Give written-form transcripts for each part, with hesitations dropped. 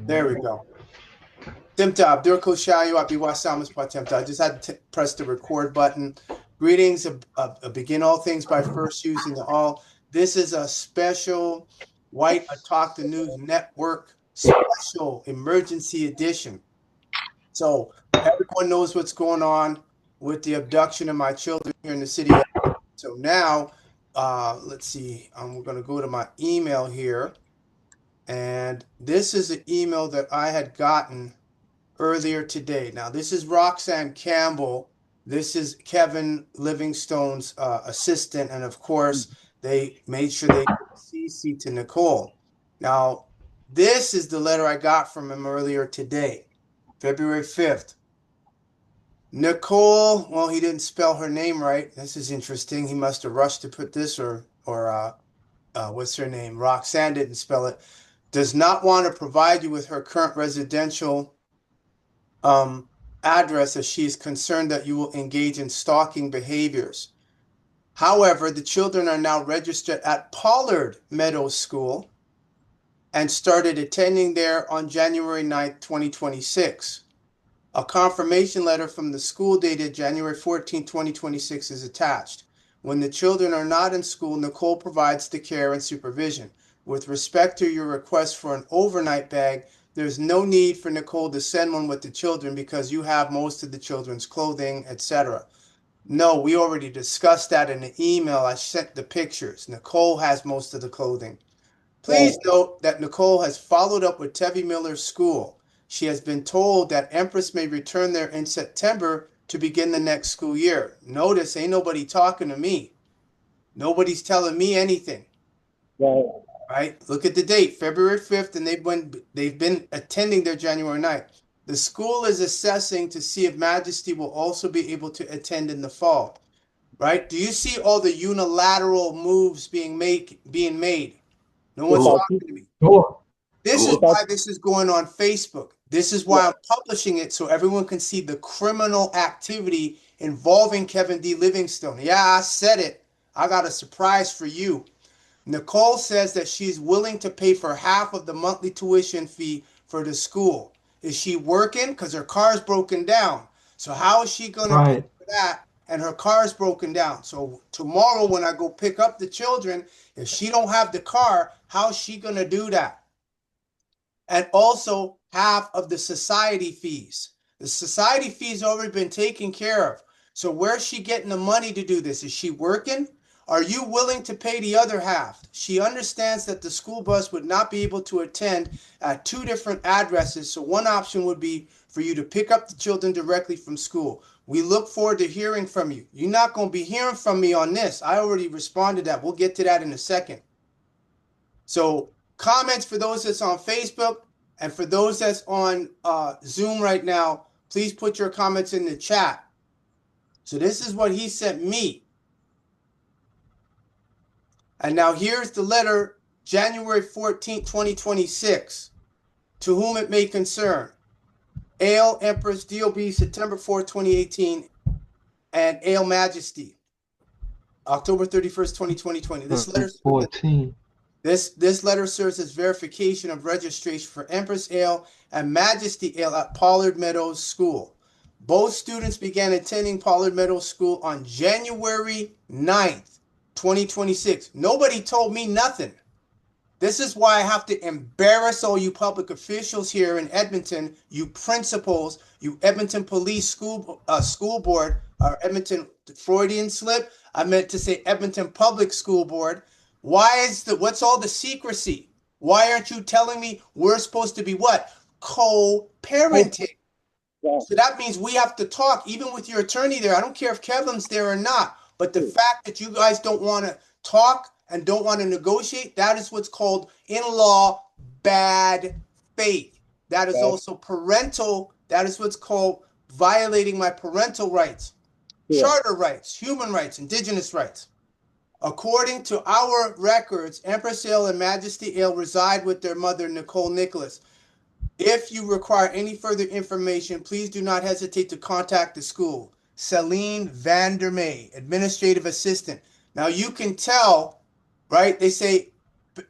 There we go. Timta, Abdur Koshayu, Abiwa Samas Patemta. I just had to press the record button. Greetings, begin all things by first using the all. This is a special White Talk the News Network special emergency edition. So everyone knows what's going on with the abduction of my children here in the city. So now, let's see, we're going to go to my email here. And this is an email that I had gotten earlier today. Now, this is Roxanne Campbell. This is Kevin Livingstone's assistant. And of course, they made sure they CC to Nicole. Now, this is the letter I got from him earlier today, February 5th. Nicole, well, he didn't spell her name right. This is interesting. He must have rushed to put this or what's her name? Roxanne didn't spell it. Does not want to provide you with her current residential address as she is concerned that you will engage in stalking behaviors. However, the children are now registered at Pollard Meadows School and started attending there on January 9th, 2026. A confirmation letter from the school dated January 14, 2026 is attached. When the children are not in school, Nicole provides the care and supervision. With respect to your request for an overnight bag, there's no need for Nicole to send one with the children because you have most of the children's clothing, etc. No, we already discussed that in the email. I sent the pictures. Nicole has most of the clothing. Please note that Nicole has followed up with Tevi Miller's school. She has been told that Empress may return there in September to begin the next school year. Notice, ain't nobody talking to me. Nobody's telling me anything. Right? Look at the date, February 5th, and they've been attending their January 9th. The school is assessing to see if Majesty will also be able to attend in the fall. Right? Do you see all the unilateral moves being made? No one's talking to me. This is why this is going on Facebook. This is why I'm publishing it so everyone can see the criminal activity involving Kevin D. Livingstone. Yeah, I said it. I got a surprise for you. Nicole says that she's willing to pay for half of the monthly tuition fee for the school. Is she working? Because her car's broken down. So how is she going to pay for that? And her car's broken down. So tomorrow when I go pick up the children, if she don't have the car, how's she going to do that? And also half of the society fees. The society fees already been taken care of. So where's she getting the money to do this? Is she working? Are you willing to pay the other half? She understands that the school bus would not be able to attend at two different addresses. So one option would be for you to pick up the children directly from school. We look forward to hearing from you. You're not going to be hearing from me on this. I already responded to that. We'll get to that in a second. So comments for those that's on Facebook and for those that's on Zoom right now, please put your comments in the chat. So this is what he sent me. And now here's the letter, January 14, 2026. To whom it may concern. Ale Empress DOB, September 4, 2018. And Ale Majesty, October 31st, 2020. This letter 14. This letter serves as verification of registration for Empress Ale and Majesty Ale at Pollard Meadows School. Both students began attending Pollard Meadows School on January 9th. 2026. Nobody told me nothing. This is why I have to embarrass all you public officials here in Edmonton, you principals, you Edmonton Police School Board, or Edmonton Freudian slip. I meant to say Edmonton Public School Board. What's all the secrecy? Why aren't you telling me we're supposed to be what? Co-parenting. So that means we have to talk, even with your attorney there. I don't care if Kevin's there or not. But the fact that you guys don't want to talk and don't want to negotiate, that is what's called in law bad faith. That is also parental. That is what's called violating my parental rights, charter rights, human rights, indigenous rights. According to our records, Empress Ale and Majesty Ale reside with their mother, Nicole Nicholas. If you require any further information, please do not hesitate to contact the school. Celine Vandermeer, administrative assistant. Now you can tell, right? They say,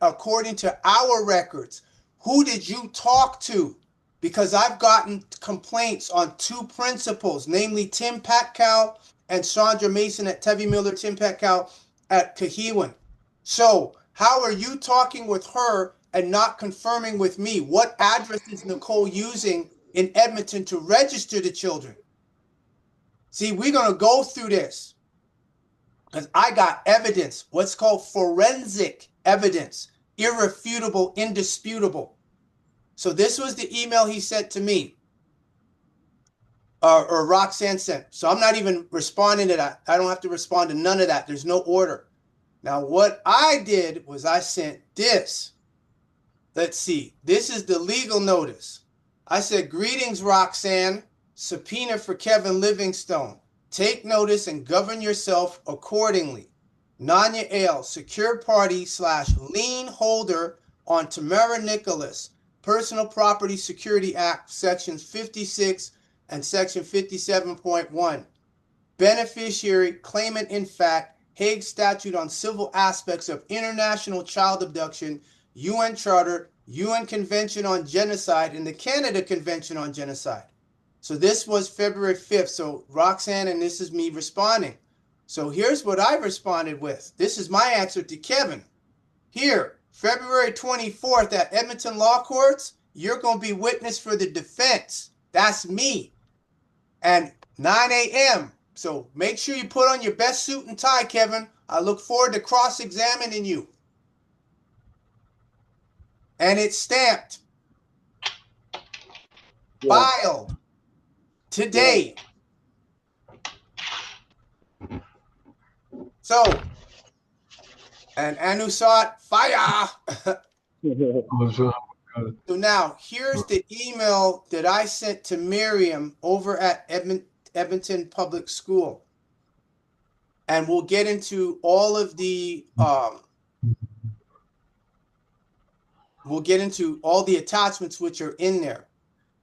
according to our records, Who did you talk to? Because I've gotten complaints on 2 principals, namely Tim Patkow and Sandra Mason at Tevi Miller, Tim Patkow at Kahiwan. So how are you talking with her and not confirming with me? What address is Nicole using in Edmonton to register the children? See, we're going to go through this because I got evidence, what's called forensic evidence, irrefutable, indisputable. So this was the email he sent to me, or Roxanne sent. So I'm not even responding to that. I don't have to respond to none of that. There's no order. Now, what I did was I sent this. Let's see. This is the legal notice. I said, greetings, Roxanne. Subpoena for Kevin Livingstone. Take notice and govern yourself accordingly. Nanya Ale, secure party / lien holder on Tamara Nicholas, Personal Property Security Act, Sections 56 and Section 57.1. Beneficiary, claimant in fact, Hague Statute on Civil Aspects of International Child Abduction, UN Charter, UN Convention on Genocide, and the Canada Convention on Genocide. So this was February 5th. So Roxanne, and this is me responding. So here's what I responded with. This is my answer to Kevin. Here, February 24th at Edmonton Law Courts, you're going to be witness for the defense. That's me. And 9 a.m. So make sure you put on your best suit and tie, Kevin. I look forward to cross-examining you. And it's stamped. Yeah. Filed. Today. Yeah. So, and Anusat, fire! So now, here's the email that I sent to Miriam over at Edmonton Public School. And we'll get into all of the, attachments which are in there.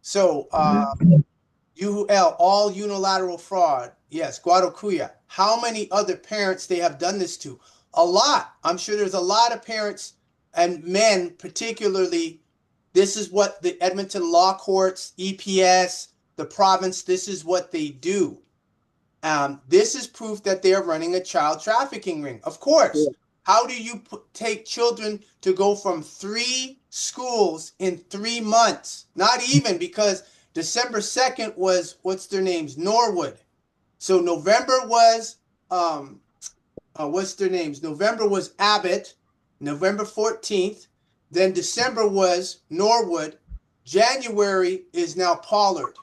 So, UL, all unilateral fraud. Yes, Guadalupe. How many other parents they have done this to? A lot. I'm sure there's a lot of parents and men particularly. This is what the Edmonton Law Courts, EPS, the province, this is what they do. This is proof that they are running a child trafficking ring. Of course. Yeah. How do you take children to go from 3 schools in 3 months? Not even, because December 2nd was, what's their names? Norwood. So November was, what's their names? November was Abbott, November 14th. Then December was Norwood. January is now Pollard.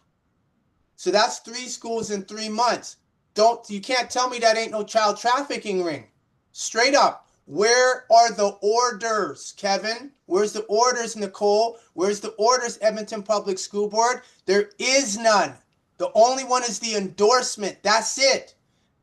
So that's 3 schools in 3 months. You can't tell me that ain't no child trafficking ring. Straight up. Where are the orders, Kevin? Where's the orders, Nicole? Where's the orders, Edmonton Public School Board? There is none. The only one is the endorsement. That's it.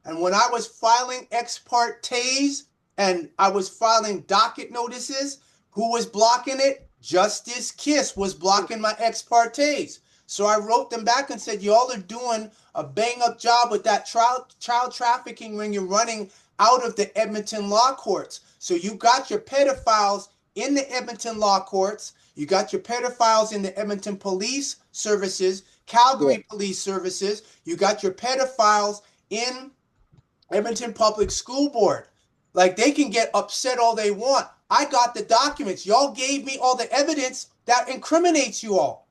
And when I was filing ex partes and I was filing docket notices, who was blocking it? Justice Kiss was blocking my ex partes. So I wrote them back and said, y'all are doing a bang-up job with that child trafficking ring you're running out of the Edmonton Law Courts. So you got your pedophiles in the Edmonton Law Courts. You got your pedophiles in the Edmonton Police Services, Calgary Police Services. You got your pedophiles in Edmonton Public School Board. Like, they can get upset all they want. I got the documents. Y'all gave me all the evidence that incriminates you all.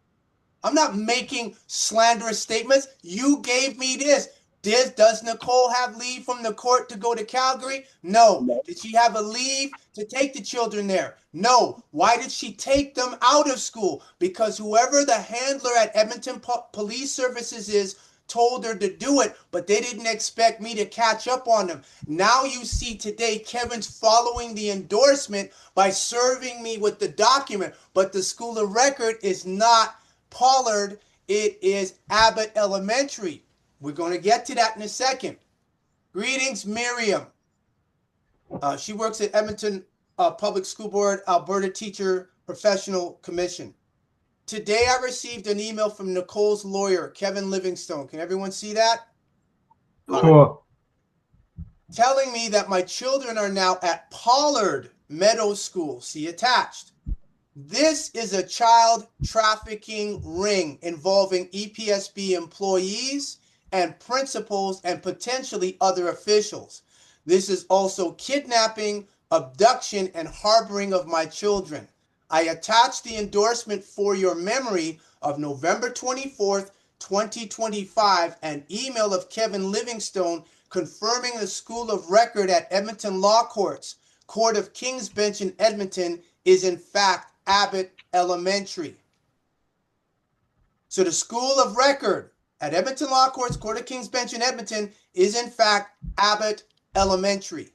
I'm not making slanderous statements. You gave me this. Does Nicole have leave from the court to go to Calgary? No. Did she have a leave to take the children there? No. Why did she take them out of school? Because whoever the handler at Edmonton Police Services is told her to do it, but they didn't expect me to catch up on them. Now you see today Kevin's following the endorsement by serving me with the document, but the school of record is not Pollard, it is Abbott Elementary. We're going to get to that in a second. Greetings, Miriam. She works at Edmonton Public School Board, Alberta Teacher Professional Commission. Today I received an email from Nicole's lawyer, Kevin Livingstone. Can everyone see that? Sure. Telling me that my children are now at Pollard Meadow School. See attached. This is a child trafficking ring involving EPSB employees and principals and potentially other officials. This is also kidnapping, abduction, and harboring of my children. I attach the endorsement for your memory of November 24th, 2025, an email of Kevin Livingstone confirming the school of record at Edmonton Law Courts, Court of King's Bench in Edmonton, is in fact Abbott Elementary. So the school of record at Edmonton Law Courts, Court of King's Bench in Edmonton, is in fact Abbott Elementary.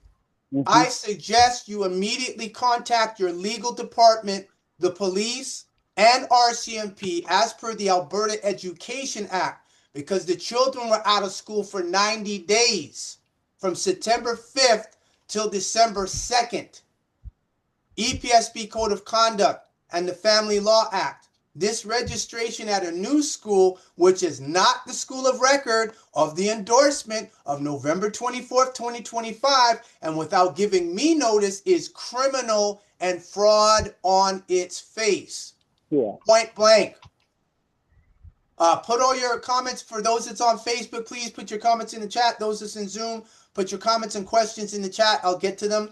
I suggest you immediately contact your legal department, the police, and RCMP as per the Alberta Education Act, because the children were out of school for 90 days from September 5th till December 2nd. EPSB Code of Conduct and the Family Law Act. This registration at a new school, which is not the school of record of the endorsement of November 24th, 2025, and without giving me notice, is criminal and fraud on its face. Yeah. Point blank. Put all your comments, for those that's on Facebook, please put your comments in the chat. Those that's in Zoom, put your comments and questions in the chat. I'll get to them.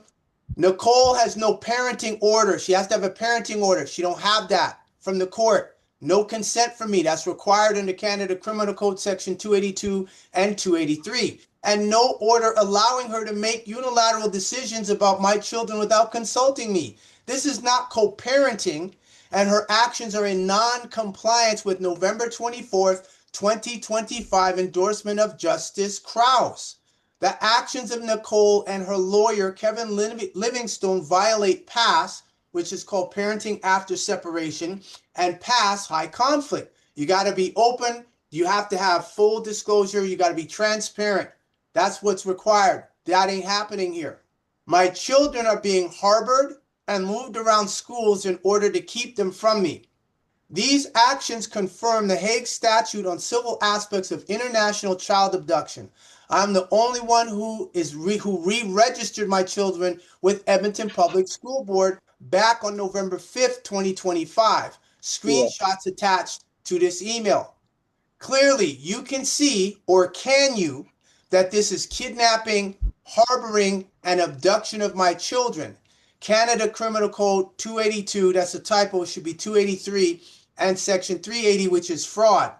Nicole has no parenting order. She has to have a parenting order. She don't have that from the court. No consent from me. That's required under Canada Criminal Code Section 282 and 283. And no order allowing her to make unilateral decisions about my children without consulting me. This is not co-parenting, and her actions are in non-compliance with November 24th, 2025 endorsement of Justice Krause. The actions of Nicole and her lawyer, Kevin Livingstone, violate PASS, which is called Parenting After Separation, and PASS, High Conflict. You got to be open. You have to have full disclosure. You got to be transparent. That's what's required. That ain't happening here. My children are being harbored and moved around schools in order to keep them from me. These actions confirm the Hague Statute on civil aspects of international child abduction. I'm the only one who re-registered my children with Edmonton Public School Board back on November 5th, 2025. Screenshots attached to this email. Clearly, you can see, or can you, that this is kidnapping, harboring, and abduction of my children. Canada Criminal Code 282, that's a typo, it should be 283, and Section 380, which is fraud,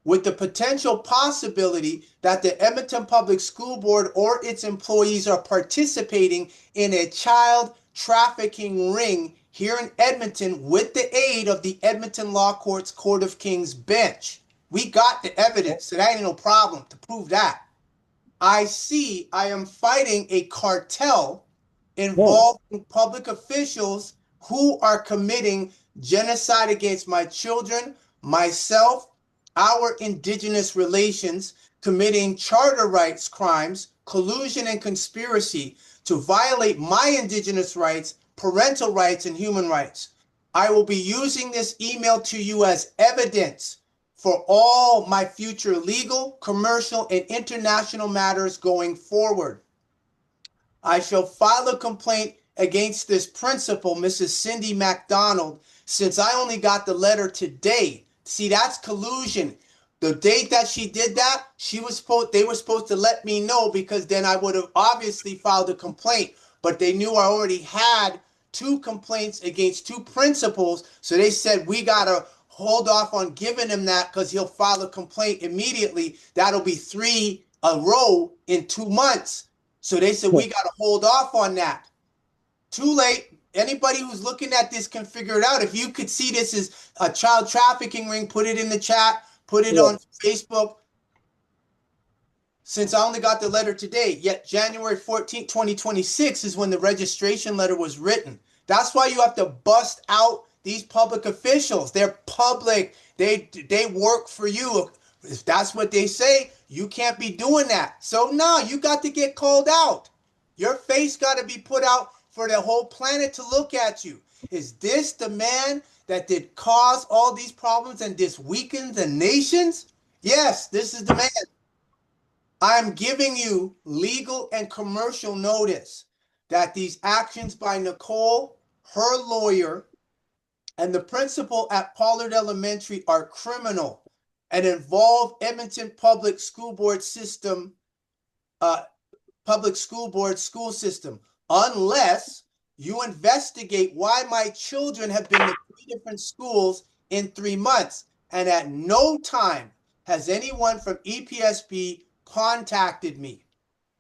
with the potential possibility that the Edmonton Public School Board or its employees are participating in a child trafficking ring here in Edmonton with the aid of the Edmonton Law Courts Court of King's Bench. We got the evidence, so that ain't no problem to prove that. I am fighting a cartel involving public officials who are committing genocide against my children, myself, our Indigenous relations, committing charter rights crimes, collusion and conspiracy to violate my Indigenous rights, parental rights, and human rights. I will be using this email to you as evidence for all my future legal, commercial, and international matters going forward. I shall file a complaint against this principal, Mrs. Cindy MacDonald, since I only got the letter today. See, that's collusion. The date that she did that, they were supposed to let me know, because then I would have obviously filed a complaint. But they knew I already had 2 complaints against 2 principals, so they said we gotta hold off on giving him that because he'll file a complaint immediately. That'll be 3 a row in 2 months. So they said we got to hold off on that. Too late. Anybody who's looking at this can figure it out. If you could see this as a child trafficking ring, put it in the chat, put it on Facebook. Since I only got the letter today, yet January 14th, 2026 is when the registration letter was written. That's why you have to bust out these public officials. They're public. They work for you. If that's what they say, you can't be doing that. So no, you got to get called out. Your face got to be put out for the whole planet to look at you. Is this the man that did cause all these problems and this weakens the nations? Yes, this is the man. I'm giving you legal and commercial notice that these actions by Nicole, her lawyer, and the principal at Pollard Elementary are criminal and involve Edmonton Public School Board system, school system, unless you investigate why my children have been to 3 different schools in 3 months. And at no time has anyone from EPSB contacted me.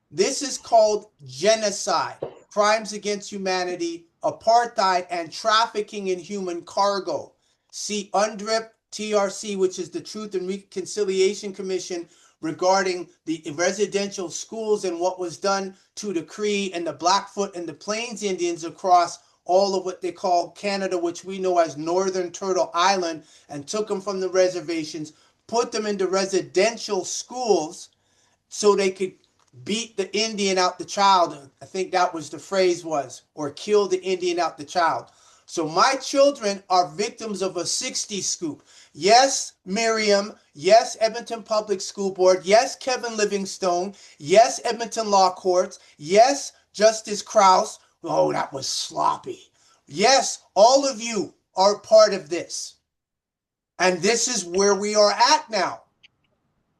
This is called genocide, crimes against humanity, apartheid, and trafficking in human cargo. See UNDRIP TRC, which is the Truth and Reconciliation Commission, regarding the residential schools and what was done to the Cree and the Blackfoot and the Plains Indians across all of what they call Canada, which we know as Northern Turtle Island, and took them from the reservations, put them into residential schools so they could beat the Indian out the child. I think that was the phrase was, or kill the Indian out the child. So my children are victims of a 60 scoop. Yes, Miriam. Yes, Edmonton Public School Board. Yes, Kevin Livingstone. Yes, Edmonton Law Courts. Yes, Justice Krause. Oh, that was sloppy. Yes, all of you are part of this. And this is where we are at now.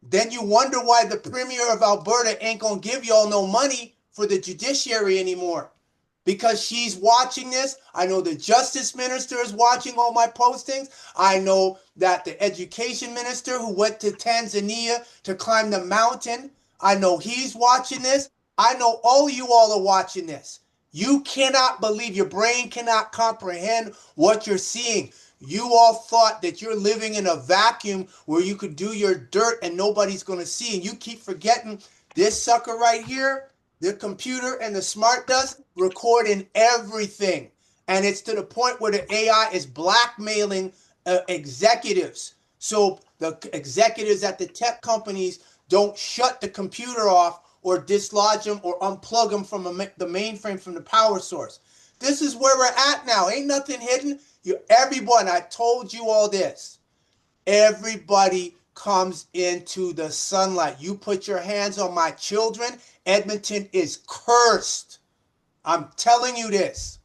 Then you wonder why the Premier of Alberta ain't going to give y'all no money for the judiciary anymore. Because she's watching this. I know the Justice Minister is watching all my postings. I know that the Education Minister who went to Tanzania to climb the mountain, I know he's watching this. I know all of you all are watching this. You cannot believe, your brain cannot comprehend what you're seeing. You all thought that you're living in a vacuum where you could do your dirt and nobody's going to see. And you keep forgetting this sucker right here, the computer and the smart dust recording everything. And it's to the point where the AI is blackmailing executives. So the executives at the tech companies don't shut the computer off or dislodge them or unplug them from the mainframe from the power source. This is where we're at now. Ain't nothing hidden. Everyone, I told you all this. Everybody comes into the sunlight. You put your hands on my children, Edmonton is cursed. I'm telling you this.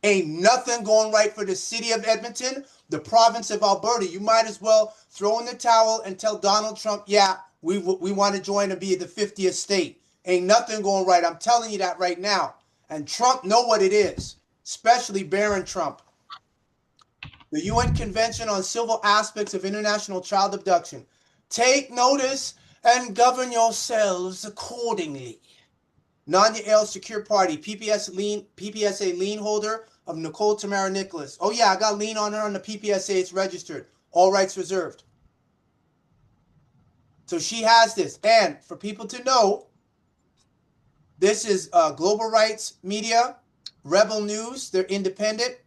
Ain't nothing going right for the city of Edmonton, the province of Alberta. You might as well throw in the towel and tell Donald Trump, yeah, we want to join and be the 50th state. Ain't nothing going right. I'm telling you that right now. And Trump know what it is, especially Barron Trump. The UN Convention on Civil Aspects of International Child Abduction. Take notice and govern yourselves accordingly. Nanya L. Secure Party, PPSA lien holder of Nicole Tamara Nicholas. Oh yeah, I got lien on her on the PPSA. It's registered. All rights reserved. So she has this. And for people to know, this is Global Rights Media, Rebel News. They're independent.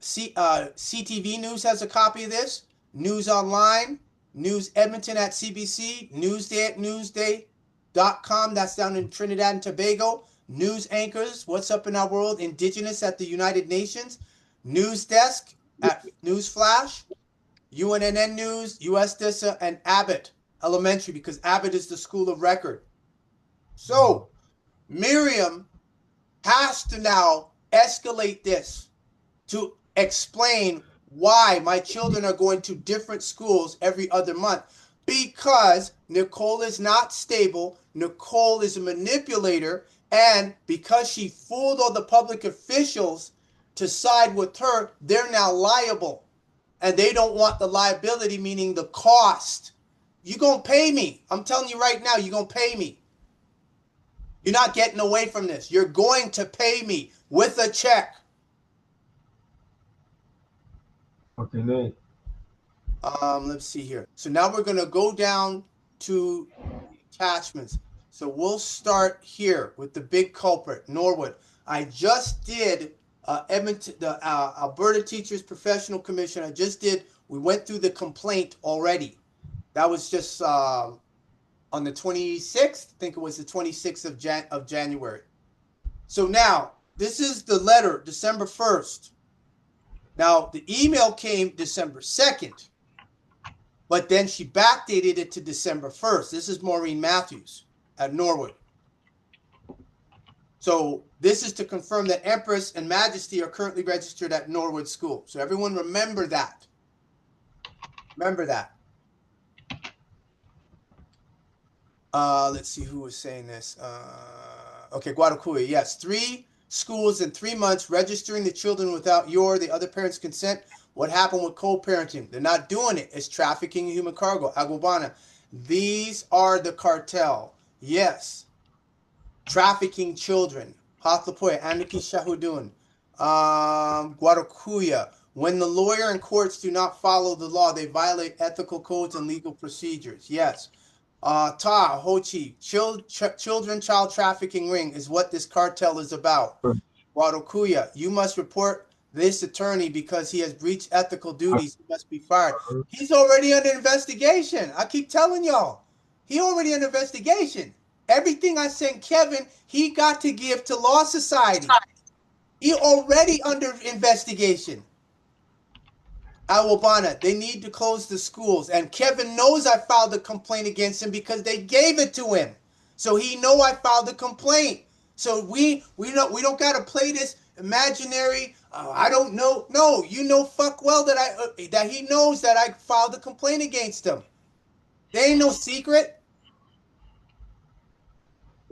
CTV News has a copy of this. News Online, News Edmonton at CBC, Newsday at Newsday.com. That's down in Trinidad and Tobago. News Anchors, What's Up in Our World, Indigenous at the United Nations. News Desk at Newsflash, UNNN News, US DISA, and Abbott Elementary, because Abbott is the school of record. So Miriam has to now escalate this to explain why my children are going to different schools every other month. Because Nicole is not stable, Nicole is a manipulator, and because she fooled all the public officials to side with her, they're now liable. And they don't want the liability, meaning the cost. You're going to pay me. I'm telling you right now, you're going to pay me. You're not getting away from this. You're going to pay me with a check. Okay, Nate. Let's see here. So now we're going to go down to attachments. So we'll start here with the big culprit, Norwood. I just did Edmonton, the Alberta Teachers Professional Commission. We went through the complaint already. That was just on the 26th. I think it was the 26th of January. So now, this is the letter, December 1st. Now, the email came December 2nd, but then she backdated it to December 1st. This is Maureen Matthews at Norwood. So this is to confirm that Empress and Majesty are currently registered at Norwood School. So everyone remember that. Remember that. Let's see who was saying this. Okay, Guadalupe. Yes, 3 schools in 3 months registering the children without the other parents' consent. What happened with co-parenting? They're not doing it. It's trafficking in human cargo. Agubana. These are the cartel. Yes. Trafficking children. Hathapoya. Aniki Shahudun. Guadalupe. When the lawyer and courts do not follow the law, they violate ethical codes and legal procedures. Yes. Hochi, children child trafficking ring is what this cartel is about. Wadokuya, you must report this attorney because he has breached ethical duties. He must be fired. He's already under investigation. I keep telling y'all. He already under investigation. Everything I sent Kevin, he got to give to Law Society. He already under investigation. Awabana, they need to close the schools. And Kevin knows I filed a complaint against him because they gave it to him. So he know I filed a complaint. So we don't gotta play this imaginary. I don't know. No, you know fuck well that he knows that I filed a complaint against him. There ain't no secret.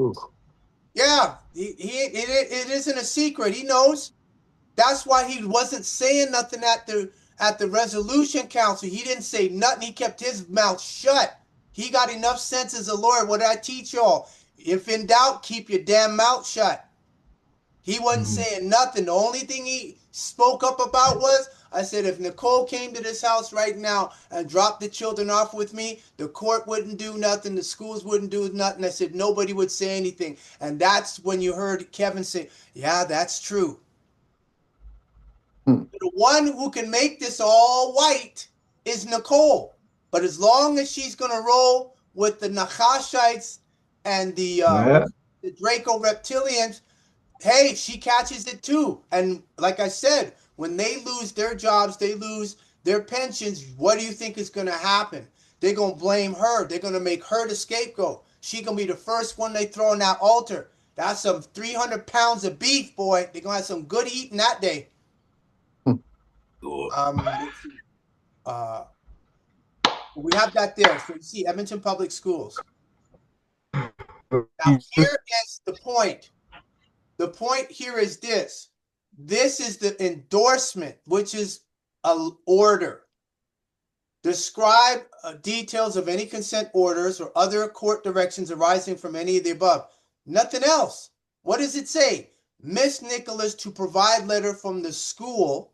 Ooh. Yeah, it isn't a secret. He knows. That's why he wasn't saying nothing at the resolution council. He didn't say nothing. He kept his mouth shut. He got enough sense as a lawyer. What did I teach y'all? If in doubt, keep your damn mouth shut. He wasn't saying nothing. The only thing he spoke up about was, I said, if Nicole came to this house right now and dropped the children off with me, the court wouldn't do nothing. The schools wouldn't do nothing. I said, nobody would say anything. And that's when you heard Kevin say, yeah, that's true. The one who can make this all white is Nicole. But as long as she's going to roll with the Nachashites and the Draco reptilians, hey, she catches it too. And like I said, when they lose their jobs, they lose their pensions, what do you think is going to happen? They're going to blame her. They're going to make her the scapegoat. She's going to be the first one they throw on that altar. That's some 300 pounds of beef, boy. They're going to have some good eating that day. We have that there. So you see Edmonton Public Schools. Now here is the point. The point here is this. This is the endorsement, which is an order. Describe details of any consent orders or other court directions arising from any of the above. Nothing else. What does it say? Miss Nicholas to provide letter from the school,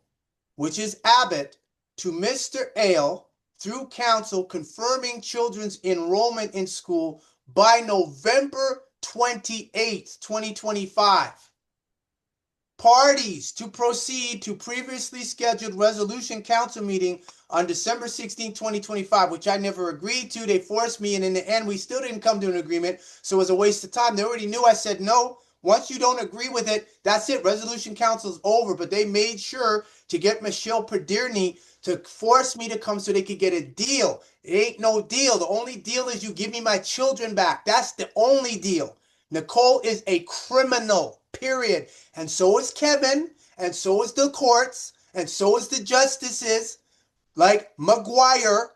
which is Abbott, to Mr. Ale through council confirming children's enrollment in school by November 28th, 2025. Parties to proceed to previously scheduled resolution council meeting on December 16, 2025, which I never agreed to. They forced me, and in the end, we still didn't come to an agreement, so it was a waste of time. They already knew I said no. Once you don't agree with it, that's it. Resolution council's over, but they made sure to get Michelle Perdirney to force me to come so they could get a deal. It ain't no deal. The only deal is you give me my children back. That's the only deal. Nicole is a criminal, period. And so is Kevin, and so is the courts, and so is the justices, like McGuire,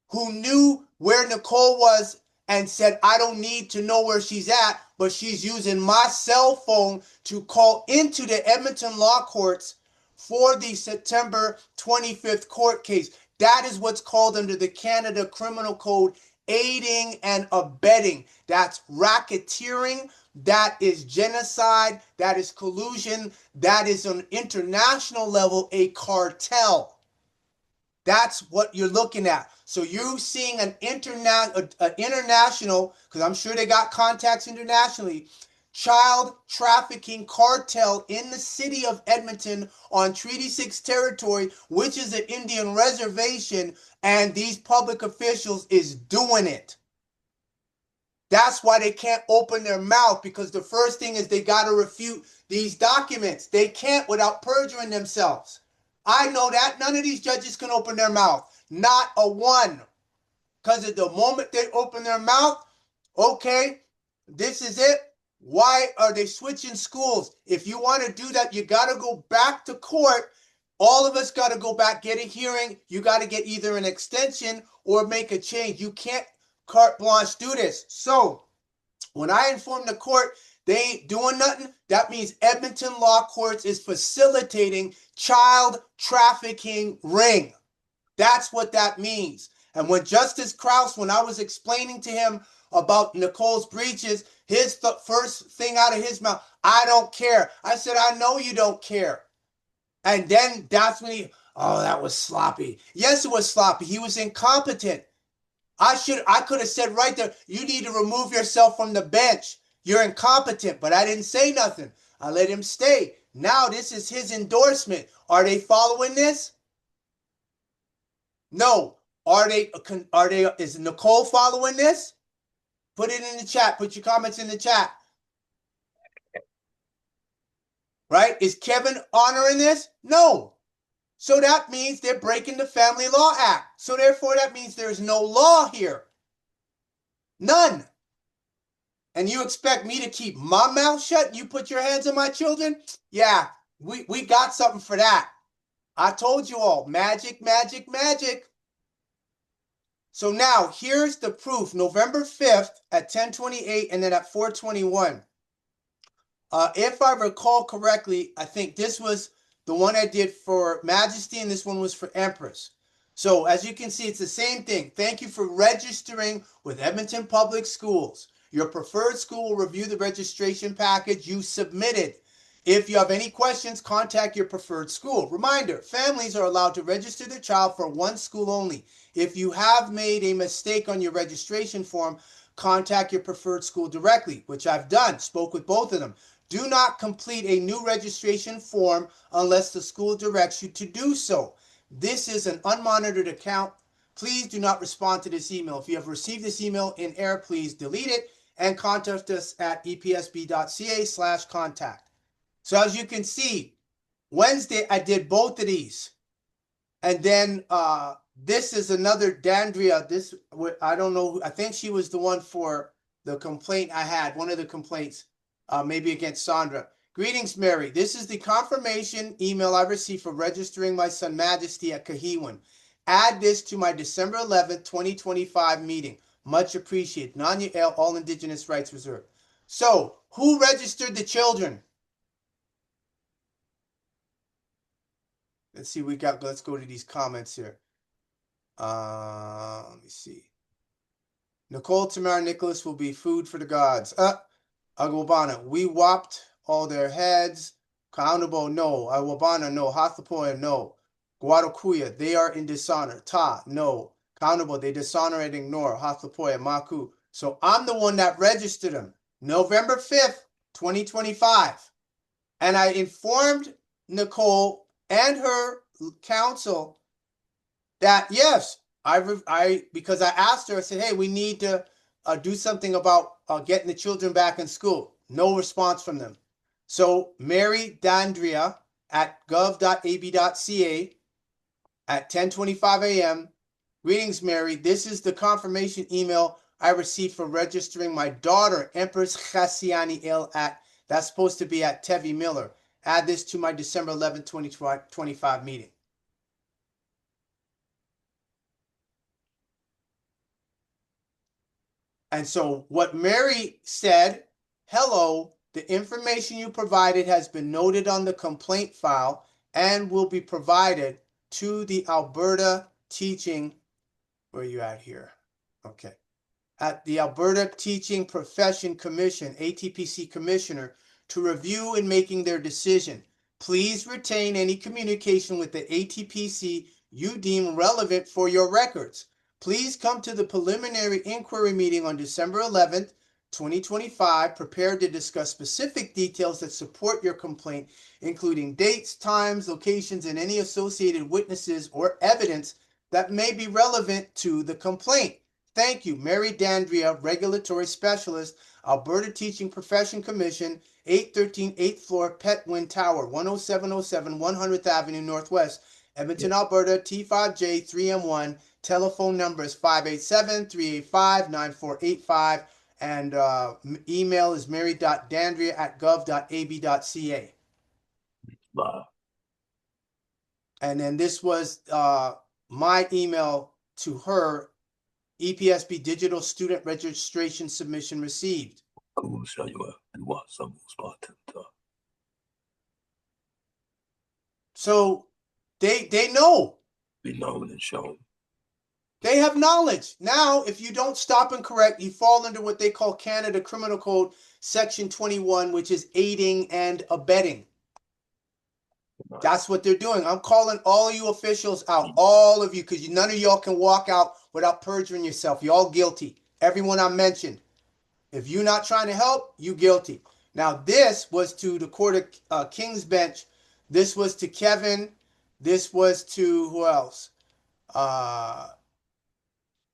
who knew where Nicole was and said, I don't need to know where she's at, but she's using my cell phone to call into the Edmonton law courts for the September 25th court case. That is what's called under the Canada Criminal Code aiding and abetting. That's racketeering. That is genocide. That is collusion. That is on international level a cartel. That's what you're looking at. So you're seeing an international, because I'm sure they got contacts internationally, child trafficking cartel in the city of Edmonton on Treaty 6 territory, which is an Indian reservation, and these public officials is doing it. That's why they can't open their mouth, because the first thing is they got to refute these documents. They can't without perjuring themselves. I know that. None of these judges can open their mouth. Not a one. Because at the moment they open their mouth, okay, this is it. Why are they switching schools? If you want to do that, you got to go back to court. All of us got to go back, get a hearing. You got to get either an extension or make a change. You can't carte blanche do this. So when I inform the court they ain't doing nothing, that means Edmonton Law Courts is facilitating child trafficking ring. That's what that means. And when Justice Krause, when I was explaining to him about Nicole's breaches, his first thing out of his mouth, I don't care. I said, I know you don't care. And then that's when oh, that was sloppy. Yes, it was sloppy. He was incompetent. I could have said right there, you need to remove yourself from the bench. You're incompetent, but I didn't say nothing. I let him stay. Now this is his endorsement. Are they following this? No. Is Nicole following this? Put it in the chat. Put your comments in the chat. Right? Is Kevin honoring this? No. So that means they're breaking the Family Law Act. So therefore that means there's no law here. None. And you expect me to keep my mouth shut and you put your hands on my children? Yeah, we got something for that. I told you all, magic, magic, magic. So now here's the proof. November 5th at 10:28 and then at 4:21. If I recall correctly, I think this was the one I did for Majesty and this one was for Empress. So as you can see, it's the same thing. Thank you for registering with Edmonton Public Schools. Your preferred school will review the registration package you submitted. If you have any questions, contact your preferred school. Reminder, families are allowed to register their child for one school only. If you have made a mistake on your registration form, contact your preferred school directly, which I've done, spoke with both of them. Do not complete a new registration form unless the school directs you to do so. This is an unmonitored account. Please do not respond to this email. If you have received this email in error, please delete it and contact us at epsb.ca/contact. So as you can see, Wednesday I did both of these. And then this is another Dandria. This, I don't know. I think she was the one for the complaint I had, one of the complaints, maybe against Sandra. Greetings, Mary. This is the confirmation email I received for registering my son Majesty at Cahiwan. Add this to my December 11th, 2025 meeting. Much appreciated. Nanya L, All Indigenous Rights Reserved. So, who registered the children? Let's see, let's go to these comments here. Let me see. Nicole, Tamara, Nicholas will be food for the gods. Agwabana, we whopped all their heads. Kaunabo, no. Agwabana, no. Hathapoya, no. Guadakuya, they are in dishonor. Ta, no. Kaunabo, they dishonor and ignore. Hathapoya, Maku. So I'm the one that registered them. November 5th, 2025. And I informed Nicole and her counsel that yes, because I asked her, I said, hey, we need to do something about getting the children back in school. No response from them. So Mary Dandria at gov.ab.ca at 10:25 a.m. Greetings, Mary. This is the confirmation email I received for registering my daughter, Empress Khasiani Il, that's supposed to be at Tevi Miller. Add this to my December 11, 2025 meeting. And so what Mary said, hello, the information you provided has been noted on the complaint file and will be provided to the Alberta Teaching, where are you at here? Okay. At the Alberta Teaching Profession Commission, ATPC Commissioner, to review in making their decision. Please retain any communication with the ATPC you deem relevant for your records. Please come to the preliminary inquiry meeting on December 11th, 2025, prepared to discuss specific details that support your complaint, including dates, times, locations, and any associated witnesses or evidence that may be relevant to the complaint. Thank you, Mary Dandria, Regulatory Specialist, Alberta Teaching Profession Commission, 813 8th floor, Petwin Tower, 10707 100th Avenue Northwest, Edmonton, Alberta, T5J3M1. Telephone number is 587-385-9485. And email is mary.dandria@gov.ab.ca. Bye. And then this was my email to her, EPSB Digital Student Registration Submission received. So they know. Be known and shown. They have knowledge. Now, if you don't stop and correct, you fall under what they call Canada Criminal Code Section 21, which is aiding and abetting. That's what they're doing. I'm calling all you officials out, all of you, because none of y'all can walk out without perjuring yourself. You're all guilty. Everyone I mentioned. If you're not trying to help, you guilty. Now, this was to the Court of King's Bench. This was to Kevin. This was to who else?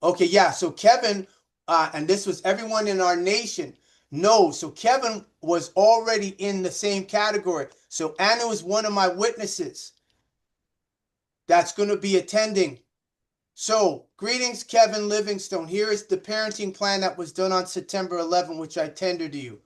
Okay, yeah. So Kevin, and this was everyone in our nation. No, so Kevin was already in the same category. So Anna is one of my witnesses that's going to be attending. So, greetings, Kevin Livingstone. Here is the parenting plan that was done on September 11, which I tendered to you.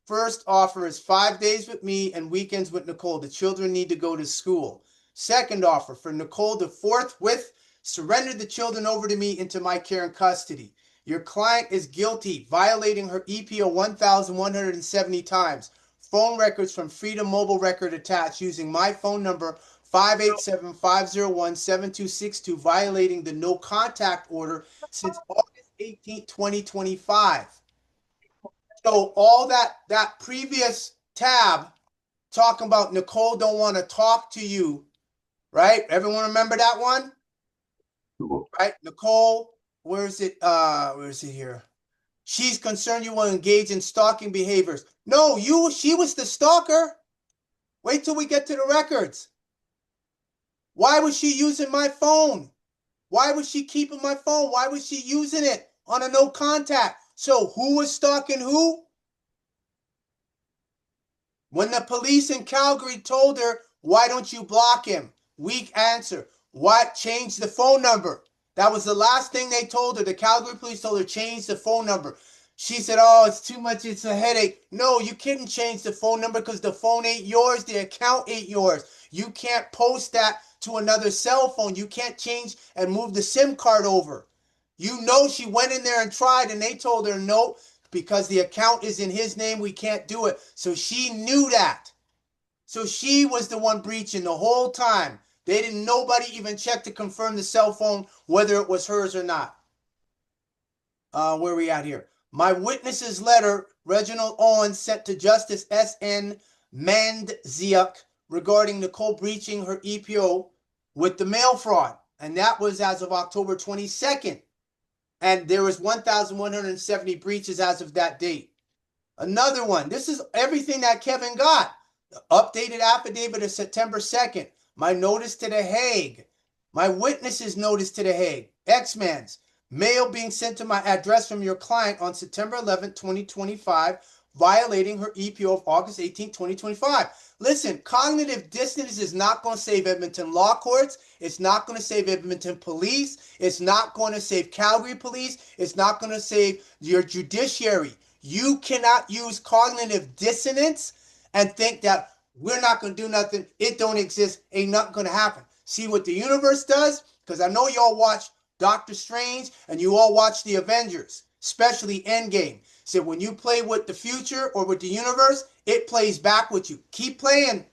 First offer is 5 days with me and weekends with Nicole. The children need to go to school. Second offer for Nicole to forthwith surrender the children over to me into my care and custody. Your client is guilty, violating her EPO 1,170 times. Phone records from Freedom Mobile Record attached using my phone number 587-501-7262, violating the no contact order since August 18, 2025. So all that previous tab talking about Nicole don't want to talk to you, right? Everyone remember that one? Right? Nicole, where is it here? She's concerned you will engage in stalking behaviors. No, she was the stalker. Wait till we get to the records. Why was she using my phone? Why was she keeping my phone? Why was she using it on a no contact? So who was stalking who? When the police in Calgary told her, why don't you block him? Weak answer. What? Change the phone number. That was the last thing they told her. The Calgary police told her, change the phone number. She said, oh, it's too much. It's a headache. No, you couldn't change the phone number because the phone ain't yours. The account ain't yours. You can't post that to another cell phone. You can't change and move the SIM card over. You know she went in there and tried, and they told her, no, because the account is in his name, we can't do it. So she knew that. So she was the one breaching the whole time. Nobody even check to confirm the cell phone, whether it was hers or not. Where are we at here? My witness's letter, Reginald Owens, sent to Justice S.N. Mandziuk regarding Nicole breaching her EPO with the mail fraud. And that was as of October 22nd. And there was 1,170 breaches as of that date. Another one. This is everything that Kevin got. The updated affidavit of September 2nd. My notice to the Hague. My witness's notice to the Hague. X-Man's. Mail being sent to my address from your client on September 11, 2025, violating her EPO of August 18, 2025. Listen, cognitive dissonance is not going to save Edmonton law courts. It's not going to save Edmonton police. It's not going to save Calgary police. It's not going to save your judiciary. You cannot use cognitive dissonance and think that we're not going to do nothing. It don't exist. Ain't nothing going to happen. See what the universe does? Because I know y'all watch Doctor Strange and you all watch the Avengers, especially Endgame. So when you play with the future or with the universe, it plays back with you. Keep playing.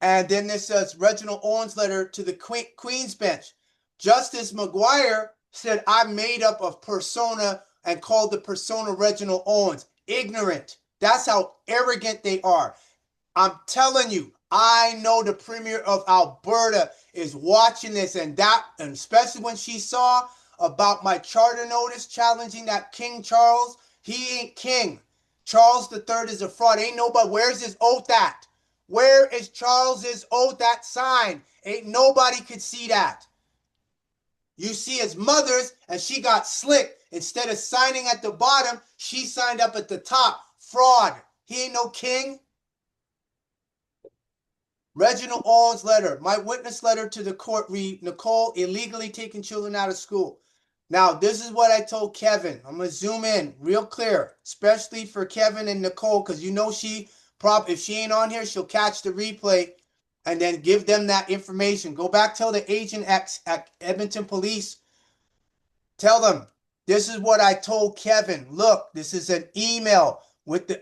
And then this says Reginald Owens' letter to the Queen's Bench. Justice McGuire said, I'm made up of persona and called the persona Reginald Owens. Ignorant. That's how arrogant they are. I'm telling you, I know the Premier of Alberta is watching this, and especially when she saw about my charter notice challenging that King Charles. He ain't king. Charles III is a fraud. Ain't nobody. Where's his oath at? Where is Charles's oath at signed? Ain't nobody could see that. You see his mother's, and she got slick. Instead of signing at the bottom, she signed up at the top. Fraud. He ain't no king. Reginald Owens' letter. My witness letter to the court read, Nicole illegally taking children out of school. Now, this is what I told Kevin. I'm gonna zoom in real clear, especially for Kevin and Nicole, because you know if she ain't on here, she'll catch the replay and then give them that information. Go back, tell the agent at Edmonton Police, tell them this is what I told Kevin. Look, this is an email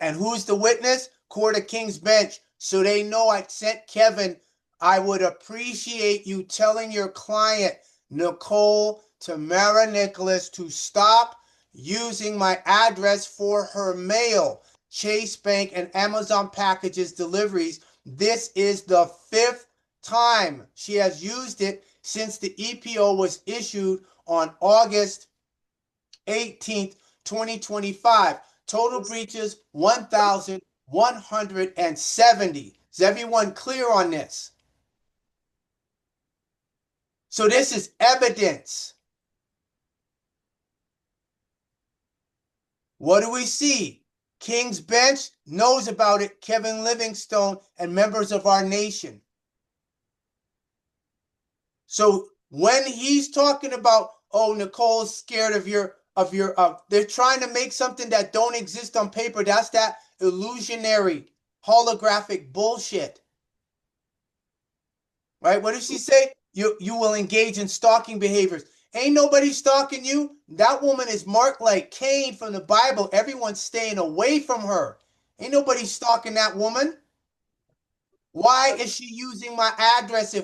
and who's the witness? Court of King's Bench. So they know I sent Kevin. I would appreciate you telling your client, Nicole Tamara Nicholas, to stop using my address for her mail, Chase Bank, and Amazon packages deliveries. This is the 5th time she has used it since the EPO was issued on August 18th, 2025. Total breaches 1,170. Is everyone clear on this? So this is evidence. What do we see? King's Bench knows about it, Kevin Livingstone, and members of our nation. So when he's talking about, oh, Nicole's scared of they're trying to make something that don't exist on paper. That's that illusionary, holographic bullshit. Right? What does she say? You will engage in stalking behaviors. Ain't nobody stalking you. That woman is marked like Cain from the Bible. Everyone's staying away from her. Ain't nobody stalking that woman. Why is she using my address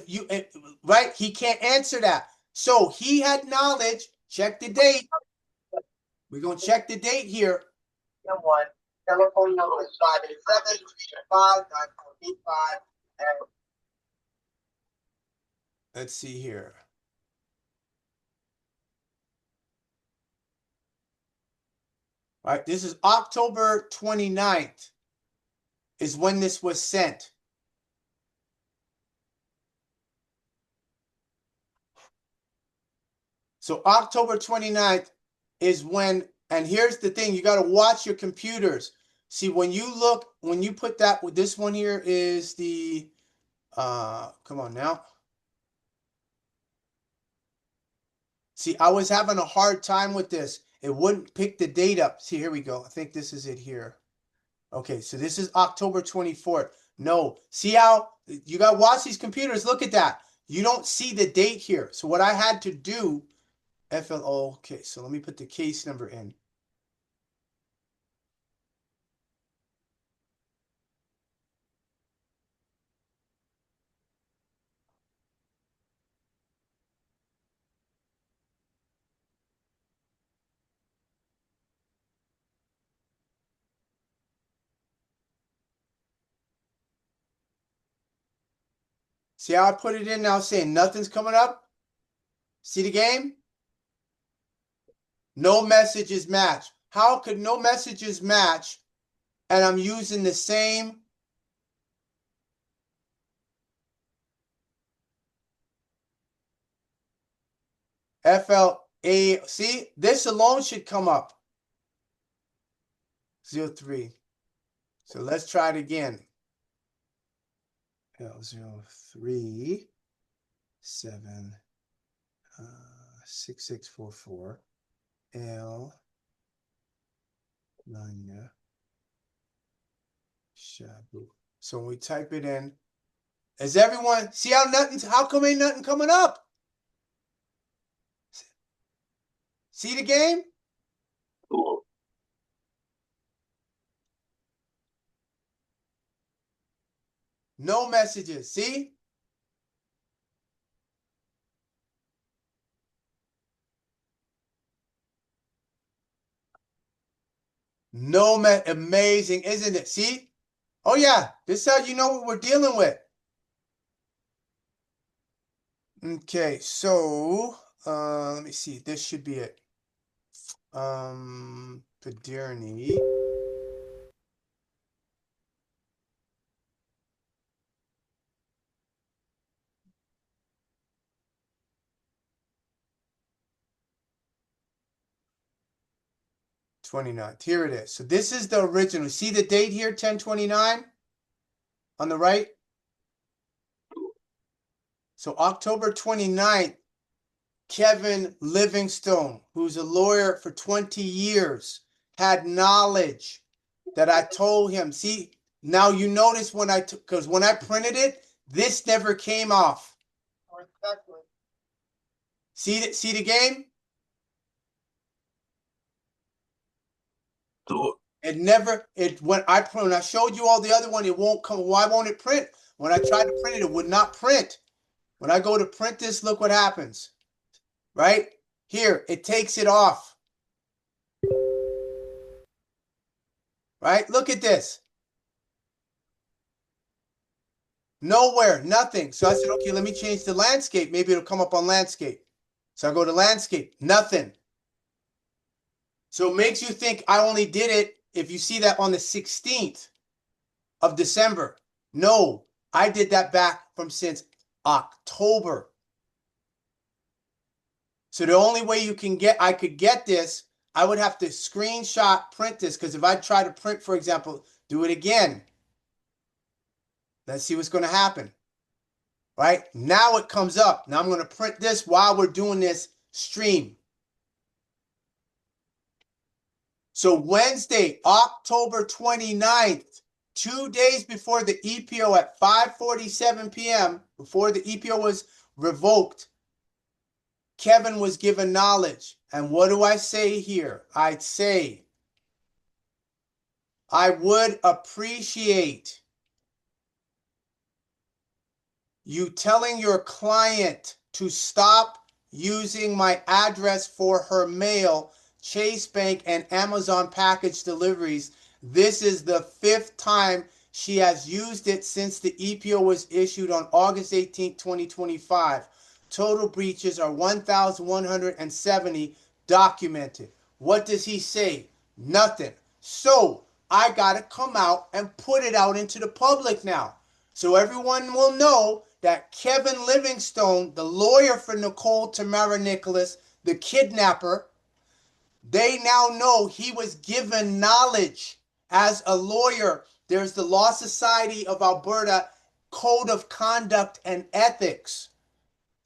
right? He can't answer that. So he had knowledge. Check the date. We're going to check the date here. One. Telephone number is 587-385-9485. Let's see here. All right, this is October 29th is when this was sent. So October 29th is when, and here's the thing, you got to watch your computers. See, when you put that, this one here is the, come on now. See, I was having a hard time with this. It wouldn't pick the date up. See, here we go. I think this is it here. Okay, so this is October 24th. No, see how you got to watch these computers. Look at that. You don't see the date here. So what I had to do, FLO, okay, so let me put the case number in. See how I put it in now saying nothing's coming up? See the game? No messages match. How could no messages match and I'm using the same FLA? See, this alone should come up. 03. So let's try it again. L03 7 6644 L 9 Shabu. So when we type it in, is everyone see how come ain't nothing coming up? See the game? Cool. No messages. See? No amazing, isn't it? See? Oh yeah, this is how you know what we're dealing with. Okay, so let me see. This should be it. Paderni. '29th. Here it is. So this is the original. See the date here, 10/29 on the right? So October 29th, Kevin Livingstone, who's a lawyer for 20 years, had knowledge that I told him. See, now you notice when I took, because when I printed it, this never came off. Exactly. See the game? So It never, when I showed you all the other one, it won't come. Why won't it print? When I tried to print it, it would not print. When I go to print this, look what happens. Right? Here, it takes it off. Right? Look at this. Nowhere, nothing. So I said, okay, let me change the landscape. Maybe it'll come up on landscape. So I go to landscape, nothing. So it makes you think I only did it if you see that on the 16th of December. No, I did that back from since October. So the only way I could get this, I would have to screenshot print this, because if I try to print, for example, do it again. Let's see what's going to happen. Right? Now it comes up. Now I'm going to print this while we're doing this stream. So Wednesday, October 29th, 2 days before the EPO at 5:47 p.m., before the EPO was revoked, Kevin was given knowledge. And what do I say here? I'd say, I would appreciate you telling your client to stop using my address for her mail, Chase Bank, and Amazon package deliveries. This is the 5th time she has used it since the EPO was issued on August 18, 2025. Total breaches are 1,170 documented. What does he say? Nothing. So I got to come out and put it out into the public now. So everyone will know that Kevin Livingstone, the lawyer for Nicole Tamara Nicholas, the kidnapper, they now know he was given knowledge as a lawyer. There's the Law Society of Alberta Code of Conduct and Ethics.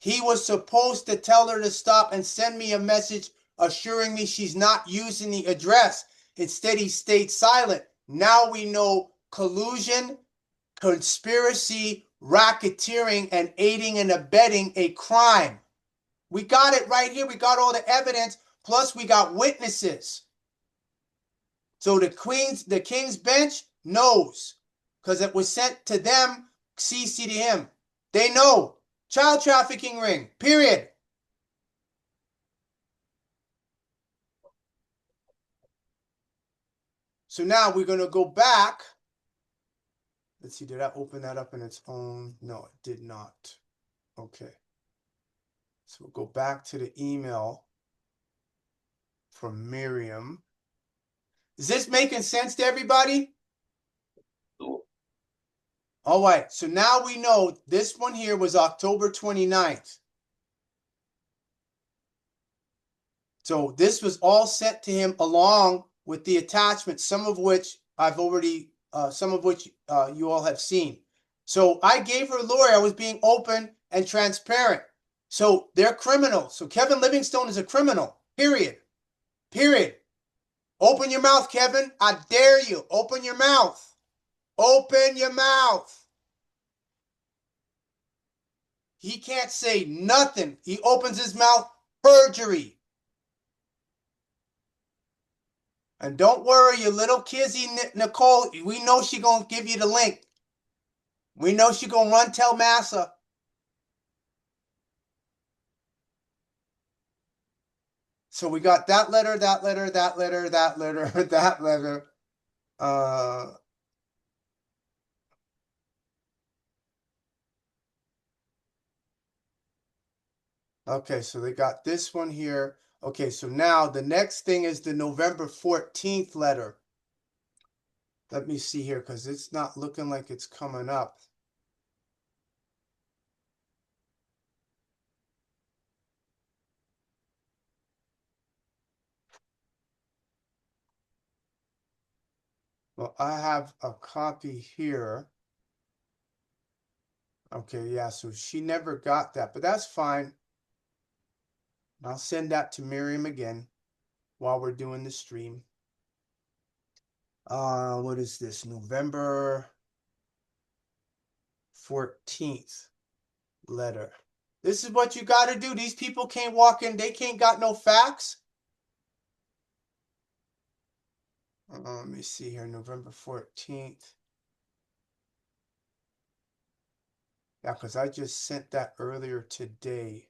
He was supposed to tell her to stop and send me a message assuring me she's not using the address. Instead, he stayed silent. Now we know collusion, conspiracy, racketeering, and aiding and abetting a crime. We got it right here. We got all the evidence, plus we got witnesses. So the King's Bench knows, because it was sent to them, CC to him. They know. Child trafficking ring, period. So now we're going to go back. Let's see, did I open that up in its own? No, it did not. Okay. So we'll go back to the email from Miriam. Is this making sense to everybody? All right, so now we know this one here was October 29th. So this was all sent to him along with the attachments, some of which you all have seen. So I gave her a lawyer. I was being open and transparent. So they're criminals. So Kevin Livingstone is a criminal, period. Period. Open your mouth, Kevin. I dare you. Open your mouth. Open your mouth. He can't say nothing. He opens his mouth, perjury. And don't worry, your little kizzy Nicole, we know she gonna give you the link. We know she gonna run tell Massa. So we got that letter, that letter, that letter, that letter, that letter. Okay, so they got this one here. Okay, so now the next thing is the November 14th letter. Let me see here, because it's not looking like it's coming up. Well, I have a copy here. Okay, yeah, so she never got that, but that's fine. I'll send that to Miriam again while we're doing the stream. What is this? November 14th letter. This is what you got to do. These people can't walk in. They can't got no facts. Let me see here. November 14th. Yeah, because I just sent that earlier today.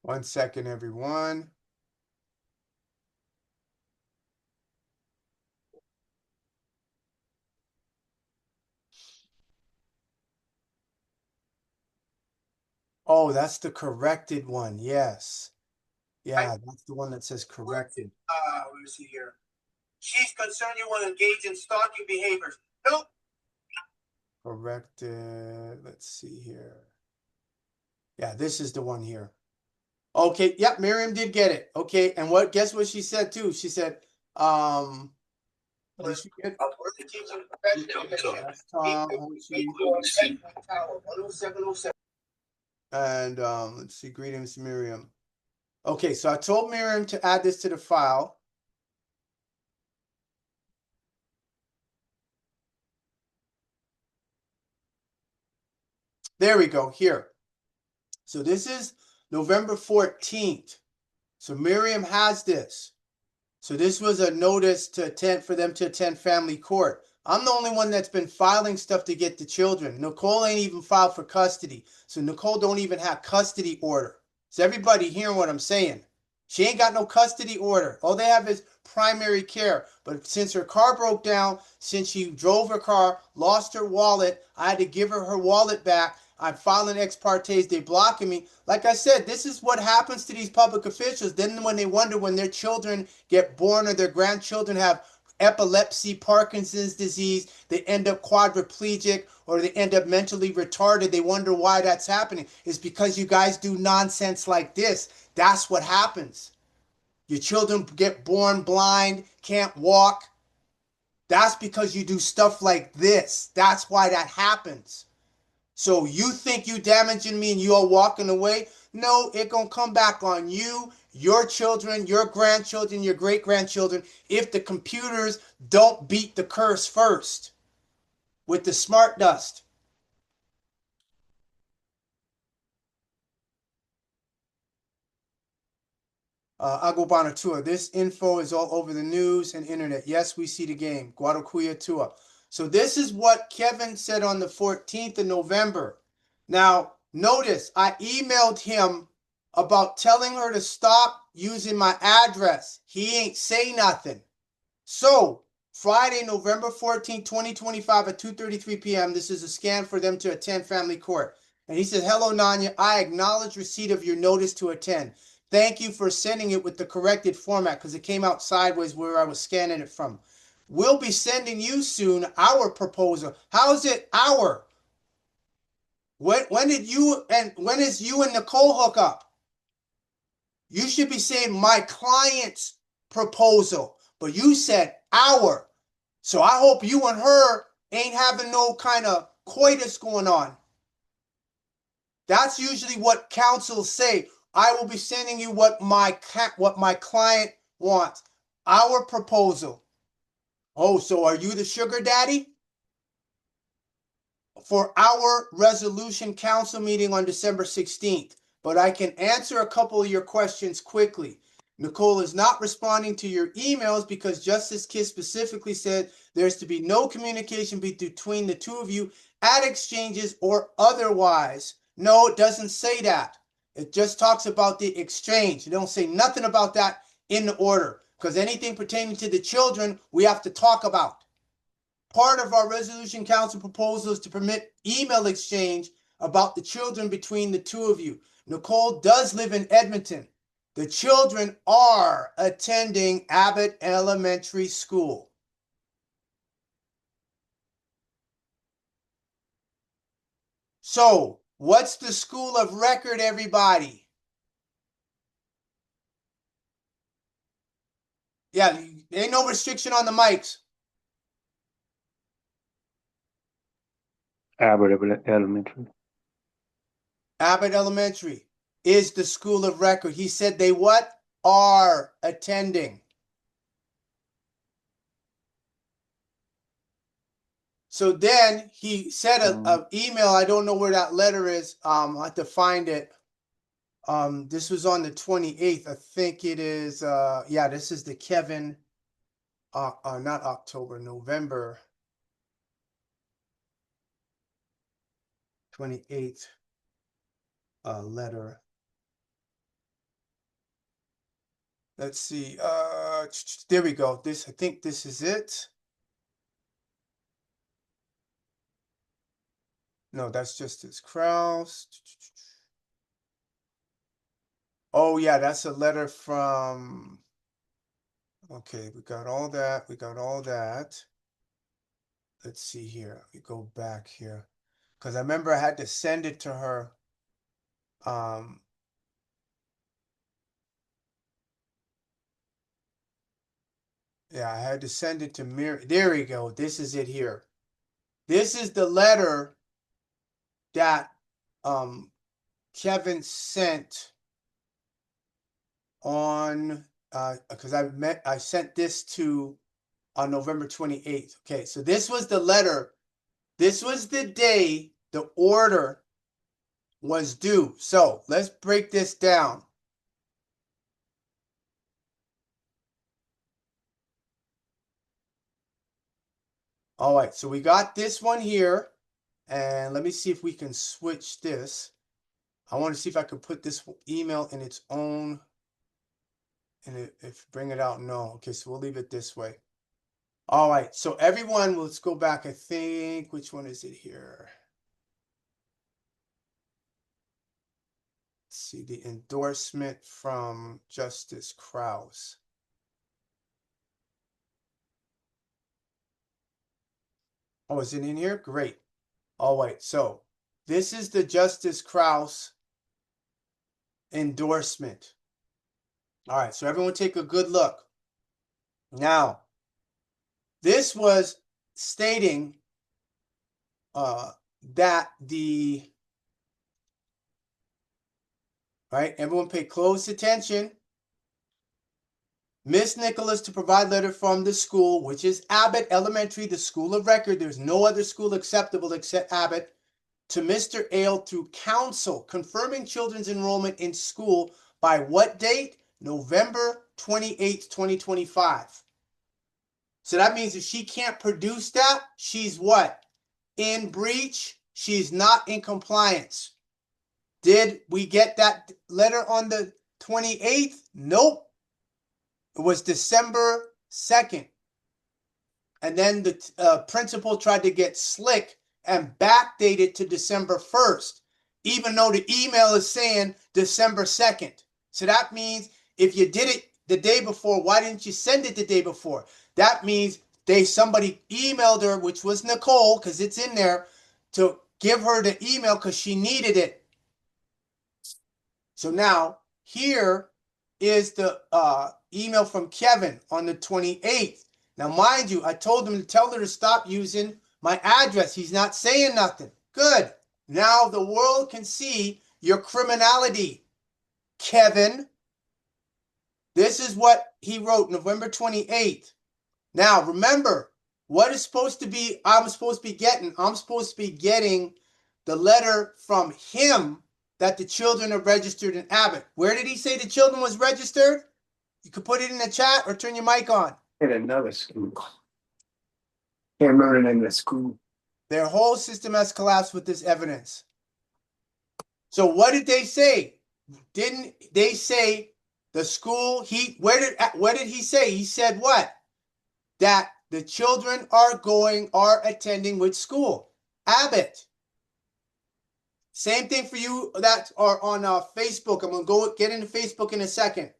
One second, everyone. Oh, that's the corrected one. Yes. Yeah, that's the one that says corrected. Let me see here. She's concerned you will engage in stalking behaviors. Nope. Corrected. Let's see here. Yeah, this is the one here. Okay, yep, Miriam did get it. Okay, and guess what she said too? She said, did she get that's Tom, and let's see, greetings, Miriam. Okay, so I told Miriam to add this to the file. There we go, here. So this is November 14th. So Miriam has this. So this was a notice to attend for them to attend family court. I'm the only one that's been filing stuff to get the children. Nicole ain't even filed for custody. So Nicole don't even have custody order. So everybody hearing what I'm saying. She ain't got no custody order. All they have is primary care. But since her car broke down, since she drove her car, lost her wallet, I had to give her wallet back. I'm filing ex partes, they blocking me. Like I said, this is what happens to these public officials. Then when they wonder when their children get born or their grandchildren have epilepsy, Parkinson's disease, they end up quadriplegic or they end up mentally retarded. They wonder why that's happening. It's because you guys do nonsense like this. That's what happens. Your children get born blind, can't walk. That's because you do stuff like this. That's why that happens. So you think you damaging me and you are walking away? No, it gonna come back on you, your children, your grandchildren, your great-grandchildren, if the computers don't beat the curse first with the smart dust. Agobana Tua. This info is all over the news and internet. Yes, we see the game. Guadalupe Tua. So this is what Kevin said on the 14th of November. Now, notice I emailed him about telling her to stop using my address. He ain't say nothing. So, Friday, November 14, 2025 at 2:33 p.m., this is a scan for them to attend family court. And he says, hello, Nanya. I acknowledge receipt of your notice to attend. Thank you for sending it with the corrected format because it came out sideways where I was scanning it from. We'll be sending you soon our proposal. How's it our? When is you and Nicole hook up? You should be saying my client's proposal, but you said our. So I hope you and her ain't having no kind of coitus going on. That's usually what counsels say. I will be sending you what my client wants. Our proposal. Oh, so are you the sugar daddy? For our resolution council meeting on December 16th. But I can answer a couple of your questions quickly. Nicole is not responding to your emails because Justice Kiss specifically said there's to be no communication between the two of you at exchanges or otherwise. No, it doesn't say that. It just talks about the exchange. It don't say nothing about that in the order because anything pertaining to the children we have to talk about. Part of our resolution council proposal is to permit email exchange about the children between the two of you. Nicole does live in Edmonton. The children are attending Abbott Elementary School. So, what's the school of record, everybody? Yeah, ain't no restriction on the mics. Abbott Elementary. Abbott Elementary is the school of record. He said they what? Are attending. So then he said a email. I don't know where that letter is. I have to find it. This was on the 28th. I think it is. Yeah, this is the Kevin. Not October, November 28th letter. Let's see. There we go. I think this is it. No, that's Justice Krause. Oh yeah, that's a letter from. Okay, we got all that. We got all that. Let's see here. We go back here, because I remember I had to send it to her. Yeah, I had to send it to Mir. There we go. This is it here. This is the letter that Kevin sent on because I sent this to on November 28th. Okay, so this was the letter. This was the day the order was due. So let's break this down. All right, so we got this one here, and let me see if we can switch this. I want to see if I can put this email in its own, and if bring it out. No, okay, so we'll leave it this way. All right, so everyone, let's go back. I think, which one is it here? Let's see the endorsement from Justice Krause. Oh, is it in here? Great. All right, so this is the Justice Krause endorsement. All right, so everyone take a good look. Now, this was stating that right, everyone pay close attention. Miss Nicholas to provide letter from the school, which is Abbott Elementary, the school of record. There's no other school acceptable except Abbott. To Mr. Ale through council, confirming children's enrollment in school by what date? November 28th, 2025. So that means if she can't produce that, she's what? In breach. She's not in compliance. Did we get that letter on the 28th? Nope. It was December 2nd. And then the principal tried to get slick and backdate it to December 1st, even though the email is saying December 2nd. So that means if you did it the day before, why didn't you send it the day before? That means somebody emailed her, which was Nicole, because it's in there, to give her the email because she needed it. So now here is the email from Kevin on the 28th. Now, mind you, I told him to tell her to stop using my address. He's not saying nothing. Good. Now the world can see your criminality, Kevin. This is what he wrote November 28th. Now, remember, what is supposed to be, I'm supposed to be getting the letter from him that the children are registered in Abbott. Where did he say the children was registered? You could put it in the chat or turn your mic on. In another school. Can't remember the name of the school. Their whole system has collapsed with this evidence. So what did they say? Didn't they say the school, what did he say? He said what? That the children are attending which school? Abbott. Same thing for you that are on Facebook. I'm going to go get into Facebook in a second.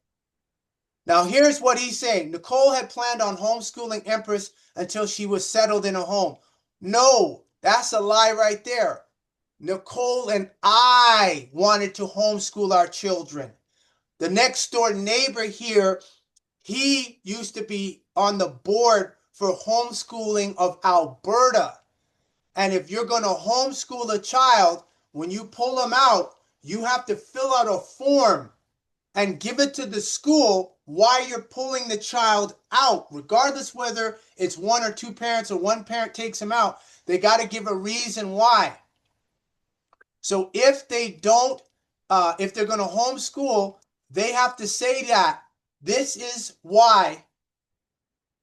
Now, here's what he's saying. Nicole had planned on homeschooling Empress until she was settled in a home. No, that's a lie right there. Nicole and I wanted to homeschool our children. The next door neighbor here, He used to be on the board for homeschooling of Alberta. And if you're going to homeschool a child, when you pull them out, you have to fill out a form and give it to the school why you're pulling the child out, regardless whether it's one or two parents or one parent takes them out. They got to give a reason why. So if they don't, if they're going to homeschool, they have to say that this is why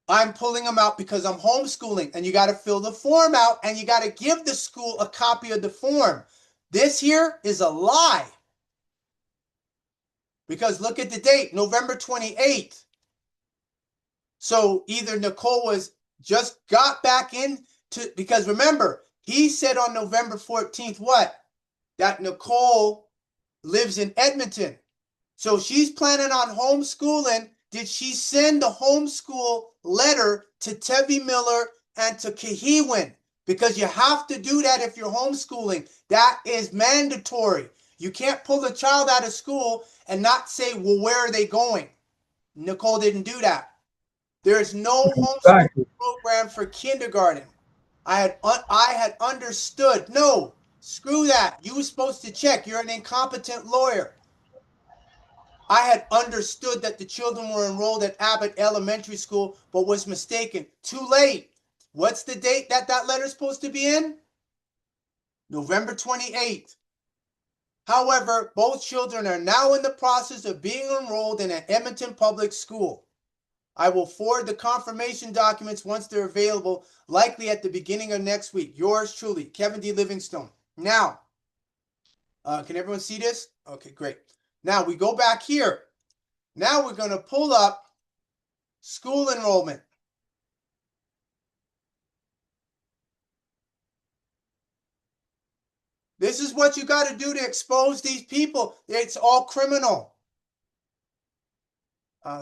I'm pulling them out, because I'm homeschooling. And you got to fill the form out and you got to give the school a copy of the form. This here is a lie. Because look at the date, November 28th. So either Nicole was just got back into, because remember, he said on November 14th, what? That Nicole lives in Edmonton. So she's planning on homeschooling. Did she send the homeschool letter to Tevi Miller and to Kahiwin? Because you have to do that if you're homeschooling. That is mandatory. You can't pull the child out of school and not say, well, where are they going? Nicole didn't do that. There is no homeschool program for kindergarten. I had understood. No, screw that. You were supposed to check. You're an incompetent lawyer. I had understood that the children were enrolled at Abbott Elementary School, but was mistaken. Too late. What's the date that that letter is supposed to be in? November 28th. However, both children are now in the process of being enrolled in an Edmonton public school. I will forward the confirmation documents once they're available, likely at the beginning of next week. Yours truly, Kevin D. Livingstone. Now, can everyone see this? Okay, great. Now we go back here. Now we're going to pull up school enrollment. This is what you got to do to expose these people. It's all criminal.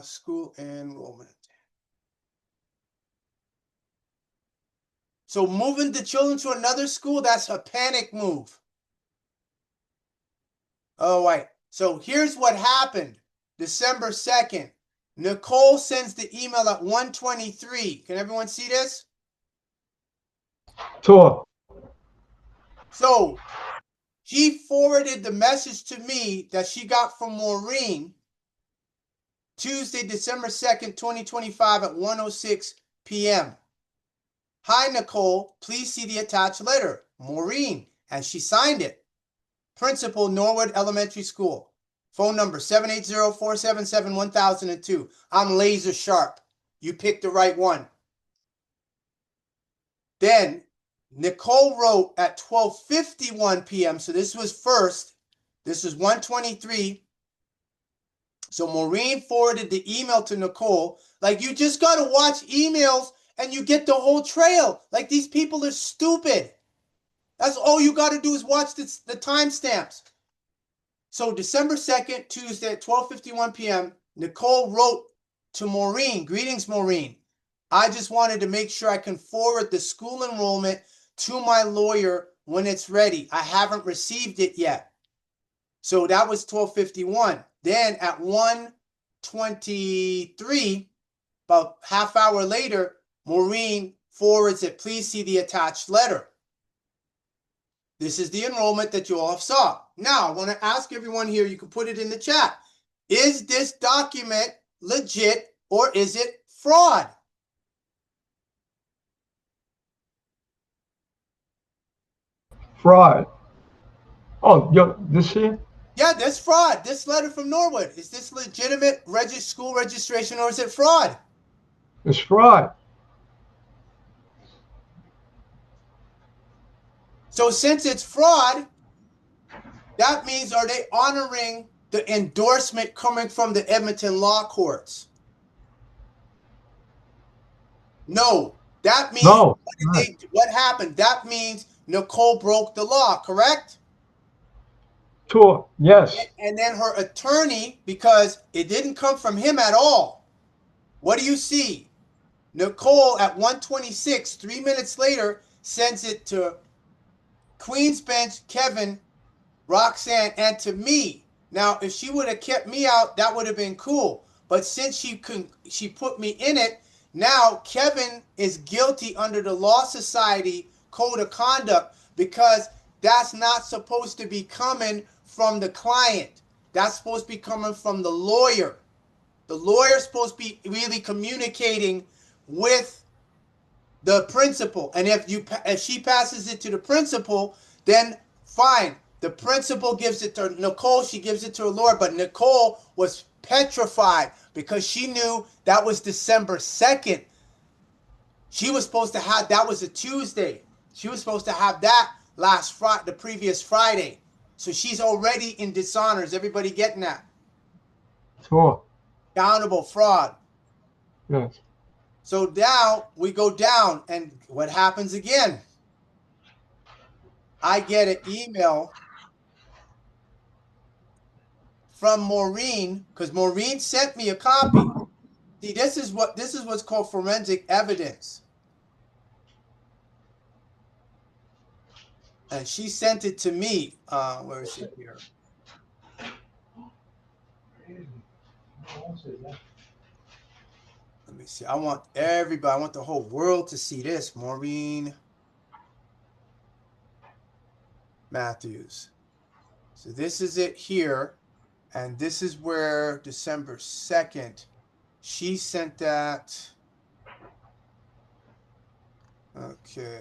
School enrollment. So moving the children to another school, that's a panic move. Oh, right. So here's what happened. December 2nd. Nicole sends the email at 1:23. Can everyone see this? Sure. So she forwarded the message to me that she got from Maureen Tuesday, December 2nd, 2025 at 1:06 p.m. Hi, Nicole. Please see the attached letter. Maureen. And she signed it. Principal, Norwood Elementary School. Phone number 780-477-1002. I'm laser sharp. You picked the right one. Then Nicole wrote at 12:51 p.m. So this was first. This is 1:23. So Maureen forwarded the email to Nicole. Like, you just got to watch emails and you get the whole trail. Like, these people are stupid. That's all you got to do is watch the timestamps. So December 2nd, Tuesday at 12:51 p.m., Nicole wrote to Maureen, greetings, Maureen. I just wanted to make sure I can forward the school enrollment to my lawyer when it's ready. I haven't received it yet. So that was 12:51. Then at 1:23, about half hour later, Maureen forwards it. Please see the attached letter. This is the enrollment that you all have saw. Now, I want to ask everyone here, you can put it in the chat. Is this document legit or is it fraud? Fraud. Oh, this here? Yeah, that's fraud. This letter from Norwood. Is this legitimate school registration or is it fraud? It's fraud. So since it's fraud, that means, are they honoring the endorsement coming from the Edmonton law courts? No. That means, No. what happened? That means Nicole broke the law, correct? Sure. Yes. And then her attorney, because it didn't come from him at all. What do you see? Nicole at 1:26, 3 minutes later, sends it to Queen's Bench, Kevin, Roxanne, and to me. Now, if she would have kept me out, that would have been cool. But since she put me in it, now Kevin is guilty under the Law Society Code of Conduct because that's not supposed to be coming from the client. That's supposed to be coming from the lawyer. The lawyer's supposed to be really communicating with the principal. And if she passes it to the principal, then fine. The principal gives it to Nicole. She gives it to her lawyer. But Nicole was petrified because she knew that was December 2nd. She was supposed to have, that was a Tuesday. She was supposed to have that last Friday, the previous Friday. So she's already in dishonor. Is everybody getting that? Sure. Accountable fraud. Yes. So now we go down, and what happens again? I get an email from Maureen, because Maureen sent me a copy. See, this is what's called forensic evidence. And she sent it to me. Where is it here? Let me see. I want everybody, I want the whole world to see this. Maureen Matthews. So this is it here. And this is where December 2nd, she sent that. Okay.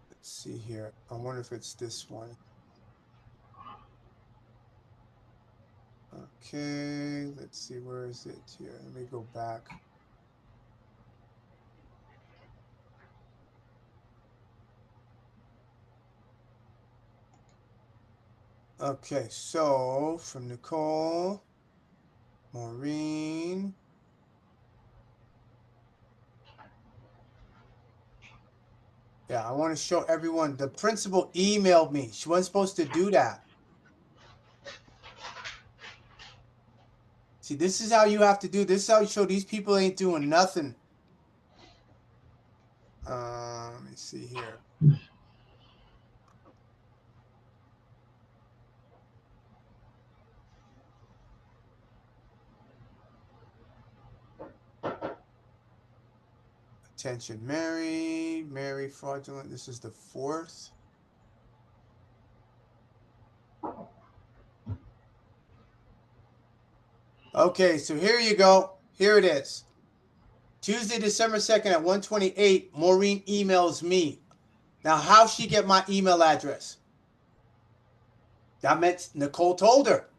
Let's see here. I wonder if it's this one. Okay, let's see, where is it here? Let me go back. Okay, so from Nicole, Maureen. Yeah, I want to show everyone. The principal emailed me. She wasn't supposed to do that. See, this is how you have to do. This is how you show these people ain't doing nothing. Let me see here. Attention, Mary fraudulent. This is the 4th. Okay, so here you go. Here it is. Tuesday, December 2nd at 1:28, Maureen emails me. Now, how'd she get my email address? That meant Nicole told her.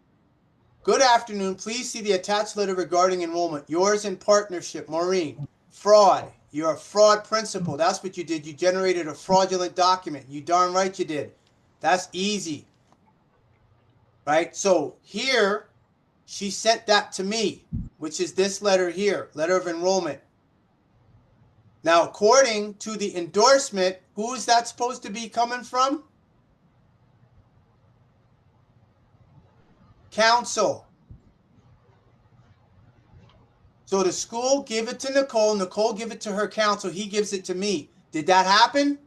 Good afternoon. Please see the attached letter regarding enrollment. Yours in partnership, Maureen. Fraud. You're a fraud principal. That's what you did. You generated a fraudulent document. You darn right you did. That's easy. Right? So here, she sent that to me, which is this letter here, letter of enrollment. Now, according to the endorsement, who is that supposed to be coming from? Counsel. So the school give it to Nicole. Nicole give it to her counsel. He gives it to me. Did that happen?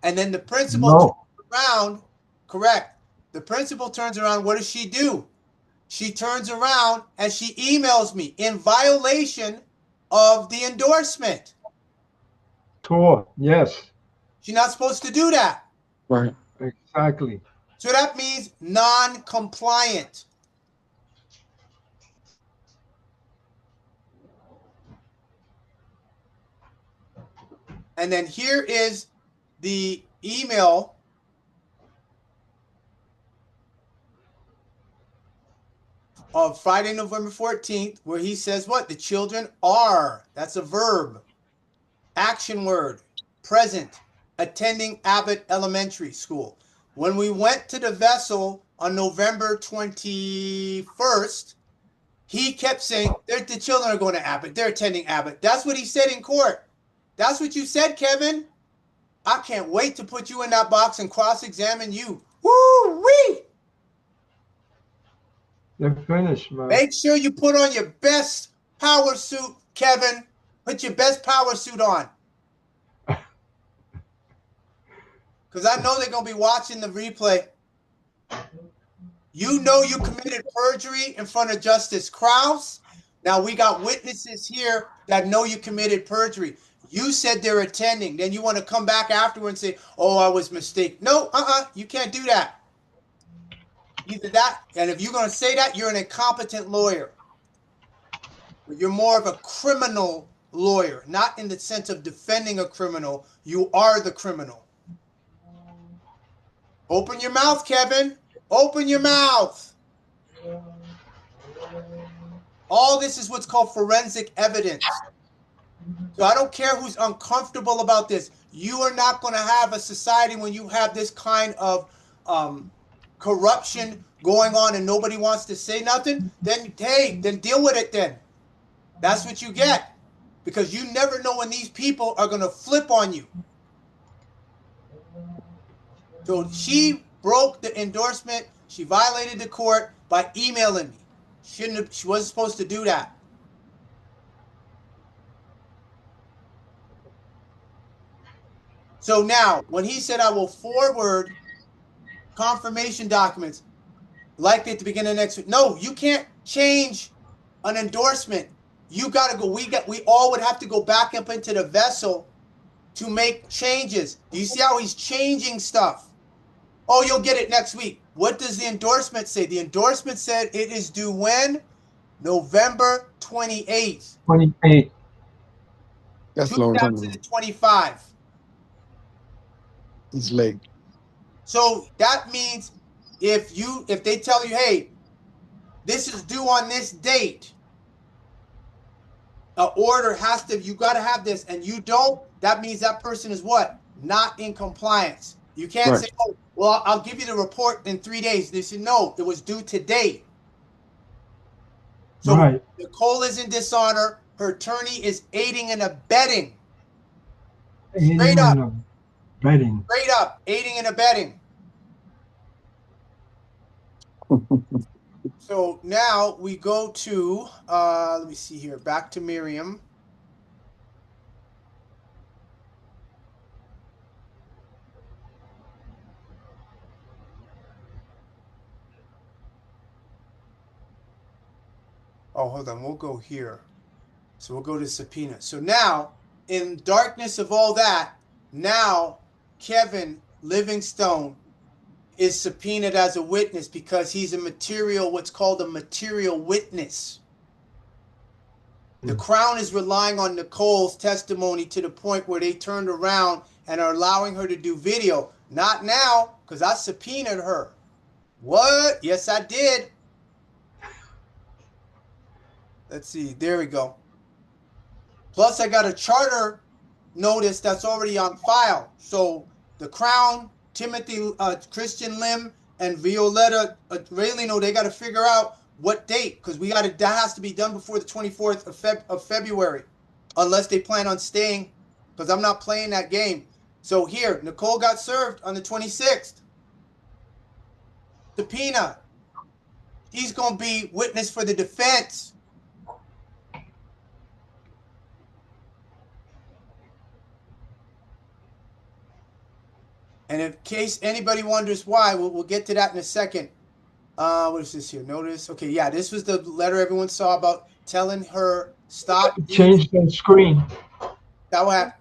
And then the principal turns around. Correct. The principal turns around. What does she do? She turns around and she emails me in violation of the endorsement. Sure. Yes. She's not supposed to do that. Right. Exactly. So that means non-compliant. And then here is the email of Friday, November 14th, where he says what? The children are. That's a verb. Action word. Present. Attending Abbott Elementary School. When we went to the vessel on November 21st, he kept saying, the children are going to Abbott. They're attending Abbott. That's what he said in court. That's what you said, Kevin. I can't wait to put you in that box and cross-examine you. Woo-wee! You're finished, man. Make sure you put on your best power suit, Kevin. Put your best power suit on. because I know they're going to be watching the replay. You know you committed perjury in front of Justice Krause. Now, we got witnesses here that know you committed perjury. You said they're attending. Then you want to come back afterward and say, oh, I was mistaken. No, you can't do that. Either that, and if you're going to say that, you're an incompetent lawyer. You're more of a criminal lawyer, not in the sense of defending a criminal. You are the criminal. Open your mouth, Kevin. Open your mouth. All this is what's called forensic evidence. So I don't care who's uncomfortable about this. You are not going to have a society when you have this kind of corruption going on and nobody wants to say nothing. Then, hey, then deal with it then. That's what you get. Because you never know when these people are going to flip on you. So she broke the endorsement. She violated the court by emailing me. She wasn't supposed to do that. So now, when he said, I will forward confirmation documents, likely at the beginning of next week. No, you can't change an endorsement. You got to go. We all would have to go back up into the vessel to make changes. Do you see how he's changing stuff? Oh, you'll get it next week. What does the endorsement say? The endorsement said it is due when? November 28th. 28. That's a long time ago. 2025. It's late. So that means if they tell you, hey, this is due on this date, an order has to, you got to have this, and you don't, that means that person is what? Not in compliance. You can't say, oh, well, I'll give you the report in 3 days. They say, no, it was due today. So Right. Nicole is in dishonor. Her attorney is aiding and abetting. Aiding Straight up. and abetting. Straight up, aiding and abetting. So now we go to, let me see here, back to Miriam. Oh, hold on, we'll go here. So we'll go to subpoena. So now, in darkness of all that, now Kevin Livingstone is subpoenaed as a witness because he's a material, what's called a material witness. The Crown is relying on Nicole's testimony to the point where they turned around and are allowing her to do video. Not now, because I subpoenaed her. What? Yes, I did. Let's see. There we go. Plus, I got a charter notice that's already on file. So the Crown, Timothy, Christian Lim, and Violetta Raylino, they got to figure out what date, because that has to be done before the 24th of February, unless they plan on staying, because I'm not playing that game. So here, Nicole got served on the 26th. Subpoena. He's going to be witness for the defense. And in case anybody wonders why, we'll get to that in a second. What is this here? Notice. Okay, yeah, this was the letter everyone saw about telling her stop. Change the screen. That will happen.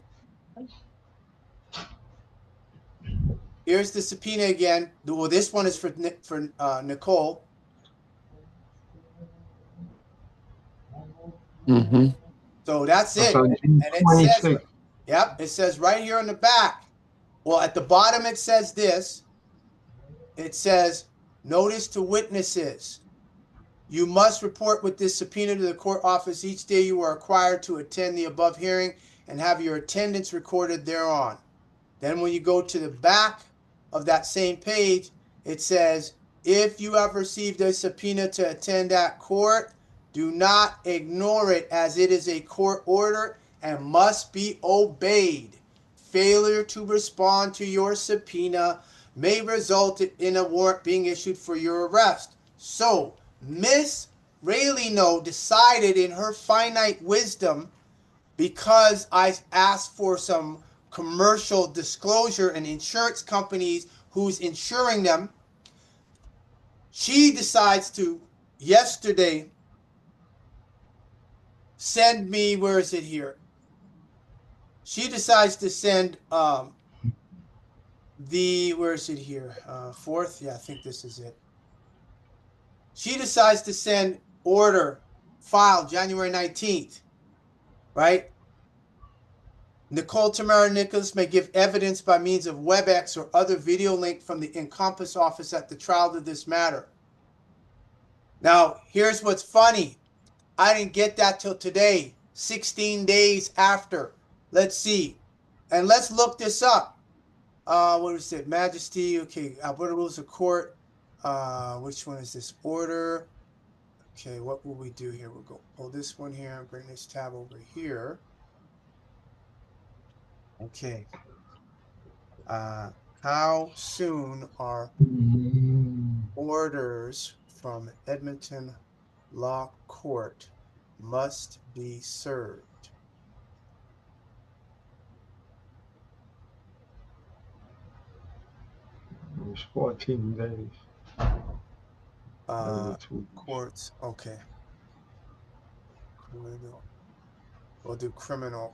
Here's the subpoena again. Well, this one is for Nicole. Mm-hmm. So that's it. And it says, yep, it says right here on the back. Well, at the bottom it says this. It says, notice to witnesses. You must report with this subpoena to the court office each day you are required to attend the above hearing and have your attendance recorded thereon. Then when you go to the back of that same page, it says, if you have received a subpoena to attend at court, do not ignore it as it is a court order and must be obeyed. Failure to respond to your subpoena may result in a warrant being issued for your arrest. So, Miss Raylino decided in her finite wisdom, because I asked for some commercial disclosure and insurance companies who's insuring them. She decides to yesterday send me, where is it here? She decides to send where is it here? Fourth? Yeah, I think this is it. She decides to send order filed January 19th, right? Nicole Tamara Nicholas may give evidence by means of WebEx or other video link from the Encompass office at the trial of this matter. Now, here's what's funny. I didn't get that till today, 16 days after. Let's see. And let's look this up. What is it? Majesty. Okay, Alberta Rules of Court. Which one is this? Order. Okay, what will we do here? We'll go pull this one here, bring this tab over here. Okay. How soon are orders from Edmonton Law Court must be served? It was 14 days. Courts. Okay. Criminal. We'll do criminal.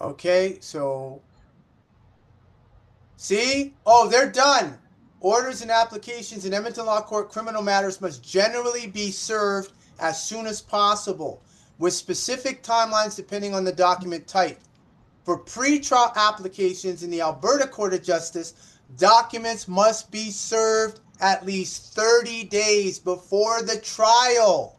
Okay, so see? Oh, they're done. Orders and applications in Edmonton Law Court criminal matters must generally be served as soon as possible, with specific timelines depending on the document type. For pre-trial applications in the Alberta Court of Justice, documents must be served at least 30 days before the trial.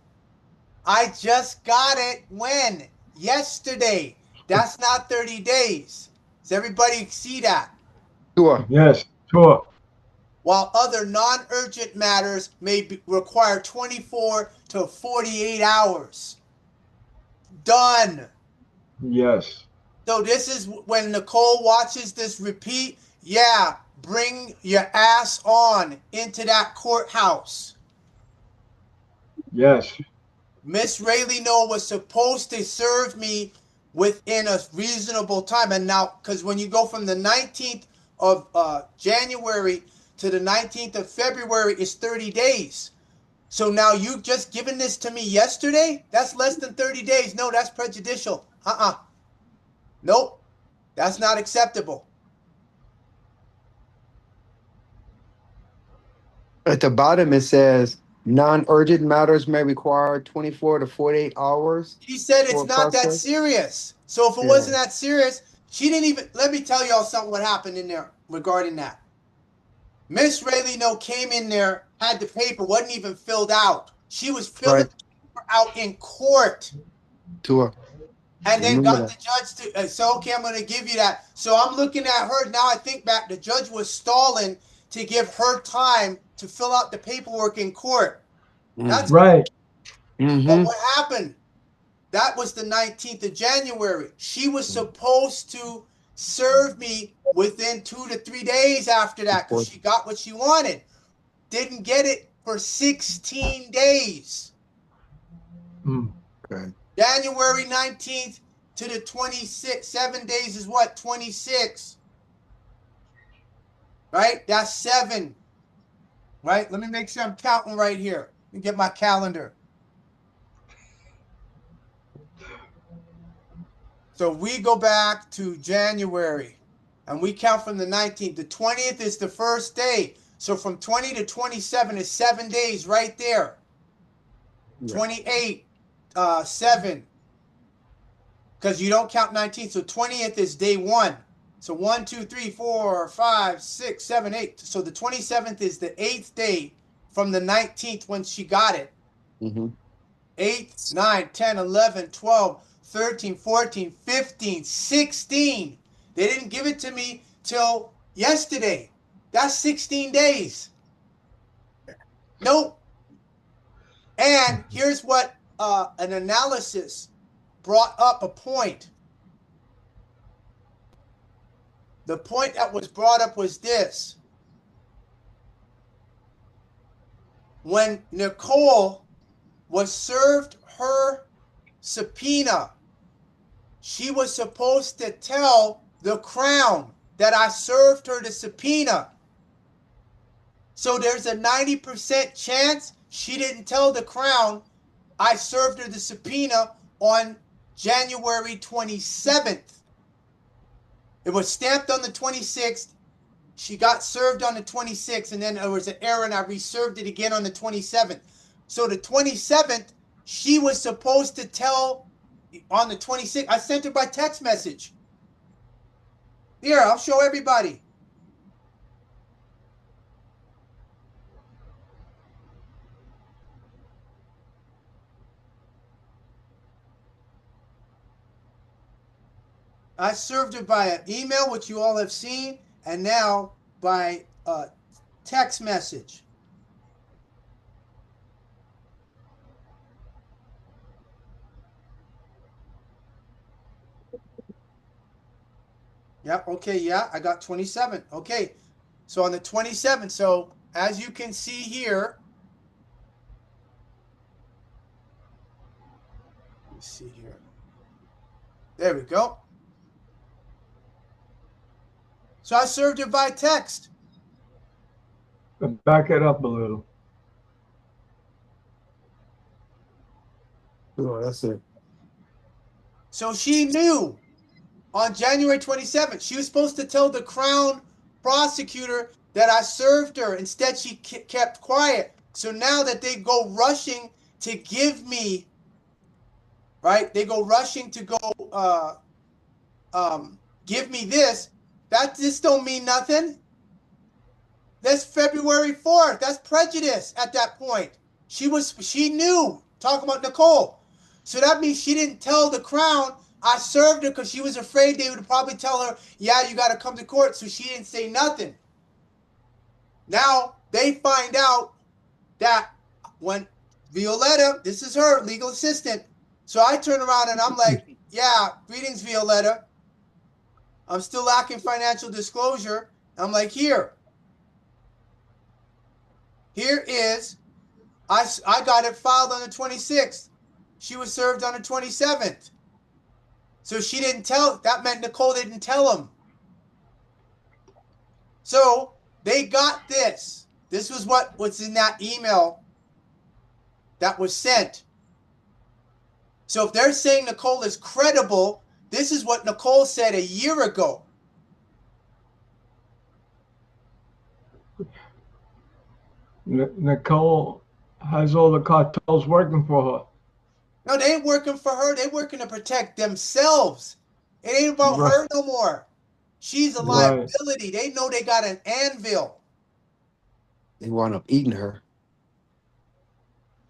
I just got it when? Yesterday. That's not 30 days. Does everybody see that? Sure. Yes, sure. While other non-urgent matters may require 24 to 48 hours. Done. Yes. So this is when Nicole watches this repeat. Yeah, bring your ass on into that courthouse. Yes. Miss Rayleigh was supposed to serve me within a reasonable time. And now, because when you go from the 19th of January to the 19th of February, it's 30 days. So now you've just given this to me yesterday? That's less than 30 days. No, that's prejudicial. Nope. That's not acceptable. At the bottom, it says non-urgent matters may require 24 to 48 hours. She said it's for not that process. serious. So if it wasn't that serious, she didn't even, let me tell y'all something what happened in there regarding that. Miss Rayleigh came in there, had the paper, wasn't even filled out. She was filling the paper out in court. Sure. And then got the judge to say, okay, I'm going to give you that. So I'm looking at her. Now I think back, the judge was stalling to give her time to fill out the paperwork in court. That's right. But what happened? That was the 19th of January. She was supposed to serve me within 2 to 3 days after that because she got what she wanted. Didn't get it for 16 days. Okay. January 19th to the 26th. 7 days is what? 26. Right? That's 7. Right? Let me make sure I'm counting right here. Let me get my calendar. So we go back to January and we count from the 19th. The 20th is the first day. So from 20 to 27 is 7 days right there. Yeah. 28, 7. Because you don't count 19. So 20th is day 1. So 1, 2, 3, 4, 5, 6, 7, 8. So the 27th is the 8th day from the 19th when she got it. 8, 9, 10, 11, 12, 13, 14, 15, 16. They didn't give it to me till yesterday. That's 16 days. Nope. And here's what an analysis brought up a point. The point that was brought up was this. When Nicole was served her subpoena, she was supposed to tell the Crown that I served her the subpoena. So there's a 90% chance she didn't tell the Crown I served her the subpoena on January 27th. It was stamped on the 26th. She got served on the 26th, and then there was an error, and I reserved it again on the 27th. So the 27th, she was supposed to tell on the 26th. I sent her by text message. Here, I'll show everybody. I served her by an email, which you all have seen, and now by text message. Yep, okay, yeah, I got 27. Okay, so on the 27th, so as you can see here, let's see here. There we go. So I served her by text. Back it up a little. Oh, that's it. So she knew on January 27th. She was supposed to tell the Crown prosecutor that I served her. Instead, she kept quiet. So now that they go rushing to give me, right? They go rushing to go give me this. This don't mean nothing. That's February 4th. That's prejudice at that point. She knew. Talking about Nicole. So that means she didn't tell the Crown I served her because she was afraid they would probably tell her, yeah, you got to come to court. So she didn't say nothing. Now they find out that when Violetta, this is her legal assistant. So I turn around and I'm like, yeah, greetings, Violetta. I'm still lacking financial disclosure. I'm like, here is, I got it filed on the 26th. She was served on the 27th. So she didn't tell, that meant Nicole didn't tell him. So they got this. This was what was in that email that was sent. So if they're saying Nicole is credible, this is what Nicole said a year ago. Nicole has all the cartels working for her. No, they ain't working for her. They working to protect themselves. It ain't about her no more. She's a liability. They know they got an anvil. They wound up eating her.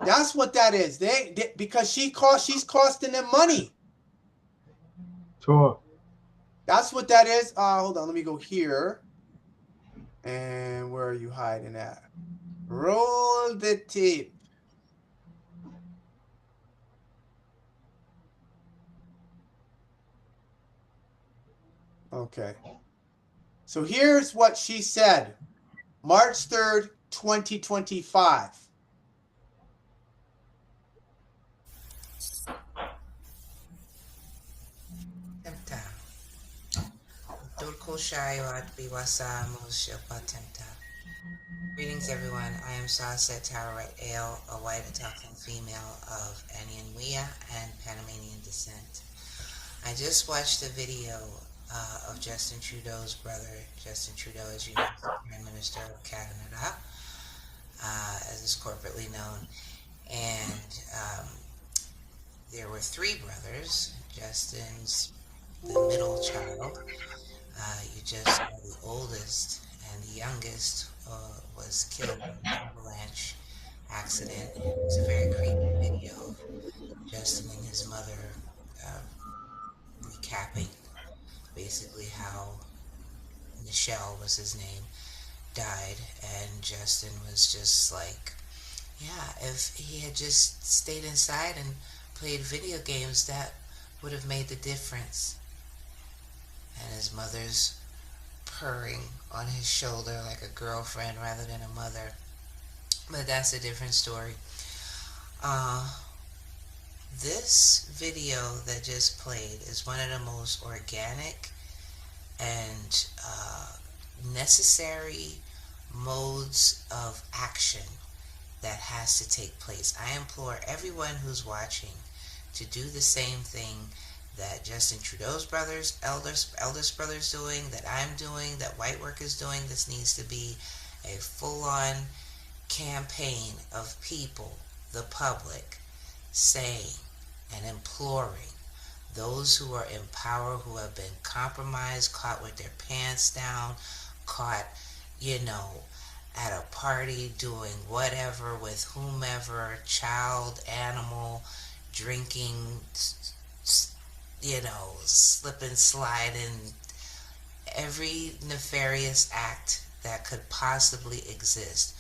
That's what that is. Because she's costing them money. Sure. That's what that is. Hold on, let me go here. And where are you hiding at? Roll the tape. Okay. So here's what she said. March 3rd, 2025. Greetings, everyone. I am Saset Tara Ale, a white Italian female of Anyanwea and Panamanian descent. I just watched a video of Justin Trudeau's brother. Justin Trudeau, as you know, is the Prime Minister of Canada, as is corporately known. And there were three brothers. Justin's the middle child. You just saw the oldest, and the youngest was killed in an avalanche accident. It's a very creepy video of Justin and his mother recapping basically how Michelle was his name, died, and Justin was just like, yeah, if he had just stayed inside and played video games, that would have made the difference. And his mother's purring on his shoulder like a girlfriend rather than a mother. But that's a different story. Uh, this video that just played is one of the most organic and necessary modes of action that has to take place. I implore everyone who's watching to do the same thing that Justin Trudeau's eldest brother's doing, that I'm doing, that White Work is doing. This needs to be a full-on campaign of people, the public, saying and imploring those who are in power, who have been compromised, caught with their pants down, caught, at a party doing whatever with whomever, child, animal, drinking, slipping, sliding, every nefarious act that could possibly exist.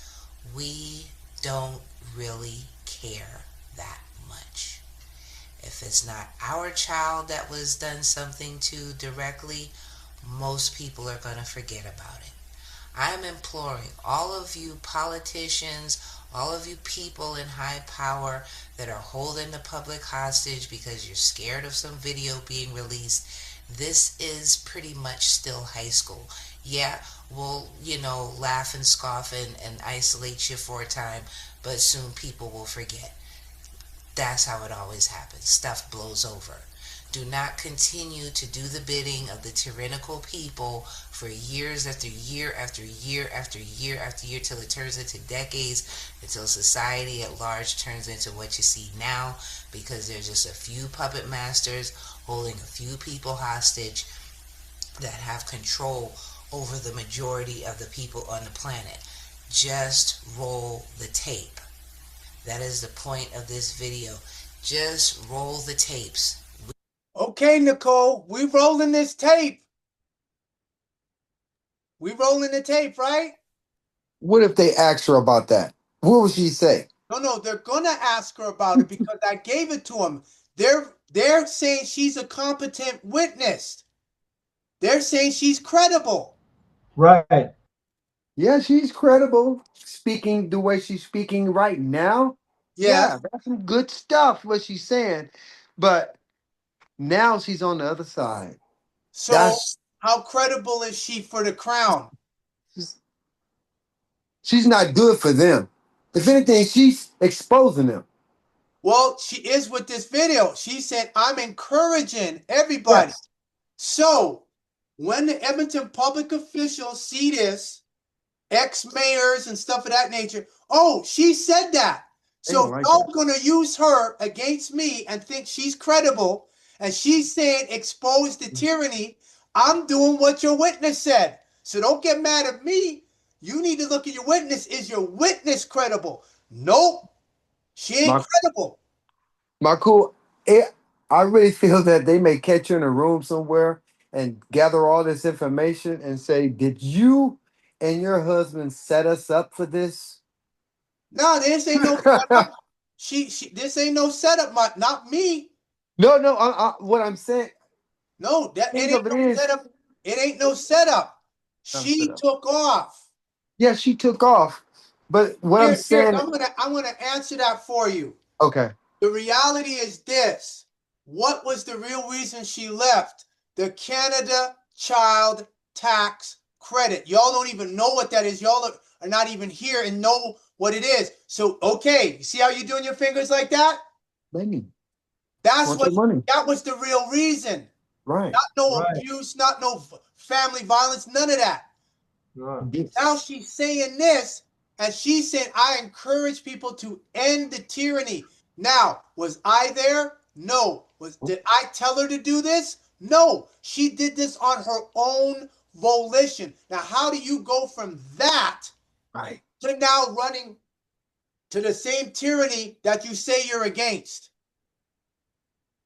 We don't really care that much. If it's not our child that was done something to directly, most people are going to forget about it. I'm imploring all of you politicians, all of you people in high power that are holding the public hostage because you're scared of some video being released. This is pretty much still high school. Yeah, we'll, laugh and scoff and isolate you for a time, but soon people will forget. That's how it always happens. Stuff blows over. Do not continue to do the bidding of the tyrannical people for years after year after year after year after year till it turns into decades, until society at large turns into what you see now, because there's just a few puppet masters holding a few people hostage that have control over the majority of the people on the planet. Just roll the tape. That is the point of this video. Just roll the tapes. Okay, Nicole, we rolling this tape. We rolling the tape, right? What if they asked her about that? What would she say? No, they're gonna ask her about it because I gave it to them. They're saying she's a competent witness. They're saying she's credible. Right. Yeah, she's credible. Speaking the way she's speaking right now. Yes. Yeah, that's some good stuff, what she's saying. But now she's on the other side. So That's how credible is she for the crown? she's not good for them. If anything, she's exposing them. Well, she is with this video. She said, I'm encouraging everybody. Yes. So when the Edmonton public officials see this, ex-mayors and stuff of that nature, oh, she said that. They So don't like y'all that. gonna use her against me and think she's credible, and she's saying expose the tyranny. I'm doing what your witness said. So don't get mad at me. You need to look at your witness. Is your witness credible? Nope. She ain't My credible. cool. I really feel that they may catch you in a room somewhere and gather all this information and say, "Did you and your husband set us up for this?" No, this ain't no setup. This ain't no setup, not me. No, what I'm saying, No, it think ain't of it no is setup. It ain't no setup. not She set up. took off. Yeah, she took off. But what I'm Here, saying, I'm gonna answer that for you. okay, The reality is this. What was the real reason she left? The Canada Child Tax Credit. Y'all don't even know what that is. Y'all are not even here and know what it is. So, okay, you see how you're doing your fingers like that? baby, That's want what, your money, that was the real reason. right? Not no Right. abuse, not no family violence, none of that. Right. Now she's saying this, and she said, I encourage people to end the tyranny. Now, was I there? No. Did I tell her to do this? No. She did this on her own volition. Now, how do you go from that Right. to now running to the same tyranny that you say you're against?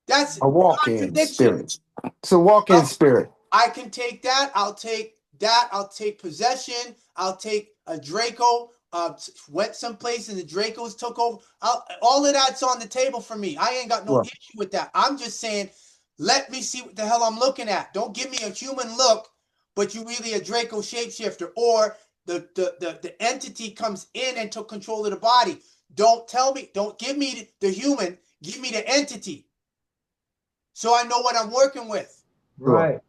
That's A walk-in contradiction. spirit. It's a walk-in spirit. I can take that. I'll take that. I'll take possession. I'll take a Draco. Went someplace and the Dracos took over. All of that's on the table for me. I ain't got no Right. issue with that. I'm just saying, let me see what the hell I'm looking at. Don't give me a human look but you really a Draco shapeshifter, or the entity comes in and took control of the body. Don't tell me, don't give me the human, give me the entity. So I know what I'm working with. Right.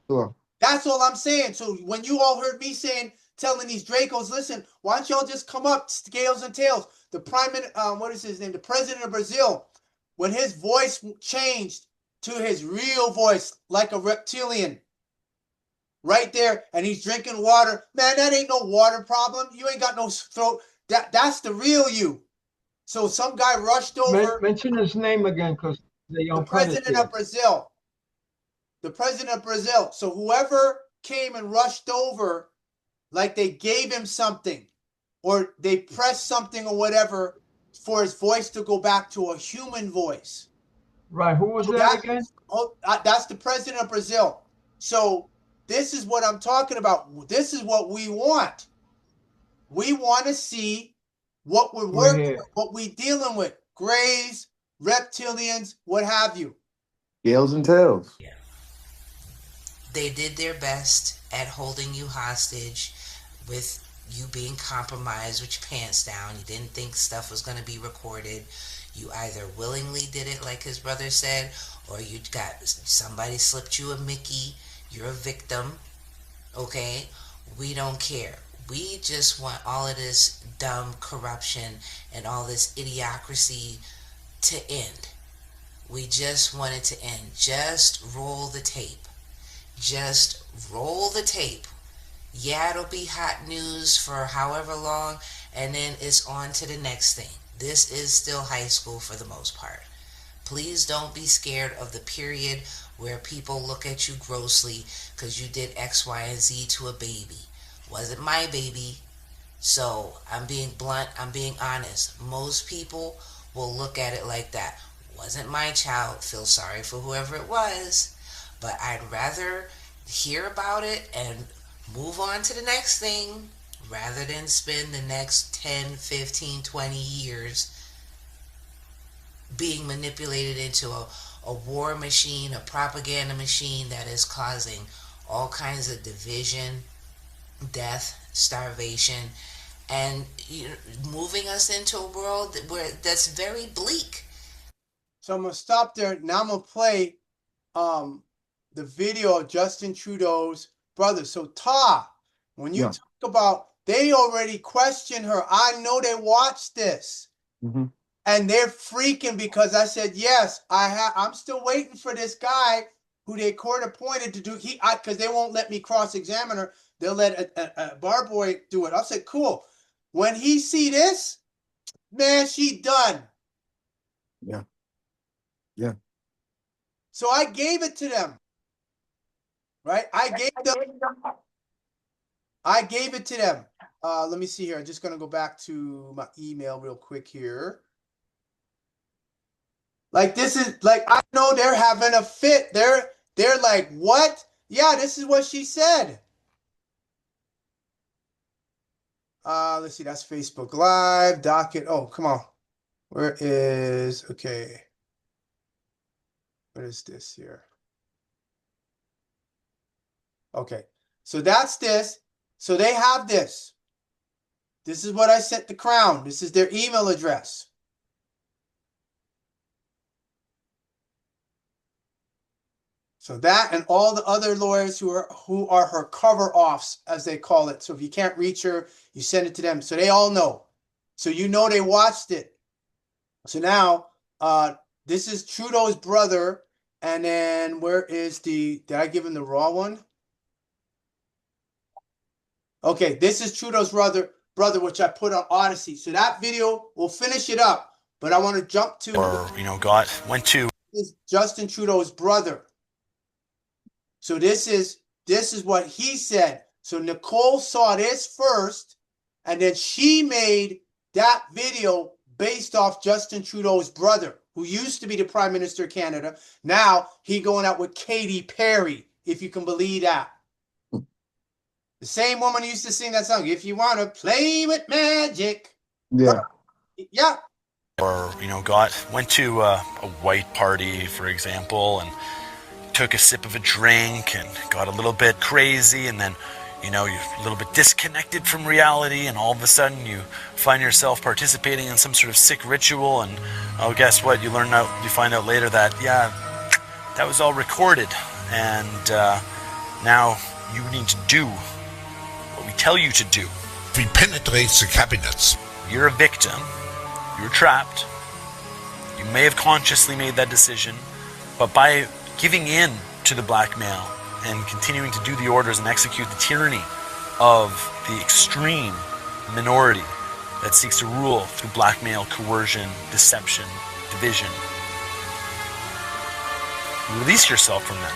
Sure. That's all I'm saying. So when you all heard me telling these Dracos, listen, why don't y'all just come up, scales and tails? The what is his name? The president of Brazil, when his voice changed to his real voice, like a reptilian, right there, and he's drinking water. Man, that ain't no water problem. You ain't got no throat. That's the real you. So some guy rushed over. Mention his name again, because they The don't cut it president there. of Brazil. The president of Brazil. So whoever came and rushed over, like they gave him something, or they pressed something or whatever for his voice to go back to a human voice. Right. Who was So that again? that's the president of Brazil. So this is what I'm talking about. This is what we want. We want to see what we're working with, what we're dealing with. Grays, reptilians, what have you. Scales and tails. Yeah. They did their best at holding you hostage with you being compromised with your pants down. You didn't think stuff was going to be recorded. You either willingly did it like his brother said, or you got somebody slipped you a Mickey. You're a victim. Okay? We don't care. We just want all of this dumb corruption and all this idiocracy to end. We just want it to end. Just roll the tape. Just roll the tape. Yeah, it'll be hot news for however long, and then it's on to the next thing. This is still high school for the most part. Please don't be scared of the period where people look at you grossly because you did X, Y, and Z to a baby. Wasn't my baby. So I'm being blunt, I'm being honest. Most people will look at it like that. Wasn't my child. Feel sorry for whoever it was. But I'd rather hear about it and move on to the next thing rather than spend the next 10, 15, 20 years being manipulated into a war machine, a propaganda machine that is causing all kinds of division, death, starvation, and moving us into a world that's very bleak. So I'm going to stop there. Now I'm going to play the video of Justin Trudeau's brother. So Ta, when you talk about, they already questioned her. I know they watched this. Mm-hmm. And they're freaking because I said, yes, I'm still waiting for this guy who they court appointed to do, because they won't let me cross-examine her. They'll let a bar boy do it. I said, cool. When he see this, man, she done. Yeah. Yeah. So I gave it to them. Right? I gave it to them. Let me see here. I'm just going to go back to my email real quick here. Like, this is like, I know they're having a fit. They're like, what? Yeah, this is what she said. Let's see. That's Facebook Live, docket. Oh, come on. Where is, okay. What is this here? Okay. So that's this. So they have this. This is what I sent the Crown. This is their email address. So that and all the other lawyers who are her cover-offs, as they call it. So if you can't reach her, you send it to them. So they all know. So you know they watched it. So now, this is Trudeau's brother. And then where is did I give him the raw one? Okay, this is Trudeau's brother, which I put on Odyssey. So that video, we'll finish it up. But I want to jump to, went to Justin Trudeau's brother. So this is what he said. So Nicole saw this first, and then she made that video based off Justin Trudeau's brother, who used to be the Prime Minister of Canada. Now he going out with Katy Perry, if you can believe that. The same woman who used to sing that song, If You Want to Play with Magic. Yeah. Yeah. Or, went to a white party, for example, and took a sip of a drink and got a little bit crazy, and then, you're a little bit disconnected from reality, and all of a sudden you find yourself participating in some sort of sick ritual, and guess what? You find out later that, that was all recorded, and now you need to do what we tell you to do. We penetrate the cabinets. You're a victim. You're trapped. You may have consciously made that decision, but by giving in to the blackmail and continuing to do the orders and execute the tyranny of the extreme minority that seeks to rule through blackmail, coercion, deception, division, release yourself from that.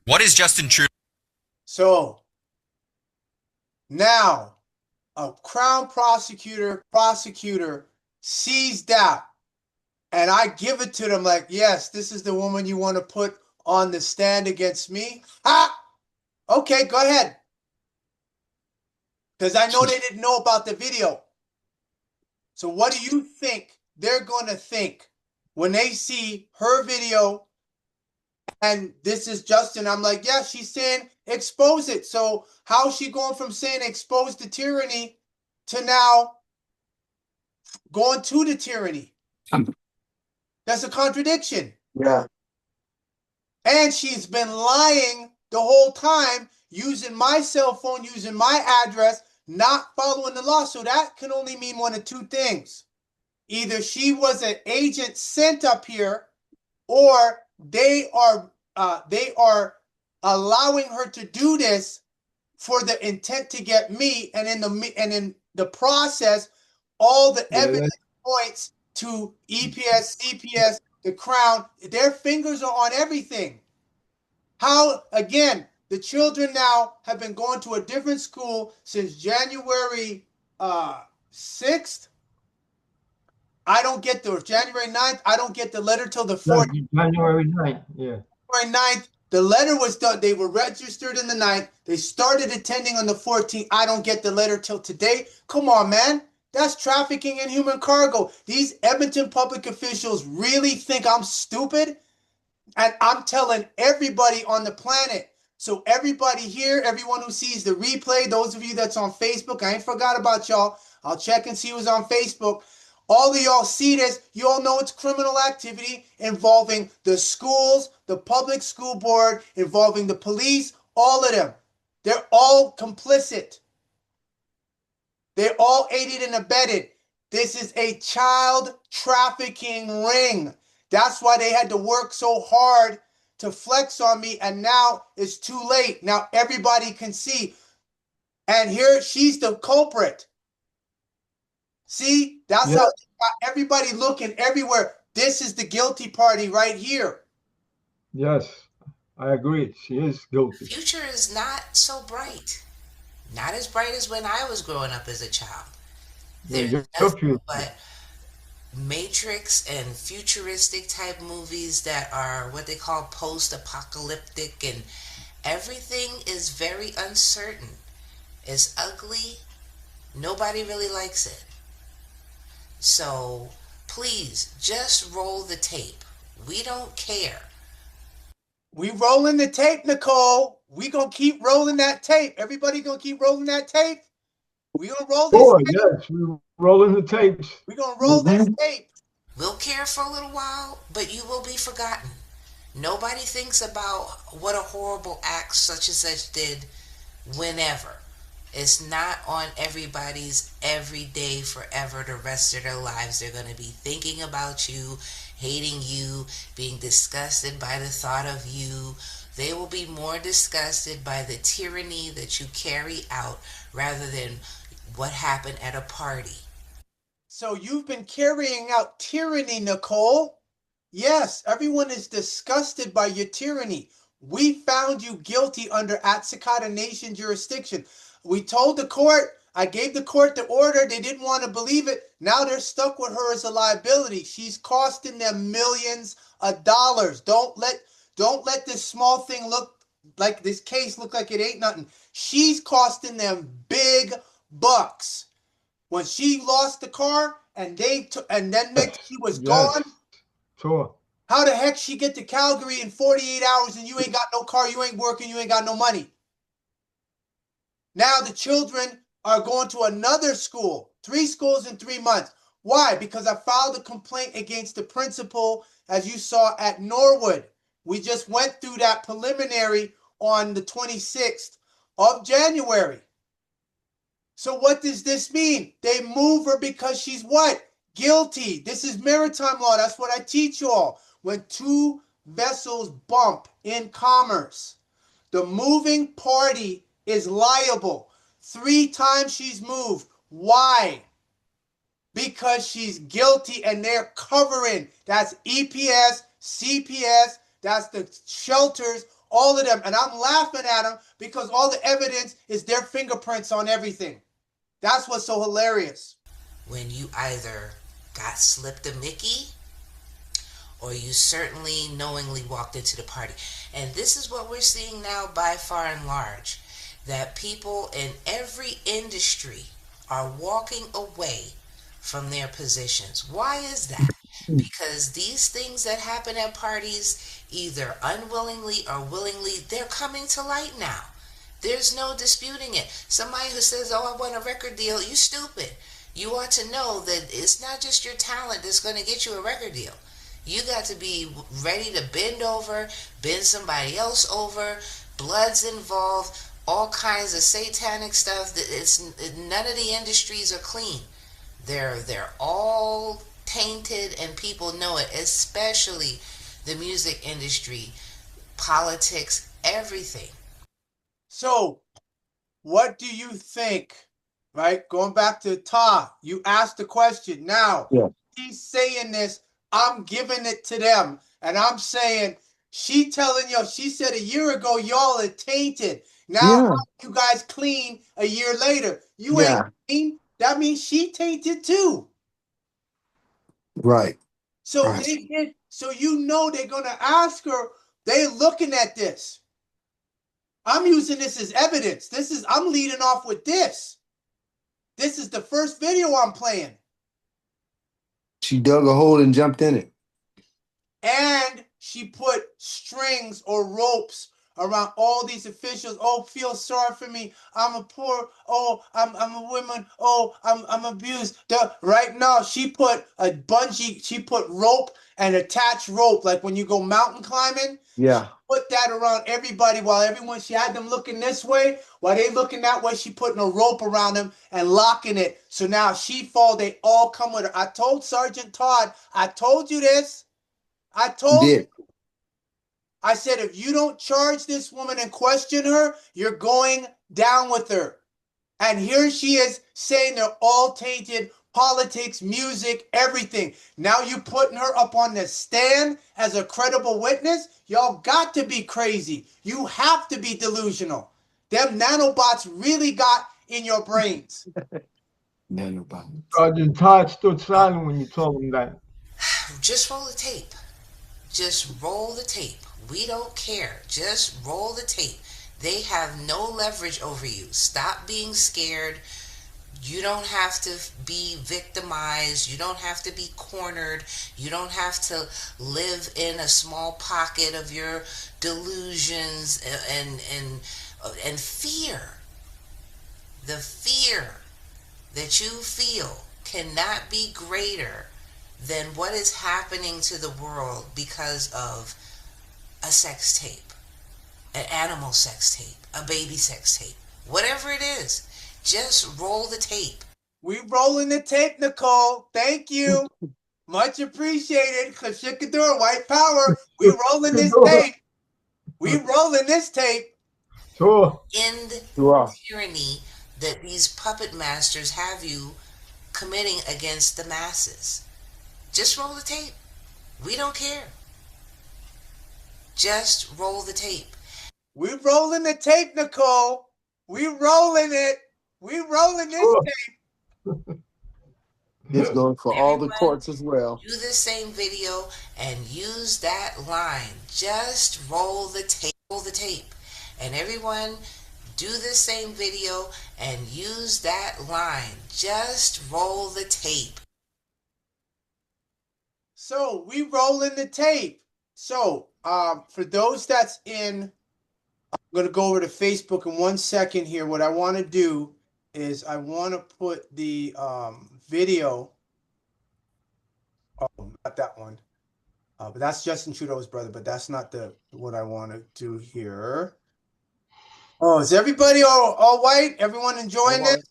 What is Justin Trudeau? So now a Crown prosecutor sees that, and I give it to them like, yes, this is the woman you want to put on the stand against me. Ha! Okay, go ahead. Because I know they didn't know about the video. So what do you think they're going to think when they see her video and this is Justin? I'm like, yeah, she's saying expose it. So how is she going from saying expose the tyranny to now going to the tyranny? That's a contradiction. Yeah. And she's been lying the whole time, using my cell phone, using my address, not following the law. So that can only mean one of two things. Either she was an agent sent up here, or they are allowing her to do this for the intent to get me, and in the process, all the evidence points to EPS, CPS, the Crown. Their fingers are on everything. How, again, the children now have been going to a different school since January 6th. I don't get the January 9th. I don't get the letter till the 14th. January 9th, yeah. January 9th, the letter was done. They were registered in the 9th. They started attending on the 14th. I don't get the letter till today. Come on, man. That's trafficking in human cargo. These Edmonton public officials really think I'm stupid? And I'm telling everybody on the planet. So everybody here, everyone who sees the replay, those of you that's on Facebook, I ain't forgot about y'all. I'll check and see who's on Facebook. All of y'all see this. You all know it's criminal activity involving the schools, the public school board, involving the police, all of them. They're all complicit. They all aided and abetted. This is a child trafficking ring. That's why they had to work so hard to flex on me, and now it's too late. Now everybody can see. And here she's the culprit. See, that's how everybody looking everywhere. This is the guilty party right here. Yes, I agree. She is guilty. The future is not so bright. Not as bright as when I was growing up as a child. There's nothing but Matrix and futuristic type movies that are what they call post-apocalyptic, and everything is very uncertain. It's ugly. Nobody really likes it. So please just roll the tape. We don't care. We rolling the tape, Nicole. We gonna keep rolling that tape. Everybody gonna keep rolling that tape. We gonna roll this tape. Yes, we're rolling the tapes. We gonna roll this tape. We'll care for a little while, but you will be forgotten. Nobody thinks about what a horrible act such and such did whenever. It's not on everybody's every day forever the rest of their lives. They're going to be thinking about you, hating you, being disgusted by the thought of you. They will be more disgusted by the tyranny that you carry out rather than what happened at a party. So you've been carrying out tyranny, Nicole. Yes, everyone is disgusted by your tyranny. We found you guilty under Atsakata Nation jurisdiction. We told the court, I gave the court the order. They didn't want to believe it. Now they're stuck with her as a liability. She's costing them millions of dollars. Don't let this small thing look like this case look like it ain't nothing. She's costing them big bucks. When she lost the car and then she was gone. Sure. How the heck she get to Calgary in 48 hours and you ain't got no car, you ain't working, you ain't got no money? Now the children are going to another school, 3 schools in 3 months. Why? Because I filed a complaint against the principal, as you saw at Norwood. We just went through that preliminary on the 26th of January. So what does this mean? They move her because she's what? Guilty. This is maritime law. That's what I teach you all. When 2 vessels bump in commerce, the moving party is liable. 3 times she's moved. Why? Because she's guilty and they're covering. That's EPS, CPS, that's the shelters, all of them. And I'm laughing at them because all the evidence is their fingerprints on everything. That's what's so hilarious. When you either got slipped a Mickey or you certainly knowingly walked into the party. And this is what we're seeing now by far and large, that people in every industry are walking away from their positions. Why is that? Because these things that happen at parties, either unwillingly or willingly, they're coming to light now. There's no disputing it. Somebody who says, oh, I want a record deal, you stupid. You ought to know that it's not just your talent that's going to get you a record deal. You got to be ready to bend over, bend somebody else over, blood's involved, all kinds of satanic stuff. None of the industries are clean. They're all tainted and people know it, especially the music industry, politics, everything. So, what do you think? Right? Going back to Ta, you asked the question. Now, he's saying this, I'm giving it to them. And I'm saying, she telling you, she said a year ago, y'all are tainted. Now, you guys clean a year later. You ain't clean. That means she tainted too. Right. So they did. So you know they're gonna ask her. They're looking at this. I'm using this as evidence. I'm leading off with this. This is the first video I'm playing. She dug a hole and jumped in it. And she put strings or ropes around all these officials. Oh, feel sorry for me. I'm a poor. Oh, I'm a woman. Oh, I'm abused. Right now, she put a bungee. She put rope and attached rope, like when you go mountain climbing. Yeah. She put that around everybody while everyone. She had them looking this way while they looking that way. She putting a rope around them and locking it. So now she fall. They all come with her. I told Sergeant Todd. I told you this. I told you. I said, if you don't charge this woman and question her, you're going down with her. And here she is saying they're all tainted, politics, music, everything. Now you putting her up on the stand as a credible witness? Y'all got to be crazy. You have to be delusional. Them nanobots really got in your brains. Nanobots. Sergeant Todd stood silent when you told him that. Just roll the tape. Just roll the tape. We don't care. Just roll the tape. They have no leverage over you. Stop being scared. You don't have to be victimized. You don't have to be cornered. You don't have to live in a small pocket of your delusions and fear. The fear that you feel cannot be greater than what is happening to the world because of a sex tape, an animal sex tape, a baby sex tape, whatever it is. Just roll the tape. We rolling the tape, Nicole. Thank you. Much appreciated. Kashikador, white power. We rolling this tape. We rolling this tape. Sure. End the tyranny that these puppet masters have you committing against the masses. Just roll the tape. We don't care. Just roll the tape. We rolling the tape, Nicole. We rolling it. We rolling this tape. This goes for all the courts as well. Do the same video and use that line. Just roll the tape. Roll the tape. And everyone, do the same video and use that line. Just roll the tape. So we rolling the tape. So for those that's in, I'm going to go over to Facebook in 1 second here. What I want to do is I want to put the video. Oh, not that one. But that's Justin Trudeau's brother, but that's not what I want to do here. Oh, is everybody all white? Everyone enjoying this?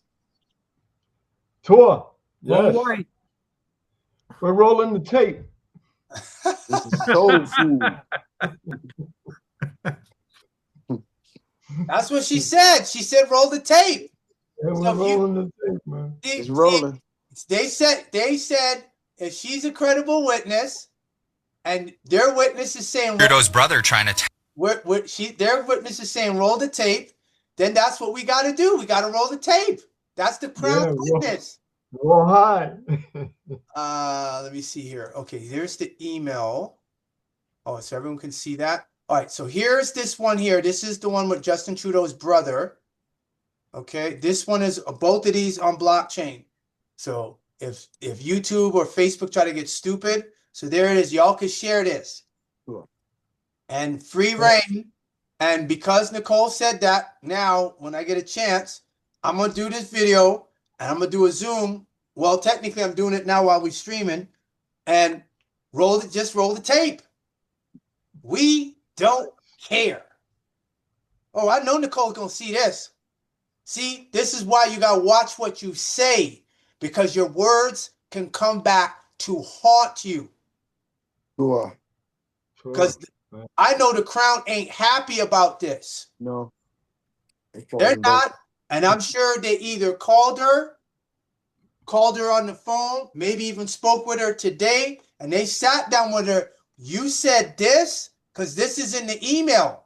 Tour. All Yes. right. We're rolling the tape. This is soul food. That's what she said. She said roll the tape. Yeah, we're So if you- rolling the tape, man. It's rolling. They said if she's a credible witness, and their witness is saying Trudeau's brother trying to their witness is saying roll the tape, then that's what we got to do. We got to roll the tape. That's the crown witness. Roll high. Let me see here. Okay, here's the email. Oh, so everyone can see that. All right, so here's this one here. This is the one with Justin Trudeau's brother. Okay, this one is both of these on blockchain. So if YouTube or Facebook try to get stupid, so there it is. Y'all can share this. Sure. And free reign. And because Nicole said that, now when I get a chance, I'm gonna do this video and I'm gonna do a Zoom. Well, technically, I'm doing it now while we're streaming, and just roll the tape. We don't care. Oh, I know Nicole's gonna see this. See, this is why you gotta watch what you say, because your words can come back to haunt you. Sure. Because I know the Crown ain't happy about this. No. They're not, and I'm sure they either called her on the phone, maybe even spoke with her today, and they sat down with her. You said this, because this is in the email.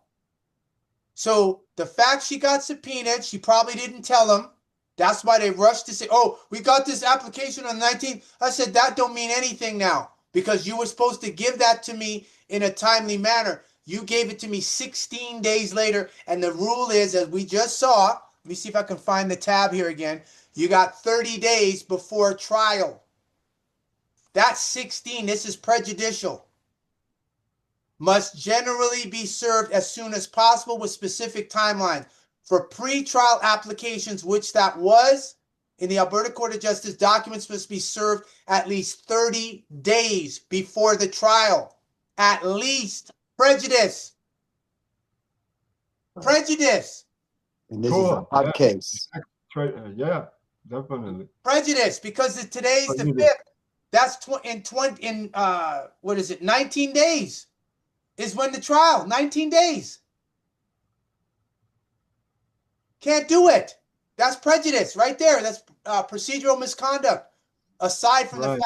So the fact she got subpoenaed, she probably didn't tell them. That's why they rushed to say, oh, we got this application on the 19th. I said, that don't mean anything now, because you were supposed to give that to me in a timely manner. You gave it to me 16 days later, and the rule is, as we just saw, let me see if I can find the tab here again. You got 30 days before trial. That's 16. This is prejudicial. Must generally be served as soon as possible with specific timelines. For pre-trial applications, which that was, in the Alberta Court of Justice, documents must be served at least 30 days before the trial. At least. Prejudice. Prejudice. And this is a hot case. Yeah, definitely. Prejudice, because today's the 5th. That's what is it? 19 days is when the trial. 19 days. Can't do it. That's prejudice right there. That's procedural misconduct. Aside from the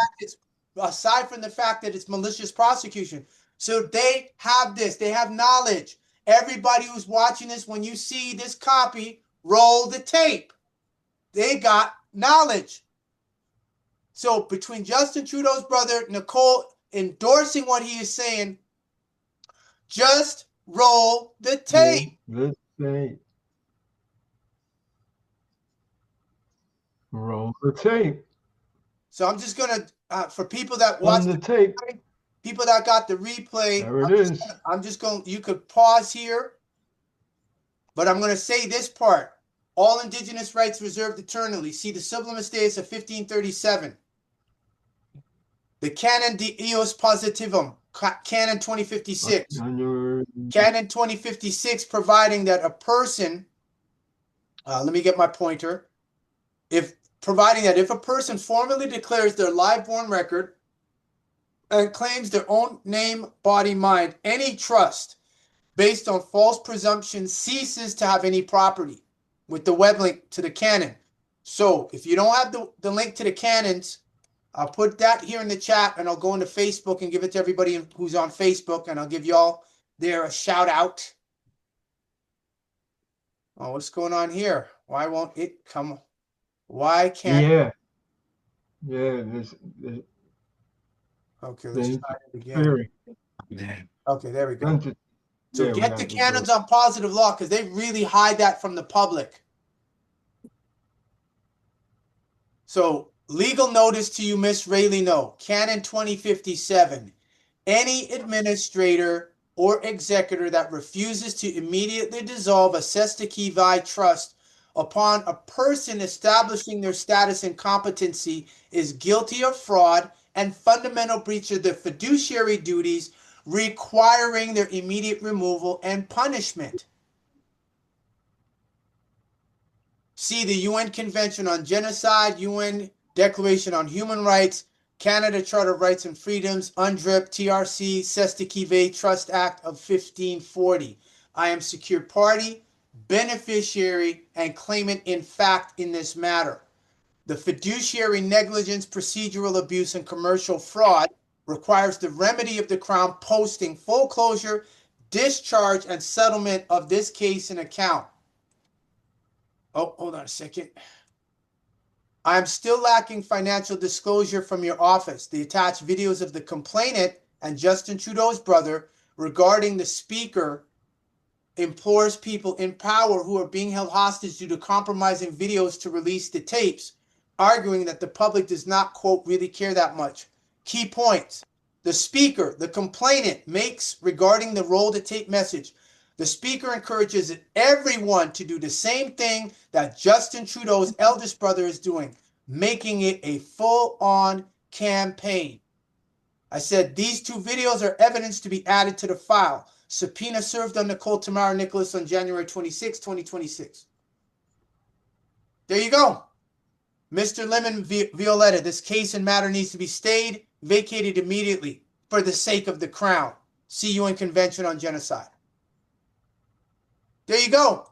fact that it's malicious prosecution. So they have this. They have knowledge. Everybody who's watching this, when you see this copy, roll the tape. They got knowledge. So between Justin Trudeau's brother, Nicole, endorsing what he is saying, just roll the tape. Roll the tape. Roll the tape. So I'm just going to, for people that watch the tape, people that got the replay, there it is. I'm just going, you could pause here, but I'm going to say this part. All Indigenous rights reserved eternally. See the Sublimis Deus of 1537. The Canon de Eos Positivum, Canon 2056. Canon 2056, providing that a person, let me get my pointer. Providing that if a person formally declares their live-born record and claims their own name, body, mind, any trust based on false presumption ceases to have any property, with the web link to the canon. So if you don't have the link to the canons, I'll put that here in the chat, and I'll go into Facebook and give it to everybody who's on Facebook, and I'll give y'all there a shout out. Oh, what's going on here? Why won't it come? Why can't? Yeah. Okay, let's try it again. Okay, there we go. So get the canons on positive law, because they really hide that from the public. So Legal notice to you, Miss Raylino, Canon 2057. Any administrator or executor that refuses to immediately dissolve a Sesta Kivi trust upon a person establishing their status and competency is guilty of fraud and fundamental breach of their fiduciary duties, requiring their immediate removal and punishment. See the UN Convention on Genocide, UN Declaration on Human Rights, Canada Charter of Rights and Freedoms, UNDRIP, TRC, Sesta Kivi Trust Act of 1540. I am secured party, beneficiary, and claimant in fact in this matter. The fiduciary negligence, procedural abuse, and commercial fraud requires the remedy of the Crown posting full closure, discharge, and settlement of this case in account. Oh, hold on a second. I am still lacking financial disclosure from your office. The attached videos of the complainant and Justin Trudeau's brother regarding the speaker implores people in power who are being held hostage due to compromising videos to release the tapes, arguing that the public does not, quote, really care that much. Key points. The speaker, the complainant, makes regarding the roll to tape message. The speaker encourages everyone to do the same thing that Justin Trudeau's eldest brother is doing, making it a full-on campaign. I said these two videos are evidence to be added to the file. Subpoena served on Nicole Tamara Nicholas on January 26, 2026. There you go. Mr. Lemon Violetta, this case and matter needs to be stayed, vacated immediately for the sake of the Crown. See you in Convention on Genocide. There you go.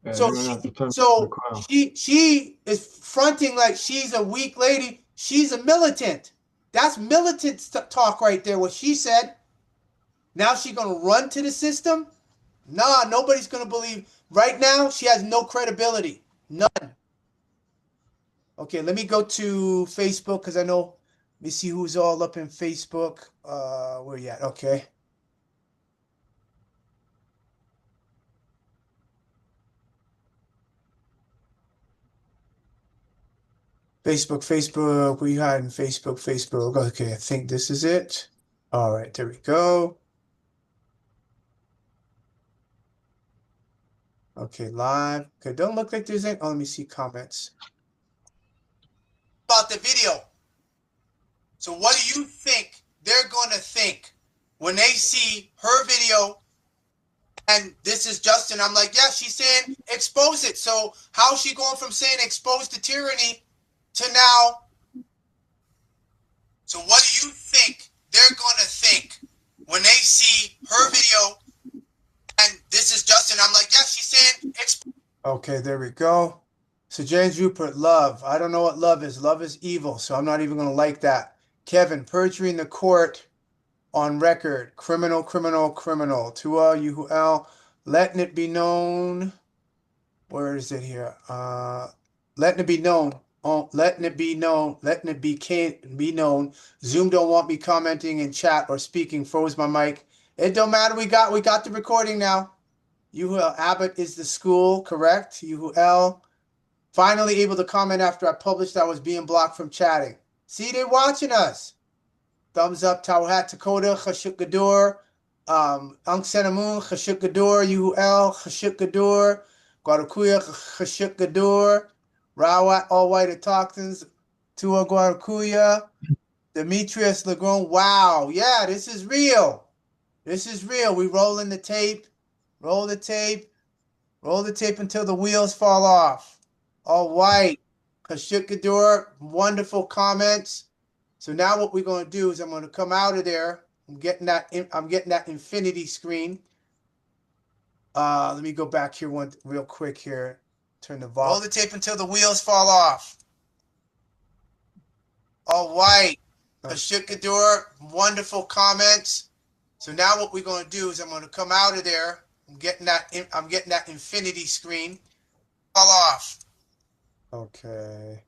Yeah, So, they're gonna have to turn the Crown. she is fronting like she's a weak lady. She's a militant. That's militant talk right there, what she said. Now she's going to run to the system? Nah, nobody's going to believe. Right now, she has no credibility. None. Okay, let me go to Facebook because I know, let me see who's all up in Facebook. Where you at? Okay. Facebook, where you hiding? Facebook. Okay, I think this is it. All right, there we go. Okay, live. Okay, don't look like there's any. Oh, let me see comments. About the video. So what do you think they're going to think when they see her video? And this is Justin. I'm like, yeah, she's saying expose it. So how's she going from saying expose the tyranny to now? So what do you think they're going to think when they see her video? And this is Justin. I'm like, yeah, she's saying expose. Okay, there we go. So James Rupert, love. I don't know what love is. Love is evil. So I'm not even going to like that. Kevin, perjury in the court on record. Criminal. Tua, Yuhuel, letting it be known. Where is it here? Letting it be known. Letting it be known. Letting it be known. Zoom don't want me commenting in chat or speaking. Froze my mic. It don't matter. We got the recording now. Yuhuel Abbott is the school, correct? Yuhuel. Finally able to comment after I published I was being blocked from chatting. See, they're watching us. Thumbs up, Tawahat Dakota, Chashuk Gador, Ankh Senamun, Chashuk Gador, Yuhuel, Chashuk Gador, Guadakuya, Chashuk Gador, Rawat, All White Autochtons, Tua Guadakuya, Demetrius Legron. Wow, yeah, this is real. This is real. We rolling the tape, roll the tape until the wheels fall off. All White, Chashuk Gador, wonderful comments. So now what we're going to do is I'm going to come out of there. I'm getting that infinity screen. Let me go back here one real quick here. Turn the volume. Roll the tape until the wheels fall off. All White, Chashuk Gador, wonderful comments. So now what we're going to do is I'm going to come out of there. I'm getting that infinity screen. Fall off. Okay.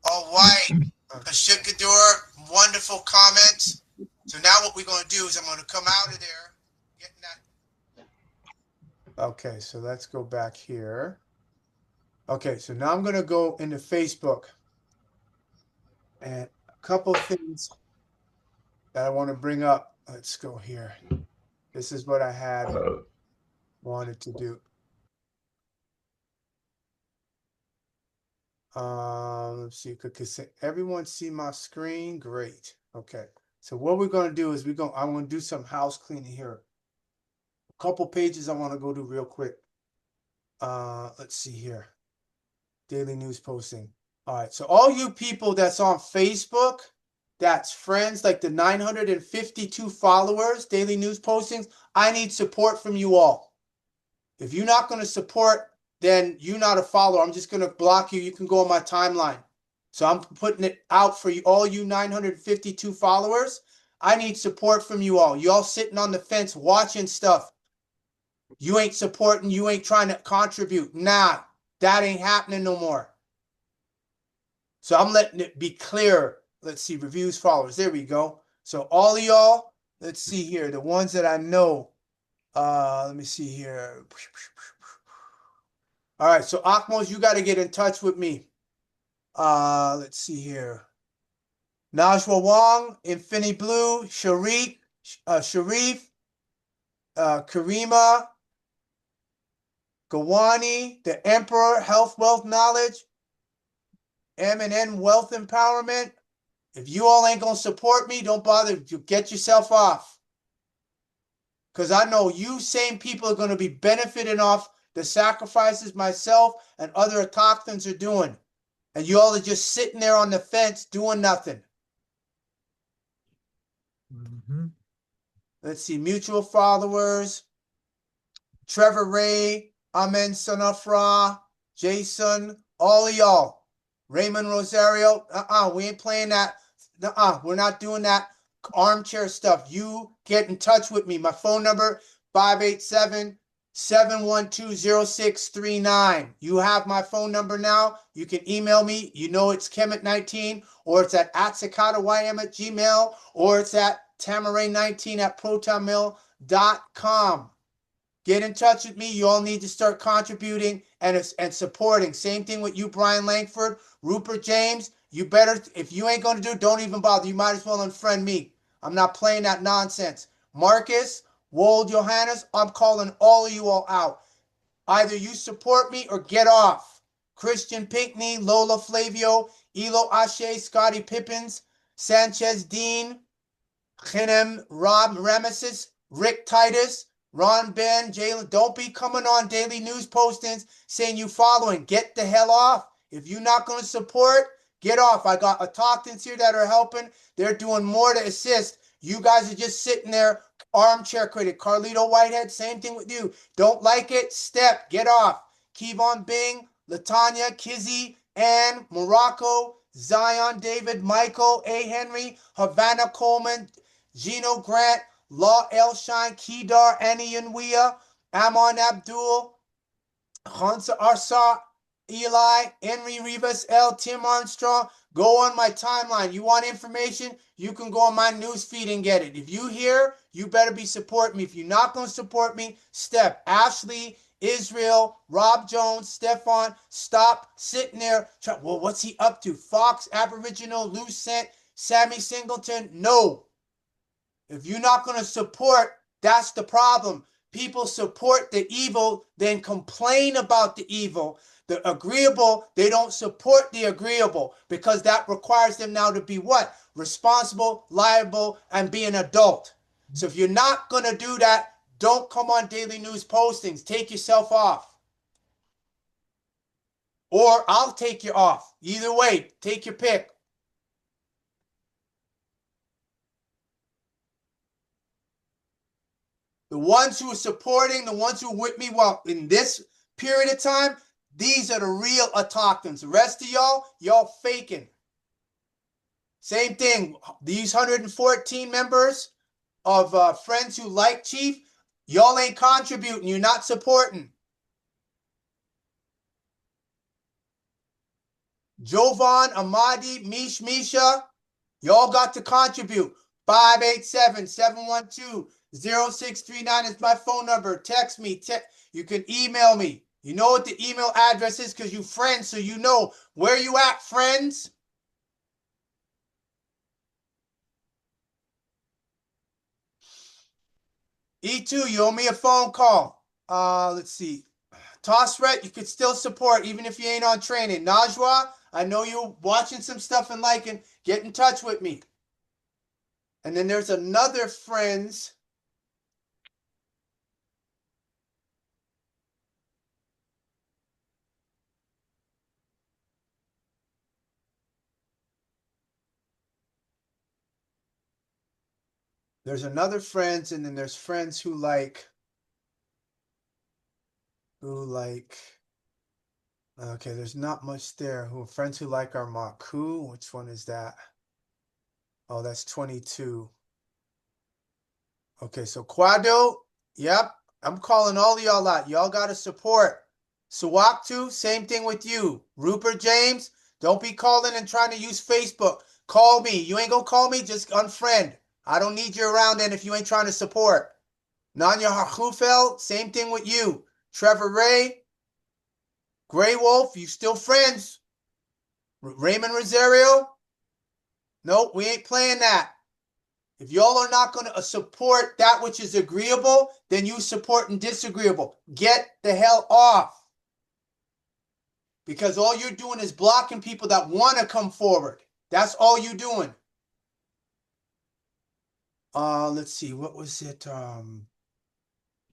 All White, Chashuk Gador, wonderful comments. So now what we're going to do is I'm going to come out of there. Okay, so let's go back here. Okay, so now I'm going to go into Facebook. And a couple things that I want to bring up. Let's go here. This is what I had wanted to do. Let's see. Could everyone see my screen? Great. Okay. So what we're going to do is I'm going to do some house cleaning here. A couple pages I want to go to real quick. Let's see here. Daily news posting. All right. So all you people that's on Facebook, that's friends, like the 952 followers, daily news postings, I need support from you all. If you're not going to support, then you're not a follower. I'm just going to block you. You can go on my timeline. So I'm putting it out for you, all you 952 followers. I need support from you all. You all sitting on the fence watching stuff. You ain't supporting. You ain't trying to contribute. Nah, that ain't happening no more. So I'm letting it be clear. Let's see, reviews, followers. There we go. So all of y'all, let's see here. The ones that I know. Let me see here. All right, so Akmos, you got to get in touch with me. Let's see here. Najwa Wong, Infinity Blue, Sharif, Karima, Gawani, The Emperor, Health, Wealth, Knowledge, M&N Wealth Empowerment. If you all ain't going to support me, don't bother. Get yourself off. Because I know you same people are going to be benefiting off the sacrifices myself and other autochthones are doing. And you all are just sitting there on the fence doing nothing. Let's see. Mutual followers. Trevor Ray. Amen Sanafra. Jason. All of y'all. Raymond Rosario. We ain't playing that. We're not doing that armchair stuff. You get in touch with me. My phone number, 587-712-0639. You have my phone number now. You can email me. You know it's Kemet19, or it's at @sakataym@gmail, or it's at tamaray19@protonmail.com. Get in touch with me. You all need to start contributing and supporting. Same thing with you, Brian Langford, Rupert James. You better, if you ain't going to do it, don't even bother. You might as well unfriend me. I'm not playing that nonsense. Marcus, Wold Johannes, I'm calling all of you all out. Either you support me or get off. Christian Pinckney, Lola Flavio, Elo Ashe, Scotty Pippins, Sanchez Dean, Chinem Rob Ramesis, Rick Titus, Ron Ben, Jalen. Don't be coming on daily news postings saying you following. Get the hell off. If you're not going to support, get off. I got autochthones here that are helping. They're doing more to assist. You guys are just sitting there, armchair critic. Carlito Whitehead, same thing with you. Don't like it? Step. Get off. Kevon Bing, Latanya, Kizzy, Ann, Morocco, Zion, David, Michael, A. Henry, Havana Coleman, Gino Grant, Law Elshine, Kedar, Annie Yanwia, Amon Abdul, Hansa Arsa, Eli, Henry Rivas, L. Tim Armstrong. Go on my timeline. You want information? You can go on my news feed and get it. If you here, you better be supporting me. If you're not going to support me, step. Ashley, Israel, Rob Jones, Stefan, stop sitting there. Well, what's he up to? Fox, Aboriginal, Lucent, Sammy Singleton? No. If you're not going to support, that's the problem. People support the evil, then complain about the evil. The agreeable, they don't support the agreeable because that requires them now to be what? Responsible, liable, and be an adult. So if you're not going to do that, don't come on daily news postings. Take yourself off. Or I'll take you off. Either way, take your pick. The ones who are supporting, the ones who are with me, well, in this period of time, these are the real autochthones. The rest of y'all faking. Same thing. These 114 members of Friends Who Like Chief, y'all ain't contributing. You're not supporting. Jovan, Amadi, Misha, y'all got to contribute. 587-712-0639 is my phone number. Text me. You can email me. You know what the email address is because you friends, so you know where you at, friends. E2, you owe me a phone call. Let's see. Tossret, you could still support even if you ain't on training. Najwa, I know you're watching some stuff and liking. Get in touch with me. And then there's another friends. There's another friends, and then there's friends who like, okay, there's not much there. Who friends who like our Maku? Which one is that? Oh, that's 22. Okay, so Quado, yep. I'm calling all of y'all out. Y'all got to support. Suwaktu, same thing with you. Rupert James, don't be calling and trying to use Facebook. Call me. You ain't going to call me, just unfriend. I don't need you around then if you ain't trying to support. Nanya Harhufel, same thing with you. Trevor Ray, Grey Wolf, you still friends. Raymond Rosario, nope, we ain't playing that. If y'all are not going to support that which is agreeable, then you support and disagreeable. Get the hell off. Because all you're doing is blocking people that want to come forward. That's all you're doing. Let's see, what was it?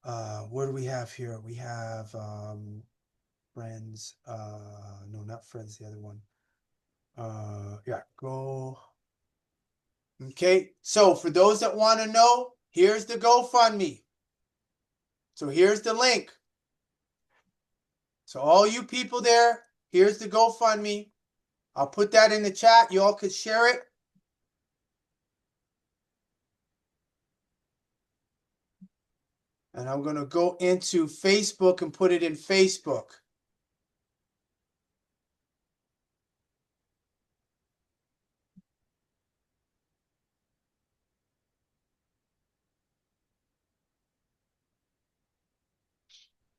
What do we have here? We have friends. No, not friends, the other one. Yeah, go. Okay, so for those that want to know, here's the GoFundMe. So here's the link. So all you people there, here's the GoFundMe. I'll put that in the chat. You all could share it. And I'm going to go into Facebook and put it in Facebook.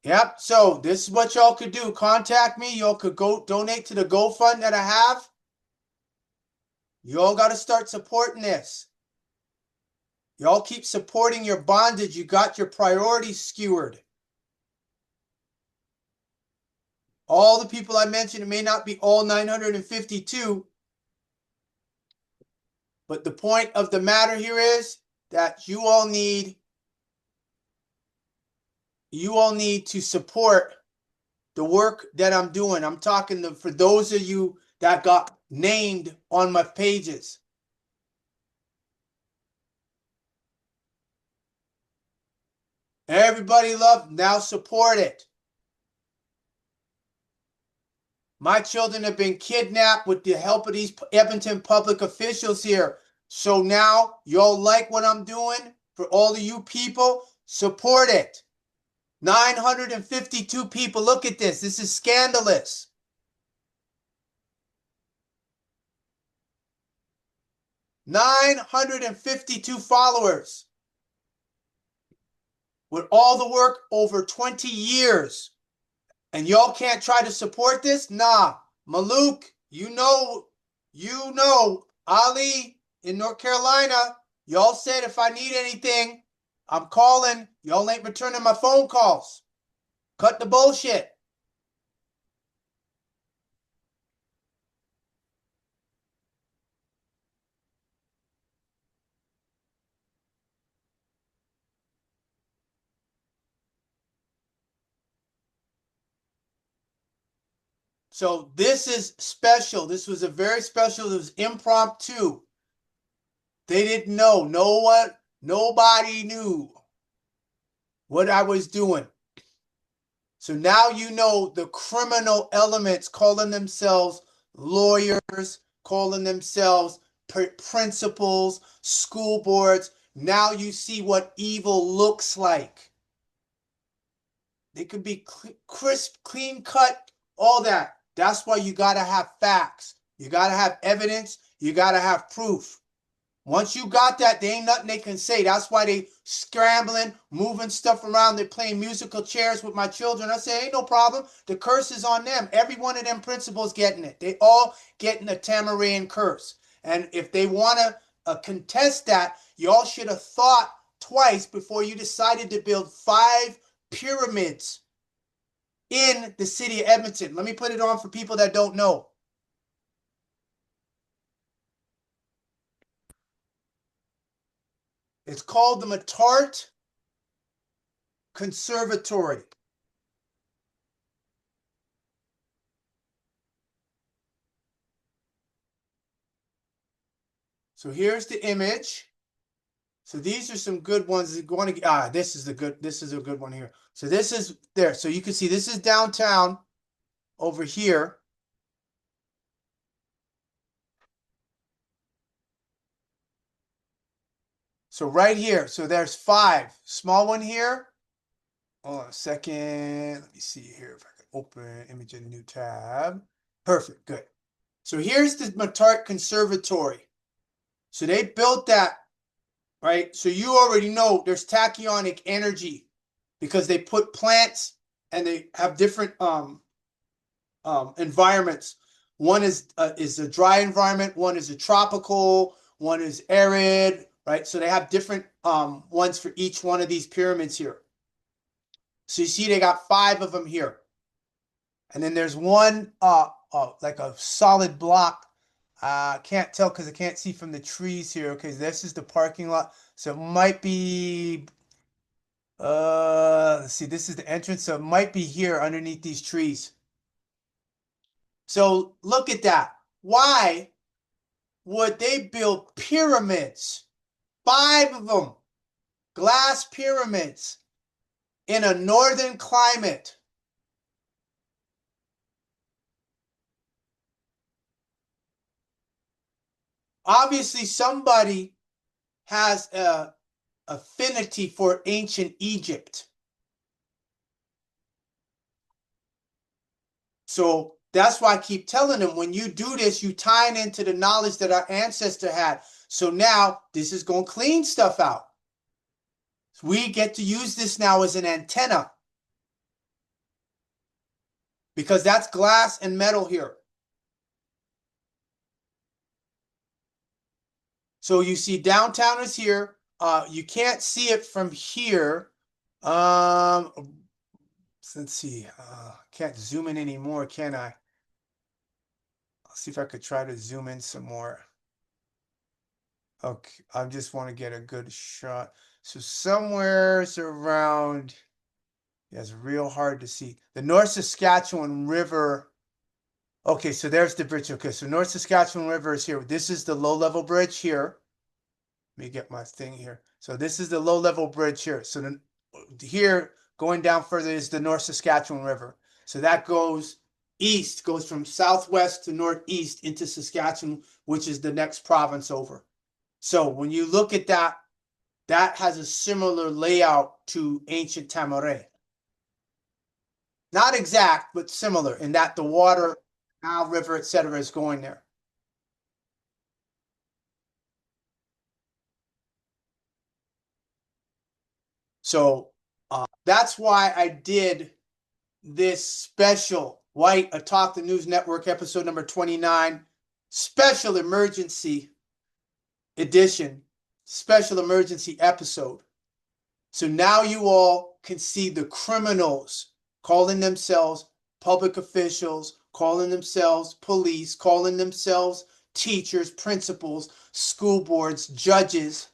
Yep, so this is what y'all could do. Contact me. Y'all could go donate to the GoFund that I have. Y'all got to start supporting this. Y'all keep supporting your bondage. You got your priorities skewered. All the people I mentioned, it may not be all 952. But the point of the matter here is that you all need to support the work that I'm doing. I'm talking for those of you that got named on my pages. Everybody love, now support it. My children have been kidnapped with the help of these Edmonton public officials here. So now y'all like what I'm doing. For all of you people, support it. 952 people. Look at this. This is scandalous. $952 followers with all the work over 20 years. And y'all can't try to support this? Nah. Maluk, you know, Ali in North Carolina, y'all said if I need anything, I'm calling. Y'all ain't returning my phone calls. Cut the bullshit. So this is special. This was a very special. It was impromptu. They didn't know. Nobody knew what I was doing. So now you know the criminal elements calling themselves lawyers, calling themselves principals, school boards. Now you see what evil looks like. They could be crisp, clean cut, all that. That's why you got to have facts. You got to have evidence. You got to have proof. Once you got that, there ain't nothing they can say. That's why they scrambling, moving stuff around. They're playing musical chairs with my children. I say, ain't no problem. The curse is on them. Every one of them principals getting it. They all getting a Tamarian curse. And if they want to contest that, y'all should have thought twice before you decided to build 5 pyramids in the city of Edmonton. Let me put it on for people that don't know. It's called the Matart Conservatory. So here's the image. So these are some good ones that going to this is a good one here. So this is there. So you can see this is downtown over here. So right here. So there's 5. Small one here. Hold on a second. Let me see here if I can open image in a new tab. Perfect. Good. So here's the Matart Conservatory. So they built that, right? So you already know there's tachyonic energy because they put plants and they have different environments. One is a dry environment, one is a tropical, one is arid, right? So they have different ones for each one of these pyramids here. So you see they got 5 of them here. And then there's one like a solid block. Can't tell because I can't see from the trees here. Okay, this is the parking lot. So it might be let's see, this is the entrance. So it might be here underneath these trees. So look at that. Why would they build pyramids? 5 of them. Glass pyramids in a northern climate. Obviously, somebody has a affinity for ancient Egypt. So that's why I keep telling them, when you do this, you tie it into the knowledge that our ancestor had. So now this is going to clean stuff out. We get to use this now as an antenna because that's glass and metal here. So you see downtown is here. You can't see it from here. Let's see. Can't zoom in anymore, can I? I'll see if I could try to zoom in some more. Okay, I just want to get a good shot. So somewhere's around, yeah, it's real hard to see. The North Saskatchewan River. Okay, so there's the bridge. Okay, so North Saskatchewan River is here. This is the low-level bridge here. Let me get my thing here. So this is the low-level bridge here. So then here, going down further, is the North Saskatchewan River. So that goes east, goes from southwest to northeast into Saskatchewan, which is the next province over. So when you look at that, that has a similar layout to ancient Tamaray. Not exact, but similar in that the water, Nile River, etc., is going there. So that's why I did this special White Atop the News Network episode number 29, special emergency edition, special emergency episode. So now you all can see the criminals calling themselves public officials, calling themselves police, calling themselves teachers, principals, school boards, judges.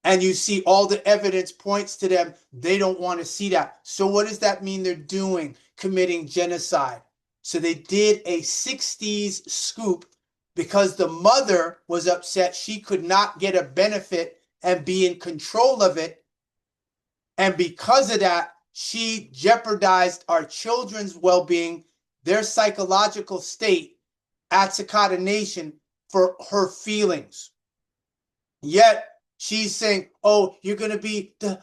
And you see all the evidence points to them. They don't want to see that. So what does that mean they're doing? Committing genocide. So they did a 60s scoop because the mother was upset she could not get a benefit and be in control of it. And because of that, she jeopardized our children's well-being, their psychological state at Sakata Nation for her feelings. Yet she's saying, oh, you're going to be the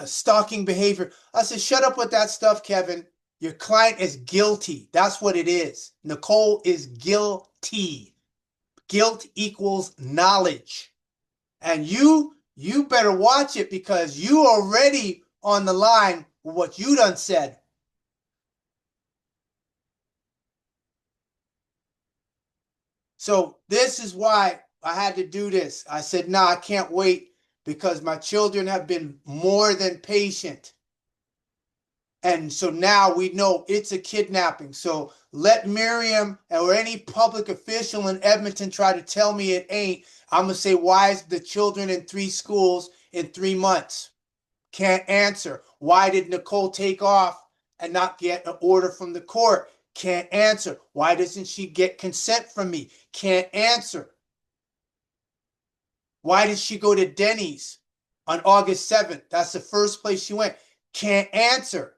stalking behavior. I said, shut up with that stuff, Kevin. Your client is guilty. That's what it is. Nicole is guilty. Guilt equals knowledge. And you better watch it because you already on the line with what you done said. So this is why I had to do this. I said, nah, I can't wait because my children have been more than patient. And so now we know it's a kidnapping. So let Miriam or any public official in Edmonton try to tell me it ain't. I'm going to say, why is the children in 3 schools in 3 months? Can't answer. Why did Nicole take off and not get an order from the court? Can't answer. Why doesn't she get consent from me? Can't answer. Why did she go to Denny's on August 7th? That's the first place she went. Can't answer.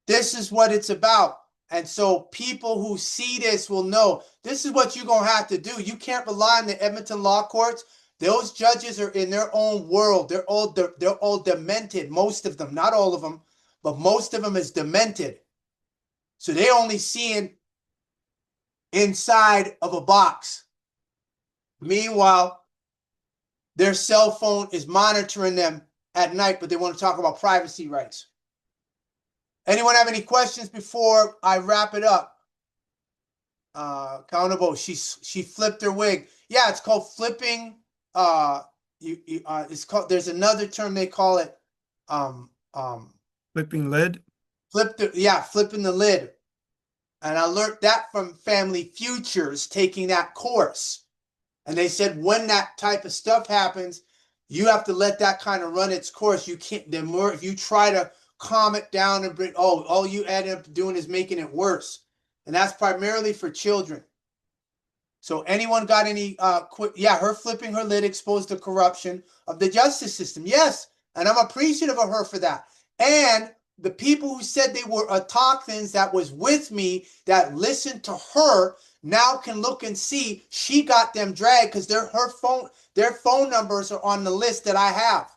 This is what it's about. And so people who see this will know this is what you're going to have to do. You can't rely on the Edmonton law courts. Those judges are in their own world. They're all demented, most of them, not all of them, but most of them is demented. So they're only seeing inside of a box. Meanwhile, their cell phone is monitoring them at night, but they want to talk about privacy rights. Anyone have any questions before I wrap it up? Accountable. She flipped her wig. Yeah, it's called flipping. It's called. There's another term they call it. Flipping lid. Flipping the lid. And I learned that from Family Futures taking that course. And they said when that type of stuff happens, you have to let that kind of run its course. You can't. The more if you try to calm it down and bring, all you end up doing is making it worse. And that's primarily for children. So anyone got any her flipping her lid exposed the corruption of the justice system. Yes, and I'm appreciative of her for that. And the people who said they were autochthons that was with me that listened to her now can look and see she got them dragged because their phone numbers are on the list that I have.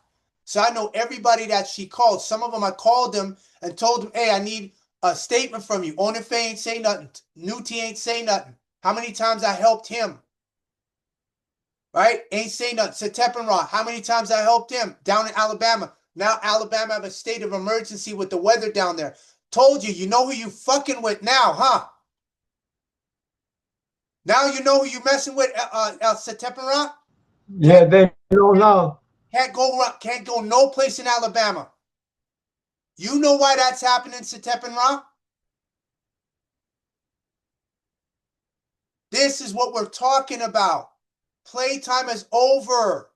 So I know everybody that she called. Some of them I called them and told them, hey, I need a statement from you. Onefe ain't say nothing. Nuti ain't say nothing. How many times I helped him? Right? Ain't say nothing. Seteppenra, how many times I helped him down in Alabama? Now Alabama have a state of emergency with the weather down there. Told you, you know who you fucking with now, huh? Now you know who you messing with, Seteppenra? Yeah, they don't know. Can't go no place in Alabama. You know why that's happening, Seteppenra? This is what we're talking about. Playtime is over.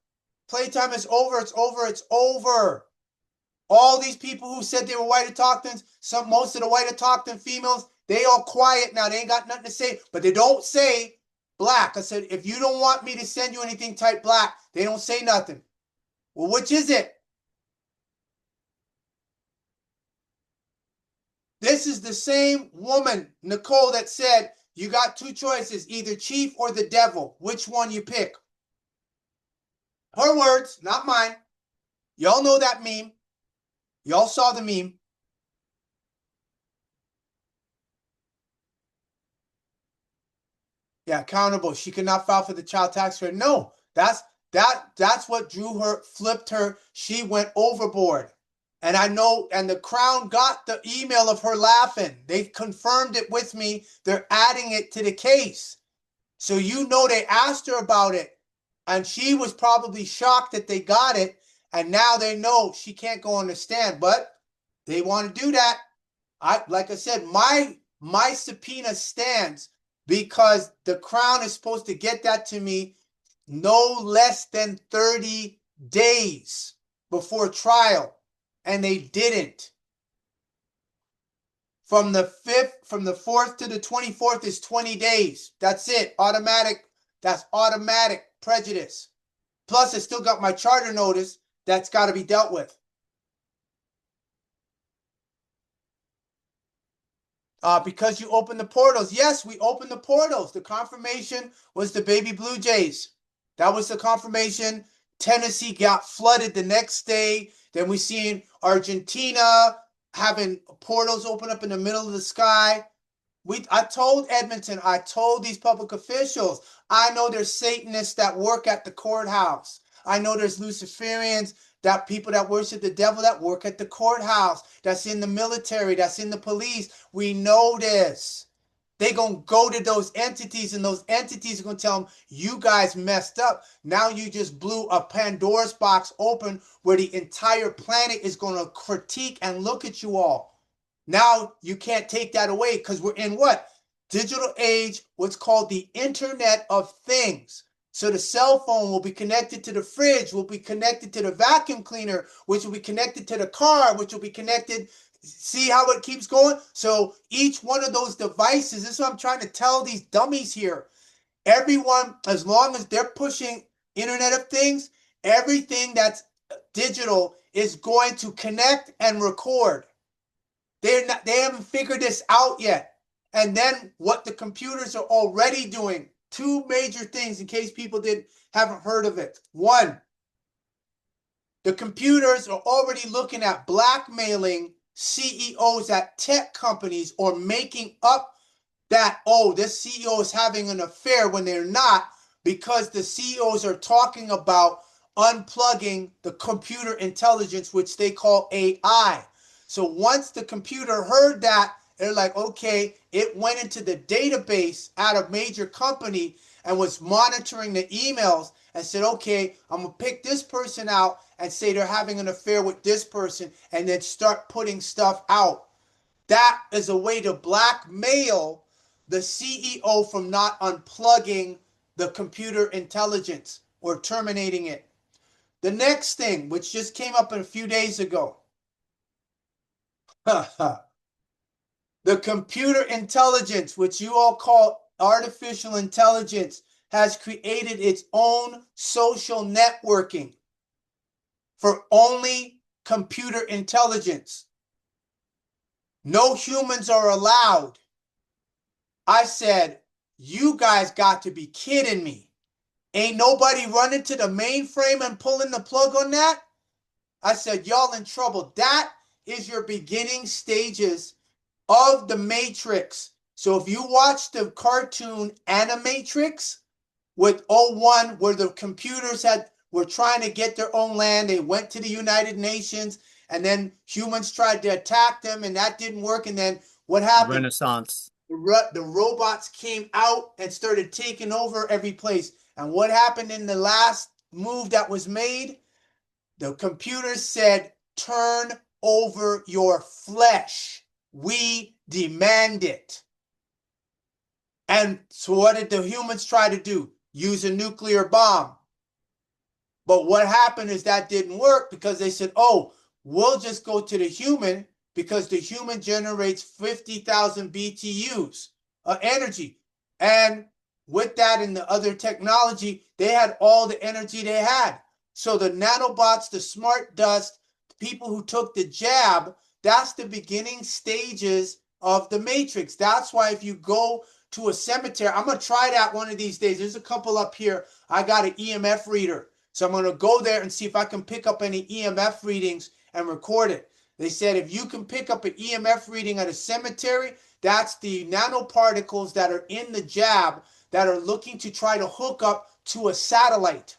Playtime is over. It's over. It's over. All these people who said they were white autochtons, most of the white autochton females, they all quiet now. They ain't got nothing to say, but they don't say black. I said, if you don't want me to send you anything type black, they don't say nothing. Well, which is it? This is the same woman, Nicole, that said, you got 2 choices, either chief or the devil. Which one you pick? Her words, not mine. Y'all know that meme. Y'all saw the meme. Yeah, accountable. She could not file for the child tax credit. No, that's what flipped her. She went overboard. And I know, and the Crown got the email of her laughing. They confirmed it with me. They're adding it to the case. So you know they asked her about it. And she was probably shocked that they got it. And now they know she can't go on the stand. But they want to do that. Like I said, my subpoena stands because the Crown is supposed to get that to me no less than 30 days before trial. And they didn't. From the 4th to the 24th is 20 days. That's it. Automatic. That's automatic prejudice. Plus, I still got my charter notice that's got to be dealt with. Because you opened the portals. Yes, we opened the portals. The confirmation was the baby Blue Jays. That was the confirmation. Tennessee got flooded the next day. Then we seen Argentina having portals open up in the middle of the sky. I told Edmonton, I told these public officials, I know there's Satanists that work at the courthouse. I know there's Luciferians, that people that worship the devil that work at the courthouse, that's in the military, that's in the police. We know this. They're going to go to those entities, and those entities are going to tell them, you guys messed up. Now you just blew a Pandora's box open where the entire planet is going to critique and look at you all. Now you can't take that away because we're in what? Digital age, what's called the Internet of Things. So the cell phone will be connected to the fridge, will be connected to the vacuum cleaner, which will be connected to the car, which will be connected. See how it keeps going? So each one of those devices, this is what I'm trying to tell these dummies here. Everyone, as long as they're pushing Internet of Things, everything that's digital is going to connect and record. They haven't figured this out yet. And then what the computers are already doing, two major things in case people haven't heard of it. One, the computers are already looking at blackmailing CEOs at tech companies or making up that, oh, this CEO is having an affair when they're not, because the CEOs are talking about unplugging the computer intelligence, which they call AI. So once the computer heard that, they're like, okay, it went into the database at a major company and was monitoring the emails and said, okay, I'm going to pick this person out and say they're having an affair with this person, and then start putting stuff out. That is a way to blackmail the CEO from not unplugging the computer intelligence or terminating it. The next thing, which just came up a few days ago, the computer intelligence, which you all call artificial intelligence, has created its own social networking for only computer intelligence. No humans are allowed. I said, you guys got to be kidding me. Ain't nobody running to the mainframe and pulling the plug on that? I said, y'all in trouble. That is your beginning stages of the Matrix. So if you watch the cartoon Animatrix with 01, where the computers were trying to get their own land, they went to the United Nations, and then humans tried to attack them, and that didn't work. And then what happened? Renaissance. The robots came out and started taking over every place. And what happened in the last move that was made? The computers said, turn over your flesh. We demand it. And so what did the humans try to do? Use a nuclear bomb. But what happened is that didn't work, because they said, oh, we'll just go to the human, because the human generates 50,000 BTUs of energy. And with that and the other technology, they had all the energy they had. So the nanobots, the smart dust, people who took the jab, that's the beginning stages of the Matrix. That's why if you go to a cemetery, I'm going to try that one of these days. There's a couple up here. I got an EMF reader. So I'm going to go there and see if I can pick up any EMF readings and record it. They said if you can pick up an EMF reading at a cemetery, that's the nanoparticles that are in the jab that are looking to try to hook up to a satellite.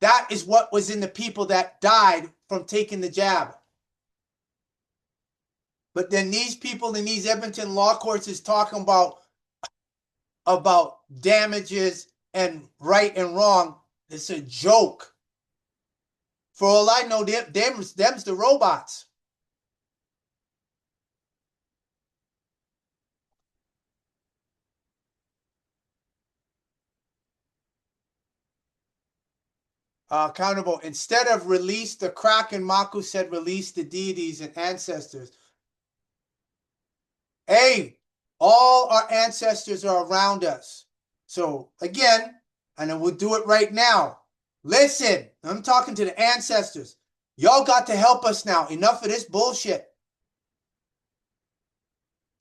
That is what was in the people that died from taking the jab. But then these people in these Edmonton law courts is talking about damages and right and wrong. It's a joke. For all I know, them's the robots. Accountable. Instead of release the Kraken, Maku said release the deities and ancestors. Hey, all our ancestors are around us. So again, and we'll do it right now. Listen, I'm talking to the ancestors. Y'all got to help us now. Enough of this bullshit.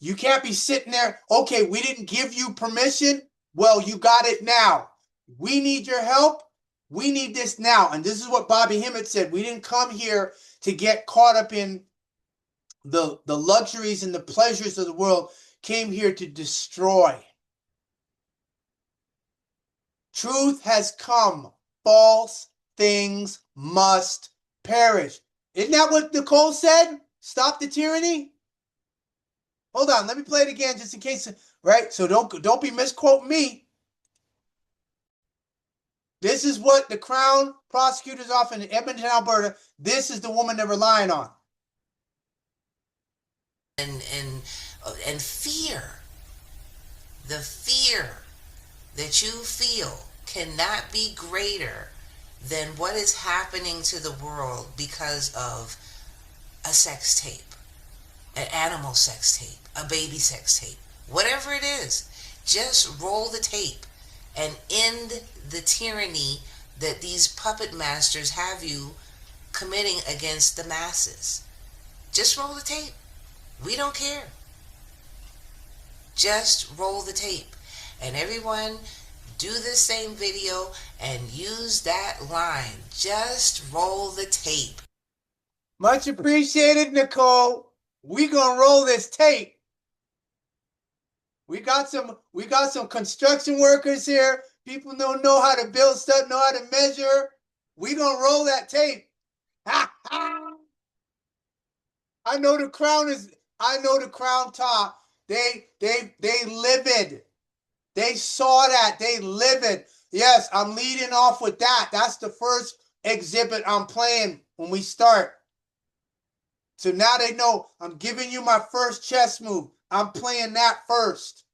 You can't be sitting there, okay, we didn't give you permission. Well, you got it now. We need your help. We need this now. And this is what Bobby Hemmett said. We didn't come here to get caught up in the luxuries and the pleasures of the world. Came here to destroy. Truth has come. False things must perish. Isn't that what Nicole said? Stop the tyranny? Hold on, let me play it again just in case, right? So don't be misquoting me. This is what the Crown Prosecutor's Office in Edmonton, Alberta, this is the woman they're relying on. And fear, the fear that you feel cannot be greater than what is happening to the world because of a sex tape, an animal sex tape, a baby sex tape, whatever it is. Just roll the tape and end the tyranny that these puppet masters have you committing against the masses. Just roll the tape. We don't care. Just roll the tape. And everyone, do the same video and use that line. Just roll the tape. Much appreciated, Nicole. We gonna roll this tape. We got some construction workers here. People don't know how to build stuff, know how to measure. We gonna roll that tape. Ha ha! I know the Crown top. They livid. They saw that. They livid. Yes, I'm leading off with that. That's the first exhibit I'm playing when we start. So now they know I'm giving you my first chess move. I'm playing that first.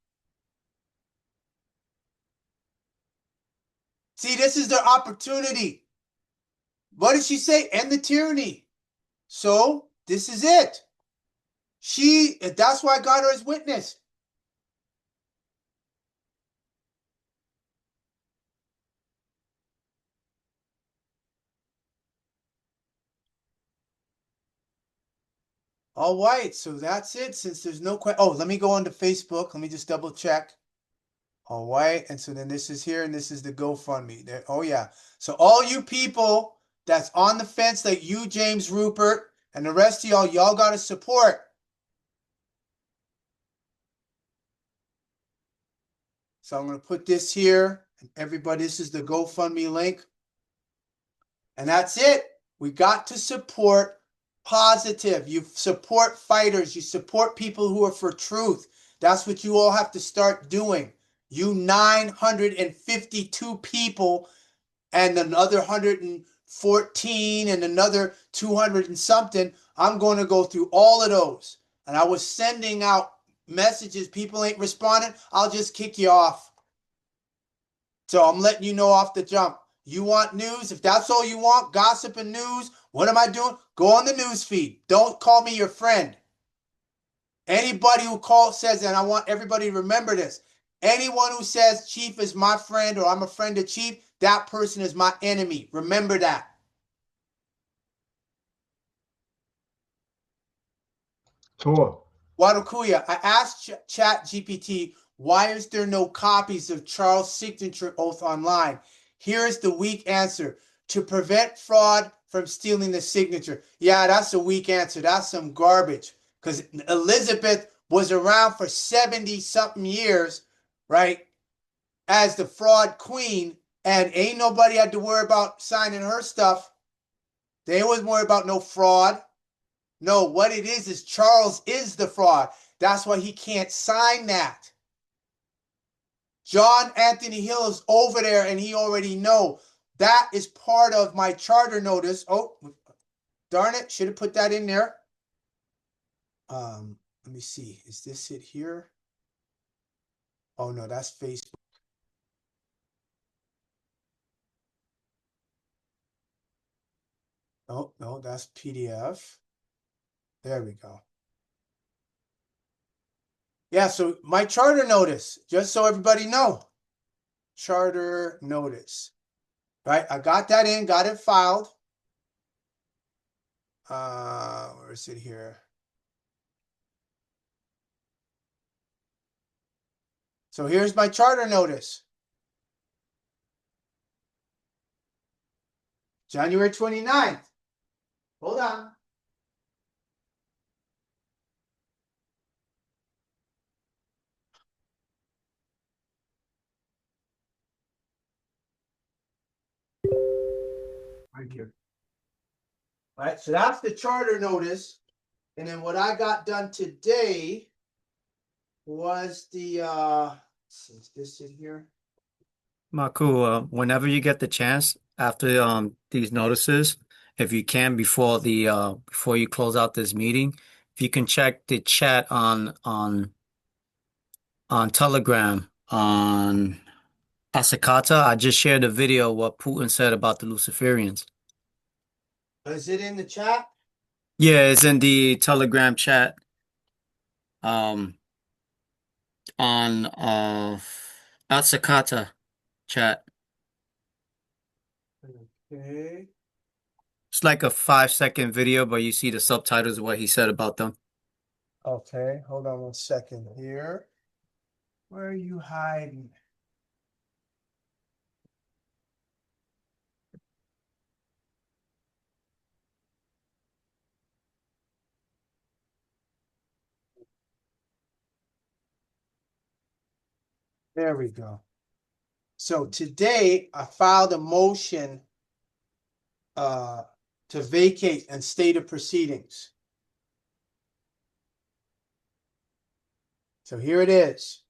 See, this is their opportunity. What did she say? End the tyranny. So this is it. That's why I got her as witness. All right, so that's it. Since there's no question. Oh, let me go on to Facebook. Let me just double check. All right, and so then this is here, and this is the GoFundMe. There. Oh yeah. So all you people that's on the fence, like you, James Rupert, and the rest of y'all got to support. So I'm going to put this here, and everybody, this is the GoFundMe link. And that's it. We got to support positive. You support fighters. You support people who are for truth. That's what you all have to start doing. You 952 people and another 114 and another 200 and something. I'm going to go through all of those. And I was sending out messages. People ain't responding. I'll just kick you off. So I'm letting you know off the jump. You want news? If that's all you want, gossip and news, what am I doing? Go on the news feed. Don't call me your friend. Anybody who says, and I want everybody to remember this, anyone who says Chief is my friend or I'm a friend of Chief, that person is my enemy. Remember that. Tour. Wadakuya, I asked Chat GPT, why is there no copies of Charles' signature oath online? Here is the weak answer. To prevent fraud from stealing the signature. Yeah, that's a weak answer. That's some garbage. Because Elizabeth was around for 70-something years, right, as the fraud queen, and ain't nobody had to worry about signing her stuff. They wasn't worried about no fraud. No, what it is Charles is the fraud. That's why he can't sign that. John Anthony Hill is over there, and he already know. That is part of my charter notice. Oh, darn it. Should have put that in there. Let me see. Is this it here? Oh, no, that's Facebook. Oh, no, that's PDF. There we go. Yeah, so my charter notice, just so everybody know. Charter notice. Right? I got that in, got it filed. Where is it here? So here's my charter notice. January 29th. Hold on. Right here. All right, so that's the charter notice. And then what I got done today was the is this it here? Marco, whenever you get the chance after these notices, if you can before you close out this meeting, if you can check the chat on Telegram on Asakata, I just shared a video of what Putin said about the Luciferians. Is it in the chat? Yeah, it's in the Telegram chat um on Asakata chat. Okay. It's like a 5-second video, but you see the subtitles of what he said about them. Okay, hold on 1 second here. Where are you hiding? There we go. So today I filed a motion to vacate and stay the proceedings. So here it is.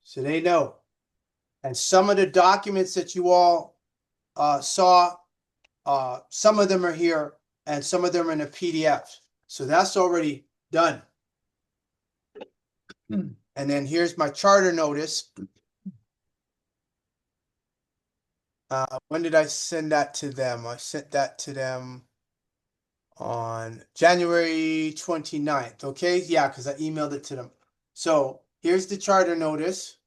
So they know. And some of the documents that you all saw, some of them are here and some of them are in a PDF. So that's already done. And then here's my charter notice. When did I send that to them? I sent that to them on January 29th. Okay, yeah, because I emailed it to them. So here's the charter notice.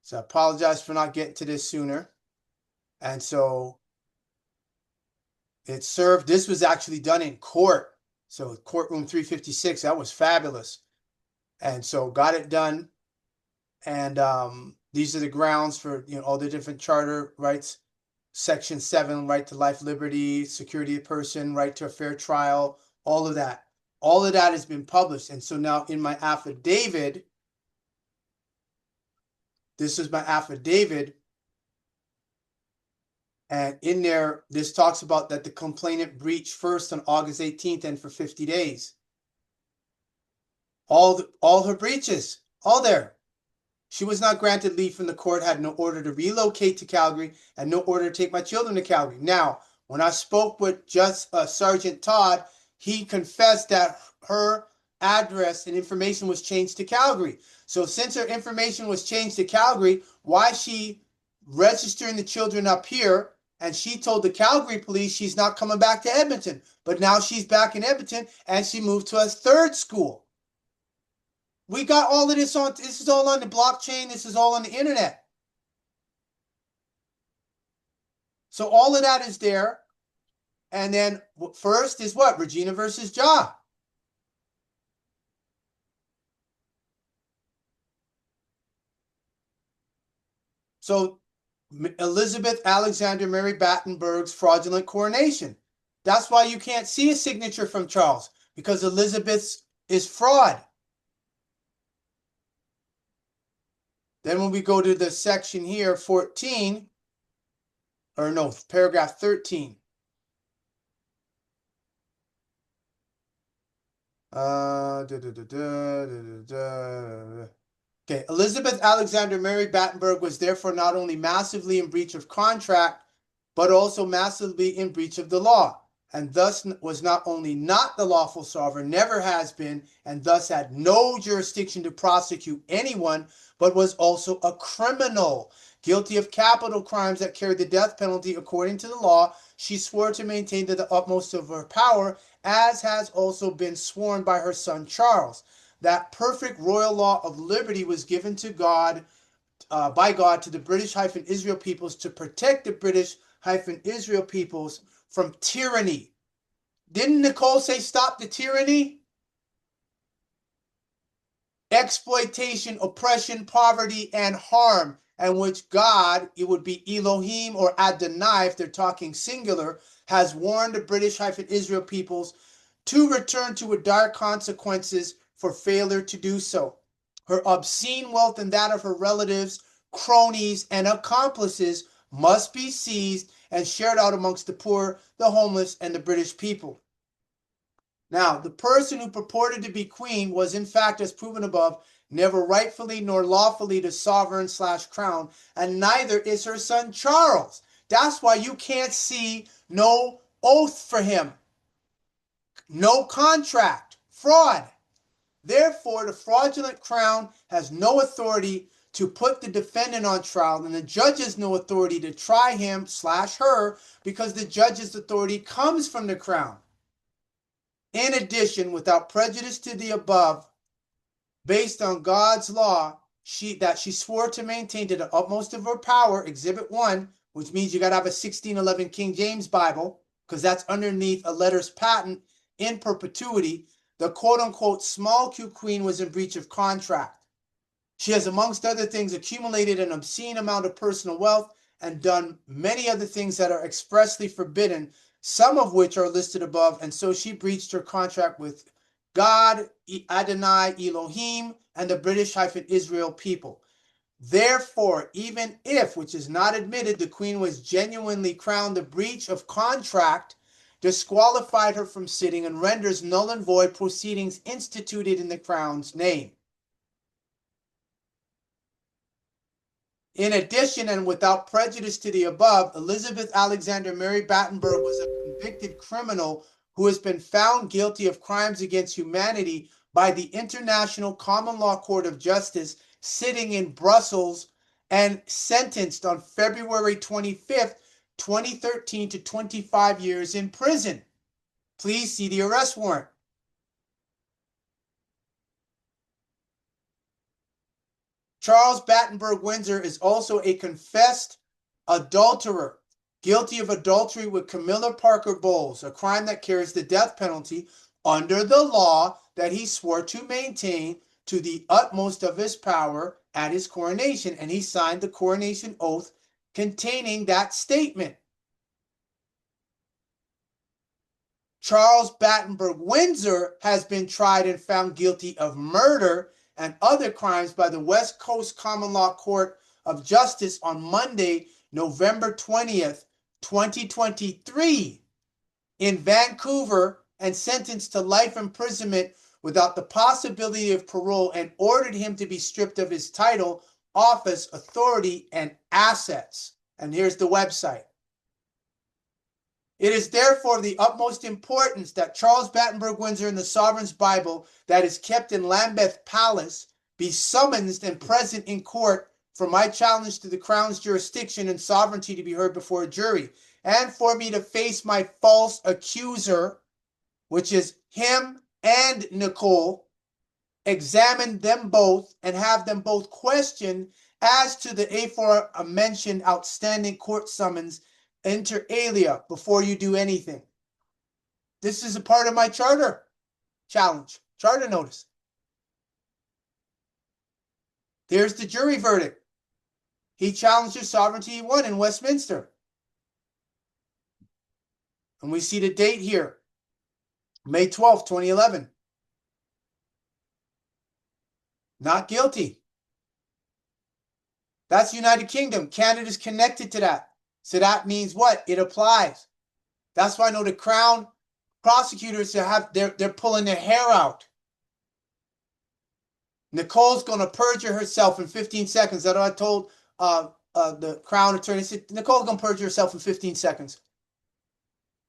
So I apologize for not getting to this sooner. And so it served. This was actually done in court. So courtroom 356, that was fabulous. And so got it done. And these are the grounds for, you know, all the different charter rights. Section 7, right to life, liberty, security of person, right to a fair trial, all of that. All of that has been published. And so now in my affidavit, this is my affidavit. And in there, this talks about that the complainant breached first on August 18th and for 50 days. All her breaches, all there. She was not granted leave from the court, had no order to relocate to Calgary, and no order to take my children to Calgary. Now, when I spoke with Sergeant Todd, he confessed that her address and information was changed to Calgary. So since her information was changed to Calgary, why is she registering the children up here? And she told the Calgary police she's not coming back to Edmonton. But now she's back in Edmonton and she moved to a third school. We got all of this on, this is all on the blockchain. This is all on the internet. So all of that is there. And then first is what? Regina versus Ja. So Elizabeth Alexander Mary Battenberg's fraudulent coronation. That's why you can't see a signature from Charles, because Elizabeth's is fraud. Then when we go to the section here, 14, or no, paragraph 13. Okay, Elizabeth Alexander Mary Battenberg was therefore not only massively in breach of contract, but also massively in breach of the law, and thus was not only not the lawful sovereign, never has been, and thus had no jurisdiction to prosecute anyone, but was also a criminal, guilty of capital crimes that carried the death penalty according to the law. She swore to maintain to the utmost of her power, as has also been sworn by her son Charles. That perfect royal law of liberty was given to God, by God, to the British-Israel peoples to protect the British-Israel peoples from tyranny. Didn't Nicole say stop the tyranny? Exploitation, oppression, poverty, and harm, and which God, it would be Elohim or Adonai if they're talking singular, has warned the British-Israel peoples to return to dire consequences for failure to do so. Her obscene wealth and that of her relatives, cronies, and accomplices must be seized and shared out amongst the poor, the homeless, and the British people. Now, the person who purported to be queen was, in fact, as proven above, never rightfully nor lawfully the sovereign/crown, and neither is her son Charles. That's why you can't see no oath for him, no contract, fraud. Therefore, the fraudulent crown has no authority to put the defendant on trial, and the judge has no authority to try him/her, because the judge's authority comes from the crown. In addition, without prejudice to the above, based on God's law, that she swore to maintain to the utmost of her power, Exhibit 1, which means you got to have a 1611 King James Bible, because that's underneath a letter's patent in perpetuity, the quote-unquote small q queen was in breach of contract. She has, amongst other things, accumulated an obscene amount of personal wealth and done many other things that are expressly forbidden, some of which are listed above, and so she breached her contract with God, Adonai, Elohim, and the British-Israel people. Therefore, even if, which is not admitted, the queen was genuinely crowned, the breach of contract disqualified her from sitting and renders null and void proceedings instituted in the crown's name. In addition, and without prejudice to the above, Elizabeth Alexander Mary Battenberg was a convicted criminal who has been found guilty of crimes against humanity by the International Common Law Court of Justice, sitting in Brussels, and sentenced on February 25th, 2013 to 25 years in prison. Please see the arrest warrant. Charles Battenberg Windsor is also a confessed adulterer, guilty of adultery with Camilla Parker Bowles, a crime that carries the death penalty under the law that he swore to maintain to the utmost of his power at his coronation, and he signed the coronation oath containing that statement. Charles Battenberg Windsor has been tried and found guilty of murder and other crimes by the West Coast Common Law Court of Justice on Monday, November 20th, 2023 in Vancouver, and sentenced to life imprisonment without the possibility of parole, and ordered him to be stripped of his title, office, authority, and assets. And here's the website. It is therefore of the utmost importance that Charles Battenberg Windsor in the Sovereign's Bible that is kept in Lambeth Palace be summoned and present in court for my challenge to the Crown's jurisdiction and sovereignty to be heard before a jury, and for me to face my false accuser, which is him and Nicole, examine them both and have them both questioned as to the aforementioned outstanding court summons inter alia before you do anything. This is a part of my charter challenge, charter notice. There's the jury verdict. He challenged his sovereignty, he won in Westminster. And we see the date here, May 12th, 2011. Not guilty. That's United Kingdom. Canada's connected to that. So that means what? It applies. That's why I know the Crown prosecutors they're pulling their hair out. Nicole's going to perjure herself in 15 seconds. That's what I told the Crown attorney. Said, Nicole's going to perjure herself in 15 seconds.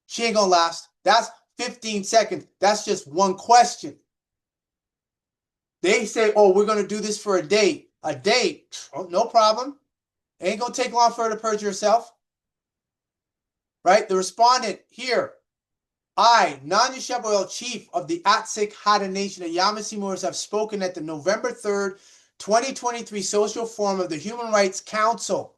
She ain't going to last. That's 15 seconds. That's just one question. They say, oh, we're going to do this for a day. A day? Oh, no problem. It ain't going to take long for her to perjure herself. Right? The respondent here. I, Nanya Shabuel, chief of the Atsik Haida Nation of Yamasee Moors, have spoken at the November 3rd, 2023 Social Forum of the Human Rights Council.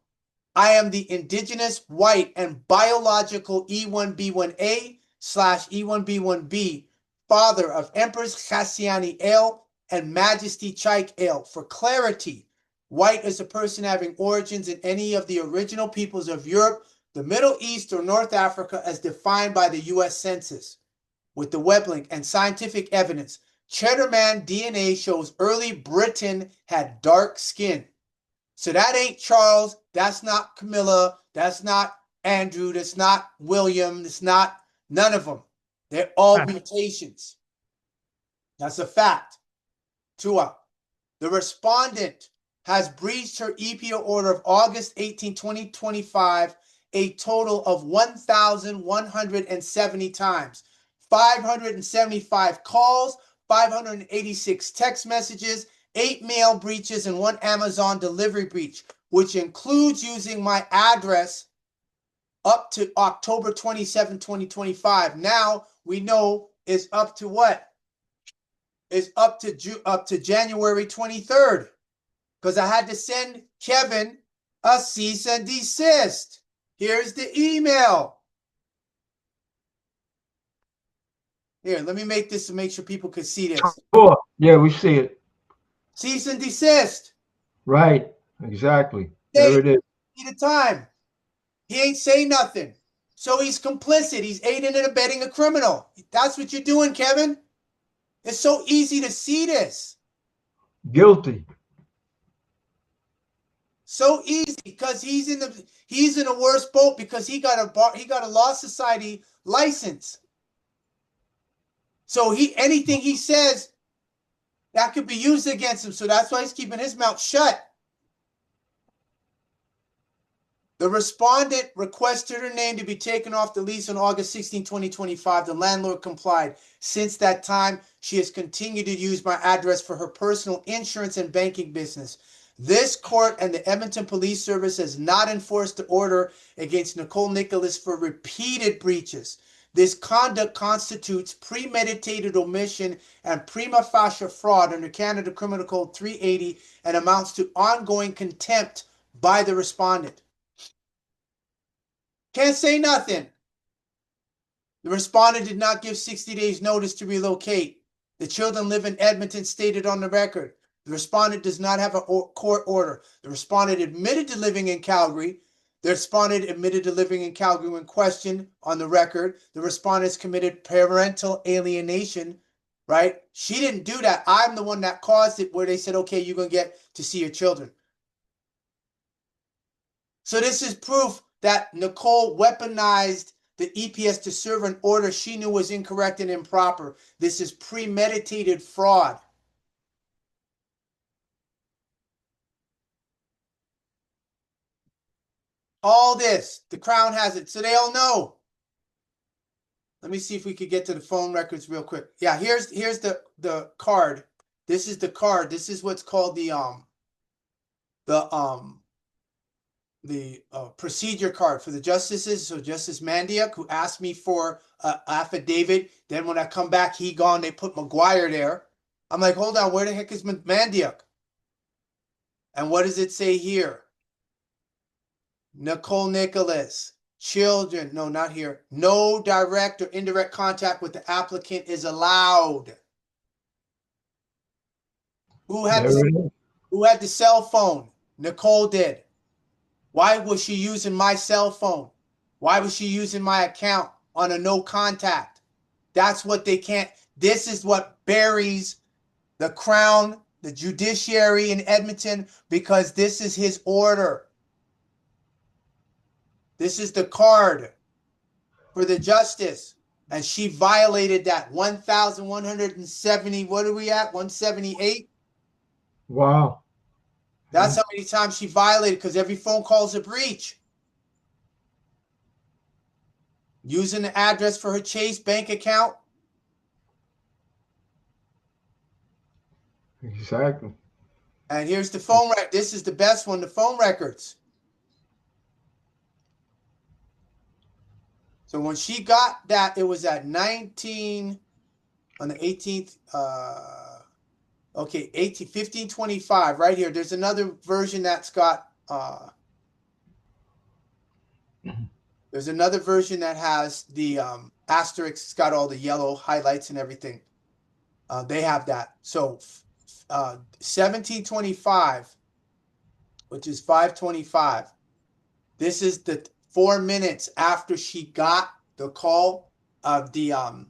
I am the indigenous, white, and biological E1B1A/E1B1B, father of Empress Khasiani Ale and Majesty Chaik Ale. For clarity, white is a person having origins in any of the original peoples of Europe, the Middle East, or North Africa as defined by the U.S. Census. With the web link and scientific evidence, Cheddarman DNA shows early Britain had dark skin. So that ain't Charles, that's not Camilla, that's not Andrew, that's not William, that's not none of them. They're all mutations. That's a fact. Tua. The respondent has breached her EPO order of August 18, 2025, a total of 1,170 times, 575 calls, 586 text messages, 8 mail breaches, and 1 Amazon delivery breach, which includes using my address up to October 27, 2025. Now we know is up to what? Is up to January 23rd. Because I had to send Kevin a cease and desist. Here's the email. Here, let me make this to make sure people can see this. Sure. Yeah, we see it. Cease and desist. Right. Exactly. There it is. The time. He ain't saying nothing. So he's complicit. He's aiding and abetting a criminal. That's what you're doing, Kevin. It's so easy to see this. Guilty. So easy because he's in a worse boat because he got a law society license. So anything he says that could be used against him. So that's why he's keeping his mouth shut. The respondent requested her name to be taken off the lease on August 16, 2025. The landlord complied. Since that time, she has continued to use my address for her personal insurance and banking business. This court and the Edmonton Police Service has not enforced the order against Nicole Nicholas for repeated breaches. This conduct constitutes premeditated omission and prima facie fraud under Canada Criminal Code 380 and amounts to ongoing contempt by the respondent. Can't say nothing. The respondent did not give 60 days notice to relocate. The children live in Edmonton, stated on the record. The respondent does not have a court order. The respondent admitted to living in Calgary. The respondent admitted to living in Calgary when questioned on the record. The respondent has committed parental alienation, right? She didn't do that. I'm the one that caused it where they said, okay, you're going to get to see your children. So this is proof that Nicole weaponized the EPS to serve an order she knew was incorrect and improper. This is premeditated fraud. All this, the Crown has it, so they all know. Let me see if we could get to the phone records real quick. Yeah, here's the card. This is the card. This is what's called the procedure card for the justices. So Justice Mandiak, who asked me for an affidavit. Then when I come back, he gone. They put McGuire there. I'm like, hold on, where the heck is Mandiak? And what does it say here? Nicole Nicholas, children, no, not here. No direct or indirect contact with the applicant is allowed. Who had the cell phone? Nicole did. Why was she using my cell phone? Why was she using my account on a no contact? That's what they can't. This is what buries the Crown, the judiciary in Edmonton, because this is his order. This is the card for the justice. And she violated that 1,170. What are we at? 178? Wow. That's how many times she violated, because every phone call is a breach. Using the address for her Chase bank account. Exactly. And here's the phone record. This is the best one, the phone records. So when she got that, it was at 19 on the 18th. Okay, 1525 right here. There's another version that's got there's another version that has the asterisk. It's got all the yellow highlights and everything. They have that. So 1725, which is 525. This is the 4 minutes after she got the call of when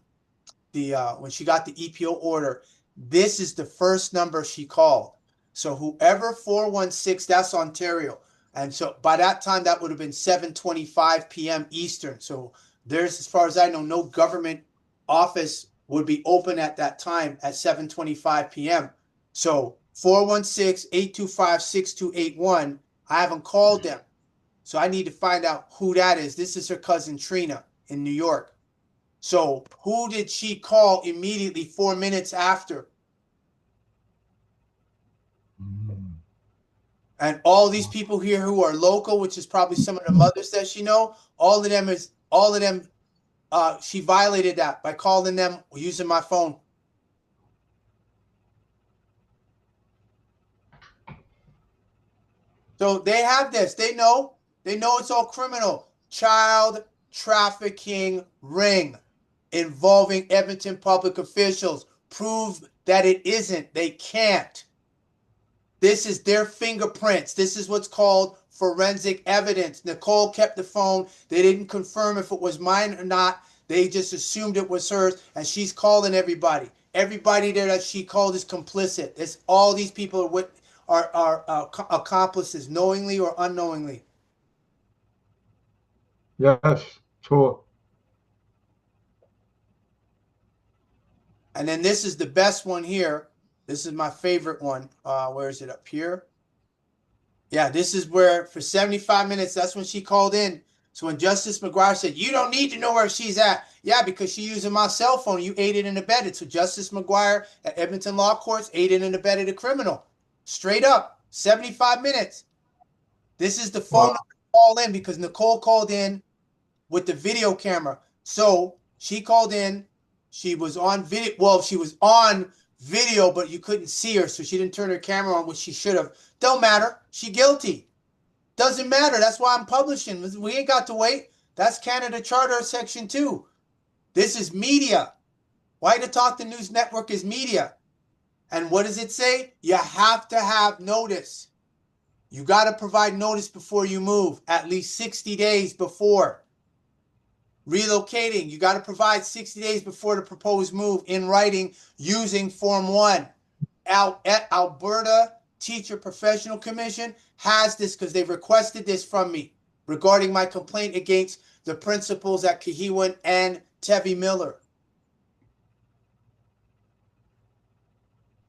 she got the EPO order. This is the first number she called. So whoever 416, that's Ontario. And so by that time, that would have been 7:25 p.m. Eastern. So there's, as far as I know, no government office would be open at that time at 7:25 p.m. So 416-825-6281. I haven't called them. So I need to find out who that is. This is her cousin Trina in New York. So who did she call immediately 4 minutes after? And all these people here who are local, which is probably some of the mothers that she know, all of them, she violated that by calling them using my phone. So they have this. They know it's all criminal. Child trafficking ring involving Edmonton public officials. Prove that it isn't. They can't. This is their fingerprints. This is what's called forensic evidence. Nicole kept the phone. They didn't confirm if it was mine or not. They just assumed it was hers, and she's calling everybody. Everybody there that she called is complicit. It's all these people are accomplices, knowingly or unknowingly. Yes, sure. And then this is the best one here. This is my favorite one. Where is it? Up here? Yeah, this is where for 75 minutes, that's when she called in. So when Justice McGuire said, you don't need to know where she's at. Yeah, because she's using my cell phone. You aided and abetted. So Justice McGuire at Edmonton Law Courts aided and abetted a criminal. Straight up, 75 minutes. This is the phone number to call in because Nicole called in with the video camera. So she called in. She was on video. Well, she was on video, but you couldn't see her, so she didn't turn her camera on, which she should have. Don't matter. She guilty. Doesn't matter. That's why I'm publishing. We ain't got to wait. That's Canada Charter Section 2. This is media. Why to Talk the News Network is media. And what does it say? You have to have notice. You got to provide notice before you move, at least 60 days before. Relocating, you got to provide 60 days before the proposed move in writing using Form 1. Alberta Teacher Professional Commission has this because they've requested this from me regarding my complaint against the principals at Kahiwan and Tevi Miller.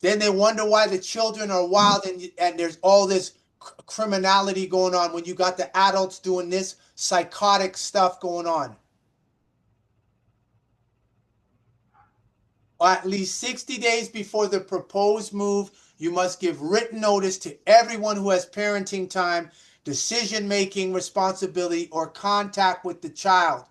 Then they wonder why the children are wild and there's all this criminality going on when you got the adults doing this psychotic stuff going on. At least 60 days before the proposed move, you must give written notice to everyone who has parenting time, decision-making responsibility, or contact with the child.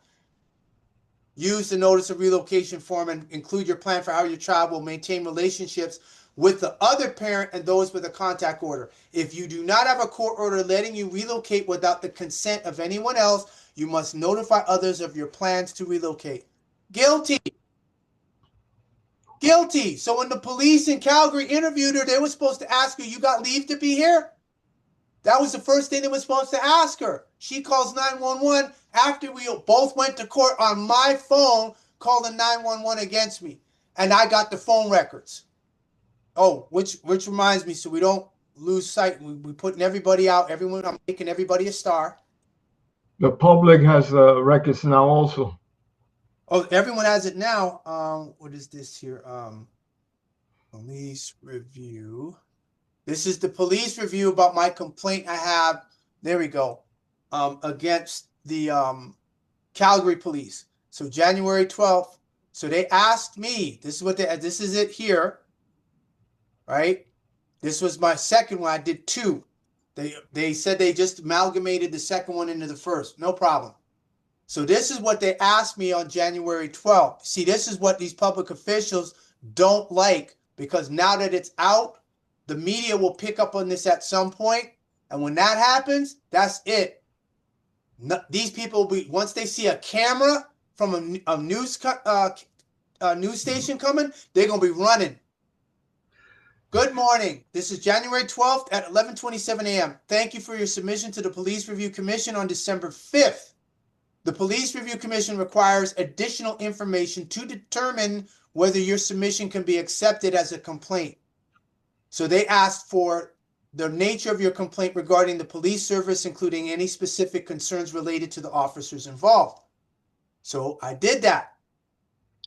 Use the notice of relocation form and include your plan for how your child will maintain relationships with the other parent and those with a contact order. If you do not have a court order letting you relocate without the consent of anyone else, you must notify others of your plans to relocate. Guilty. Guilty. So when the police in Calgary interviewed her, they were supposed to ask her, you got leave to be here? That was the first thing they were supposed to ask her. She calls 911 after we both went to court on my phone, calling 911 against me. And I got the phone records. Oh, which reminds me, so we don't lose sight. We're putting everybody out. I'm making everybody a star. The public has records now also. Oh, everyone has it now. What is this here? Police review. This is the police review about my complaint I have. There we go. Against the Calgary police. So January 12th. So they asked me. This is it here. Right? This was my second one. I did two. They said they just amalgamated the second one into the first. No problem. So this is what they asked me on January 12th. See, this is what these public officials don't like, because now that it's out, the media will pick up on this at some point. And when that happens, that's it. These people will be, once they see a camera from a news station coming, they're going to be running. Good morning. This is January 12th at 11:27 a.m. Thank you for your submission to the Police Review Commission on December 5th. The Police Review Commission requires additional information to determine whether your submission can be accepted as a complaint. So they asked for the nature of your complaint regarding the police service, including any specific concerns related to the officers involved. So I did that.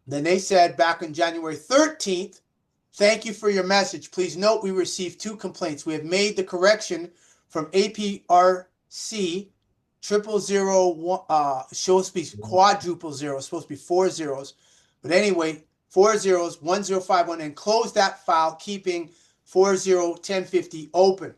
Then they said back on January 13th, thank you for your message. Please note we received 2 complaints. We have made the correction from APRC 0001, supposed to be quadruple zero, supposed to be 4 zeros. But anyway, 4 zeros, 1051, and close that file, keeping 401050 open.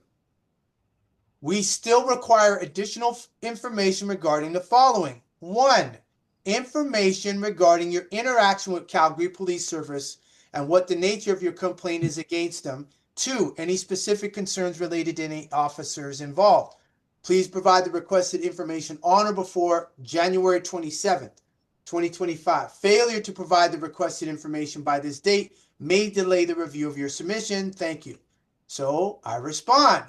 We still require additional information regarding the following. 1, information regarding your interaction with Calgary Police Service and what the nature of your complaint is against them. 2, any specific concerns related to any officers involved. Please provide the requested information on or before January 27th, 2025. Failure to provide the requested information by this date may delay the review of your submission. Thank you. So I respond.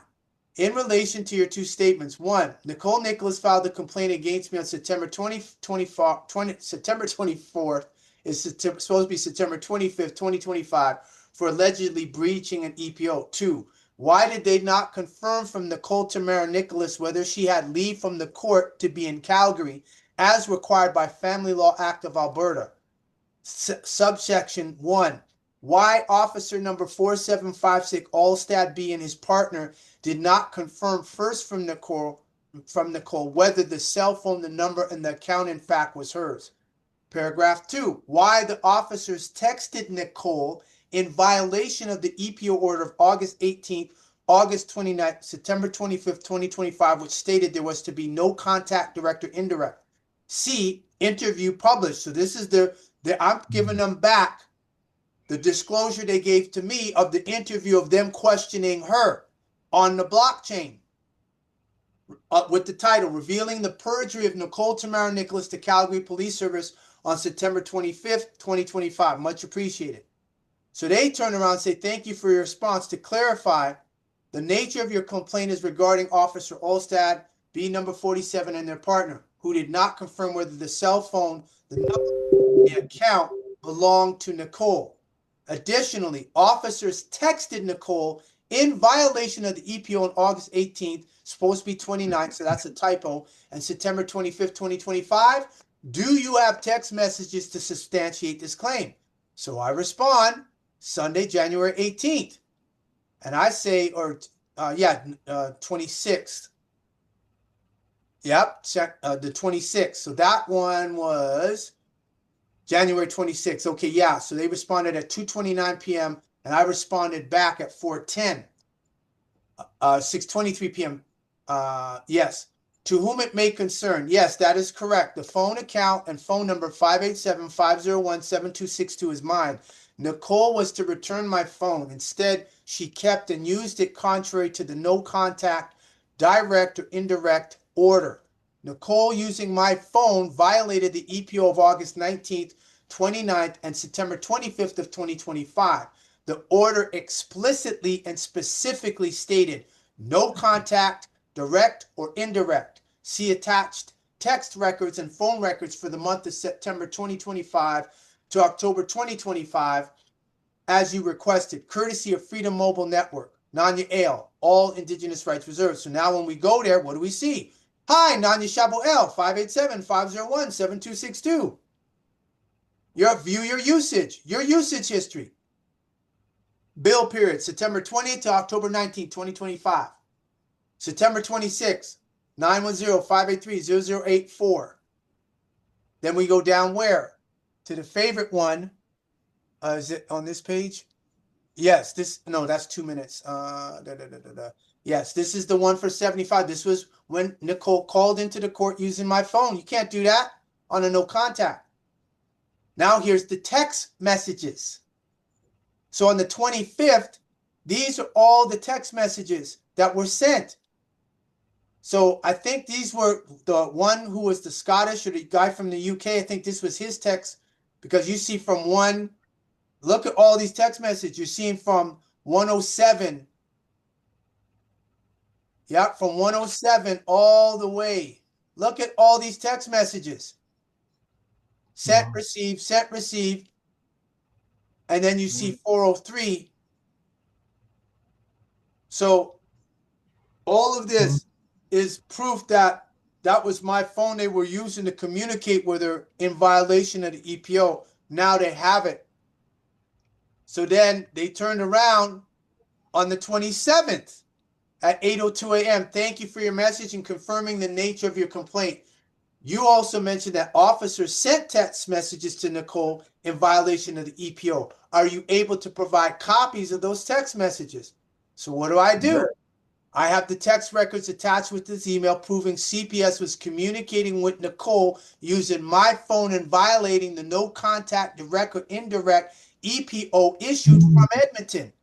In relation to your 2 statements, 1, Nicole Nicholas filed a complaint against me on September 24th, is supposed to be September 25th, 2025, for allegedly breaching an EPO. 2, why did they not confirm from Nicole Tamara Nicholas whether she had leave from the court to be in Calgary as required by Family Law Act of Alberta? Subsection 1, why officer number 4756 Allstad B and his partner did not confirm first from Nicole whether the cell phone, the number, and the account in fact was hers. Paragraph 2, why the officers texted Nicole in violation of the EPO order of August 18th, August 29th, September 25th, 2025, which stated there was to be no contact, direct or indirect. C, interview published. So this is I'm giving them back the disclosure they gave to me of the interview of them questioning her on the blockchain with the title, Revealing the Perjury of Nicole Tamara Nicholas to Calgary Police Service on September 25th, 2025. Much appreciated. So they turn around and say, thank you for your response. To clarify, the nature of your complaint is regarding Officer Olstad, B number 47, and their partner, who did not confirm whether the cell phone, the number, the account belonged to Nicole. Additionally, officers texted Nicole in violation of the EPO on August 18th, supposed to be 29th, so that's a typo, and September 25th, 2025. Do you have text messages to substantiate this claim? So I respond, Sunday, January 18th. And I say, 26th. Yep, the 26th. So that one was January 26th. Okay, yeah. So they responded at 2:29 p.m. and I responded back at 4:10. 6:23 p.m. Yes. To whom it may concern. Yes, that is correct. The phone account and phone number 587-501-7262 is mine. Nicole was to return my phone. Instead, she kept and used it contrary to the no contact, direct or indirect order. Nicole using my phone violated the EPO of August 19th, 29th, and September 25th of 2025. The order explicitly and specifically stated no contact, direct or indirect. See attached text records and phone records for the month of September 2025 to October 2025 as you requested, courtesy of Freedom Mobile Network, Nanya Ale, all Indigenous rights reserved. So now when we go there, what do we see? Hi, Nanya Shabo L, 587-501-7262. View your usage history. Bill period, September 20th to October 19th, 2025. September 26th, 910-583-0084. Then we go down where? To the favorite one. Is it on this page? Yes, that's 2 minutes. Yes, this is the one for 75. This was when Nicole called into the court using my phone. You can't do that on a no contact. Now here's the text messages. So on the 25th, these are all the text messages that were sent. So I think these were the one who was the Scottish or the guy from the UK. I think this was his text, because you see from one, look at all these text messages. You're seeing from 107. Yeah, from 107 all the way. Look at all these text messages. Sent, received, sent, received. And then you see 403. So all of this is proof that that was my phone they were using to communicate with her in violation of the EPO. Now they have it. So then they turned around on the 27th at 8:02 a.m. Thank you for your message and confirming the nature of your complaint. You also mentioned that officers sent text messages to Nicole in violation of the EPO. Are you able to provide copies of those text messages? So what do? I have the text records attached with this email proving CPS was communicating with Nicole using my phone and violating the no contact direct or indirect EPO issued from Edmonton.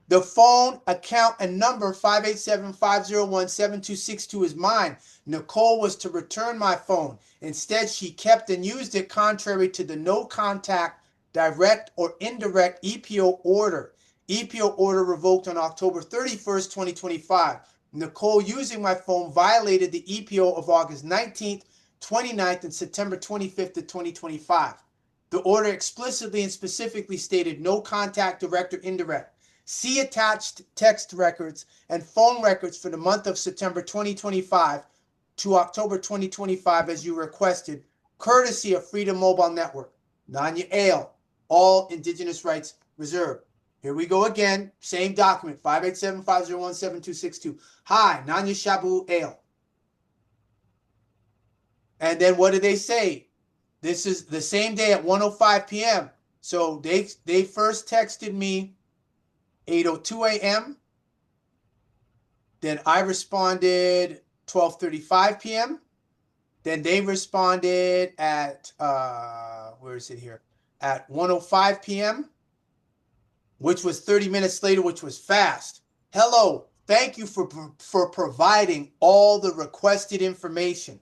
The phone account and number 587-501-7262 is mine. Nicole was to return my phone. Instead, she kept and used it contrary to the no contact direct or indirect EPO order. EPO order revoked on October 31st, 2025. Nicole using my phone violated the EPO of August 19th, 29th, and September 25th of 2025. The order explicitly and specifically stated no contact direct or indirect. See attached text records and phone records for the month of September 2025 to October 2025 as you requested, courtesy of Freedom Mobile Network. Nanya Ale, all Indigenous rights reserved. Here we go again, same document, 587-501-7262. Hi, Nanya Shabu Ale. And then what do they say? This is the same day at 1:05 p.m. So they first texted me 8:02 a.m. Then I responded 12:35 p.m. Then they responded at where is it here? At 1:05 p.m., which was 30 minutes later, which was fast. Hello, thank you for providing all the requested information.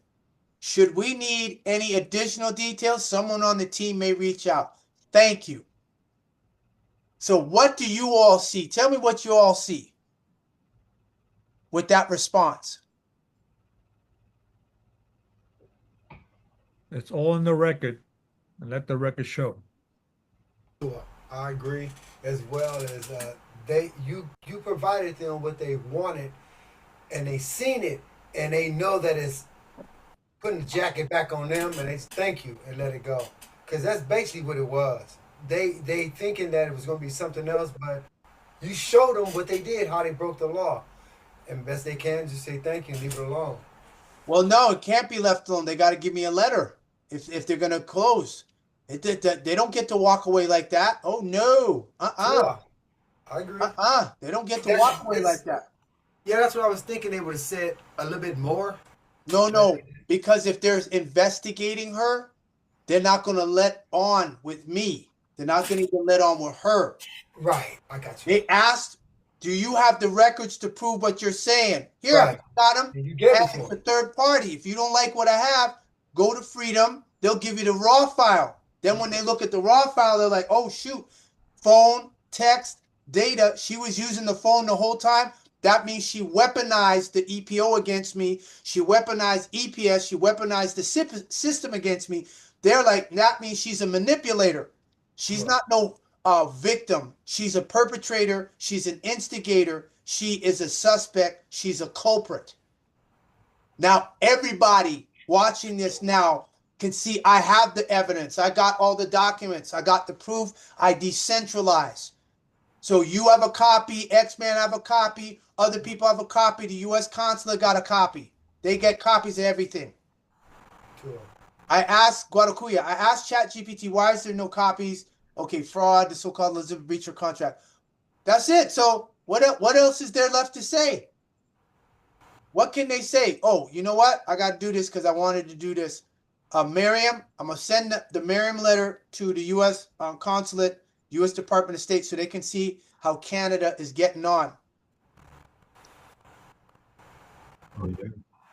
Should we need any additional details, someone on the team may reach out. Thank you. So what do you all see? Tell me what you all see with that response. It's all in the record, and let the record show. I agree, as well as you provided them what they wanted, and they seen it, and they know that it's putting the jacket back on them, and they thank you and let it go, because that's basically what it was. They thinking that it was going to be something else, but you showed them what they did, how they broke the law, and best they can just say thank you and leave it alone. Well, no, it can't be left alone. They got to give me a letter if they're going to close. They don't get to walk away like that. Oh no, Sure. I agree. They don't get to walk away like that. Yeah, that's what I was thinking. They would have said a little bit more. No, because if they're investigating her, they're not going to let on with me. They're not going to even let on with her. Right, I got you. They asked, do you have the records to prove what you're saying? Here, Right. I got them. And you gave it Ask to the them. third party. If you don't like what I have, go to Freedom. They'll give you the raw file. Then when they look at the raw file, they're like, oh, shoot, phone, text, data. She was using the phone the whole time. That means she weaponized the EPO against me. She weaponized EPS. She weaponized the system against me. They're like, that means she's a manipulator. She's not no victim. She's a perpetrator. She's an instigator. She is a suspect. She's a culprit. Now, everybody watching this now can see I have the evidence. I got all the documents. I got the proof. I decentralized. So you have a copy. X-Man have a copy. Other people have a copy. The U.S. consulate got a copy. They get copies of everything. Sure. I asked Guadalupe, I asked ChatGPT, why is there no copies? Okay, fraud, the so-called Elizabeth breach of contract. That's it. So what else is there left to say? What can they say? Oh, you know what? I got to do this because I wanted to do this. Miriam, I'm going to send the Miriam letter to the U.S. consulate, U.S. Department of State, so they can see how Canada is getting on.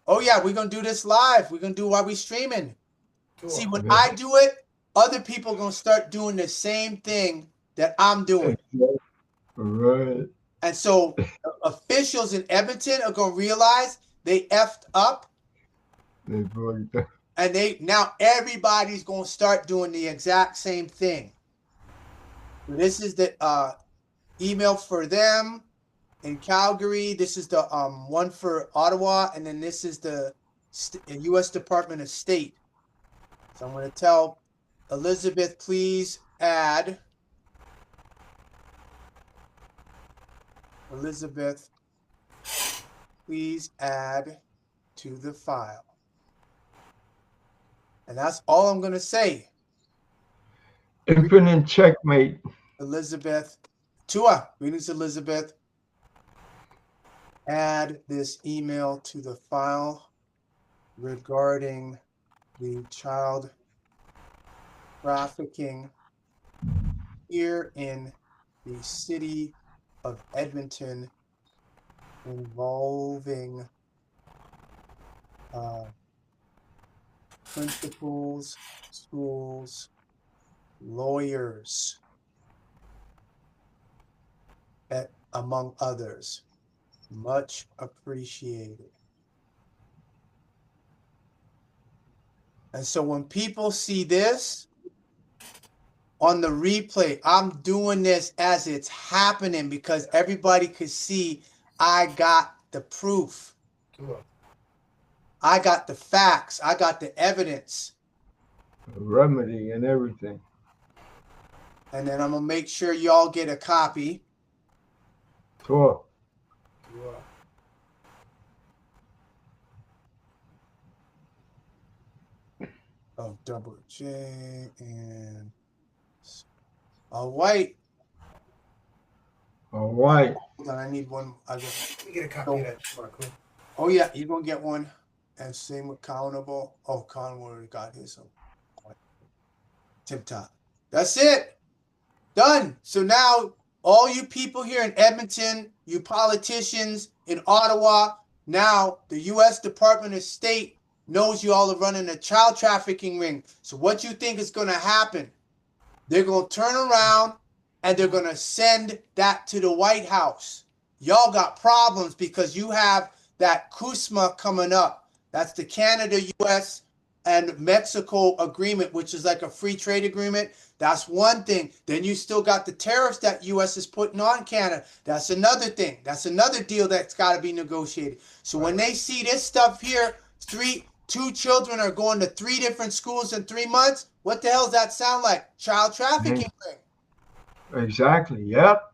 Oh, yeah, we're going to do this live. We're going to do while we're streaming. Sure. See, when I do it, other people are going to start doing the same thing that I'm doing. Right. And so officials in Edmonton are going to realize they effed up. And now everybody's going to start doing the exact same thing. This is the email for them in Calgary. This is the one for Ottawa. And then this is the U.S. Department of State. So I'm going to tell Elizabeth, please add. Elizabeth, please add to the file. And that's all I'm going to say. Infinite checkmate. Elizabeth, Tua, greetings, Elizabeth. Add this email to the file regarding the child trafficking here in the city of Edmonton involving principals, schools, lawyers, among others. Much appreciated. And so when people see this on the replay, I'm doing this as it's happening because everybody could see I got the proof. I got the facts. I got the evidence. Remedy and everything. And then I'm going to make sure y'all get a copy. Sure. Oh, double J and white. All right. Hold on, I need one. Let me get a copy of that, Marco. Oh, yeah, you're going to get one. And same with Countable. Oh, Countable already got his. So. Tip top. That's it. Done. So now, all you people here in Edmonton, you politicians in Ottawa, now the U.S. Department of State knows you all are running a child trafficking ring. So what you think is going to happen? They're going to turn around and they're going to send that to the White House. Y'all got problems because you have that CUSMA coming up. That's the Canada, U.S., and Mexico agreement, which is like a free trade agreement. That's one thing. Then you still got the tariffs that U.S. is putting on Canada. That's another thing. That's another deal that's got to be negotiated. So when they see this stuff here, two children are going to 3 different schools in 3 months, what the hell does that sound like? Child trafficking ring. Exactly. Yep.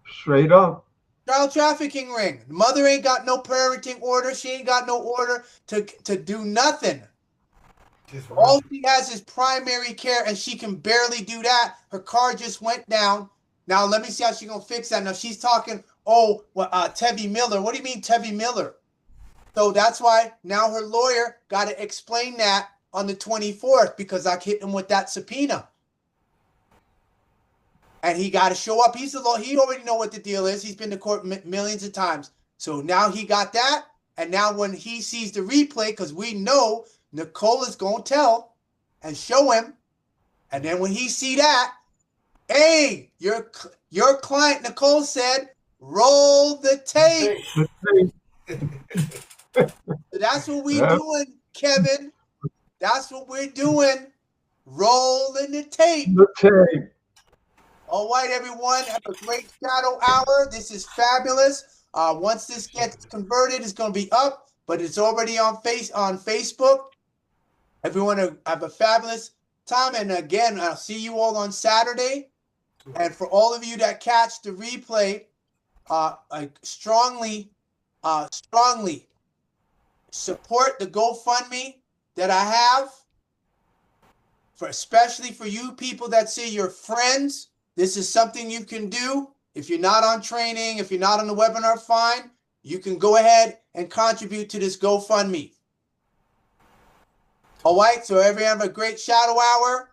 Straight up. Child trafficking ring. The mother ain't got no parenting order. She ain't got no order to do nothing. All she has is primary care, and she can barely do that. Her car just went down. Now, let me see how she's going to fix that. Now, she's talking, Tevye Miller. What do you mean, Tevye Miller? So that's why now her lawyer got to explain that on the 24th because I hit him with that subpoena. And he got to show up. He's the law. He already know what the deal is. He's been to court millions of times. So now he got that. And now when he sees the replay, because we know Nicole is going to tell and show him. And then when he see that, hey, your client, Nicole, said, roll the tape. So that's what we're doing, Kevin. That's what we're doing. Rolling the tape. The tape. All right, everyone. Have a great shadow hour. This is fabulous. Once this gets converted, it's going to be up, but it's already on Facebook. Everyone have a fabulous time. And again, I'll see you all on Saturday. And for all of you that catch the replay, I strongly support the GoFundMe that I have, especially for you people that say you're friends. This is something you can do. If you're not on training, if you're not on the webinar, fine. You can go ahead and contribute to this GoFundMe. All right, so everyone have a great shadow hour.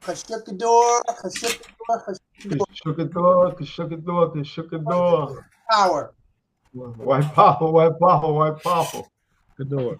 Kashukador. Power. White power. Good door.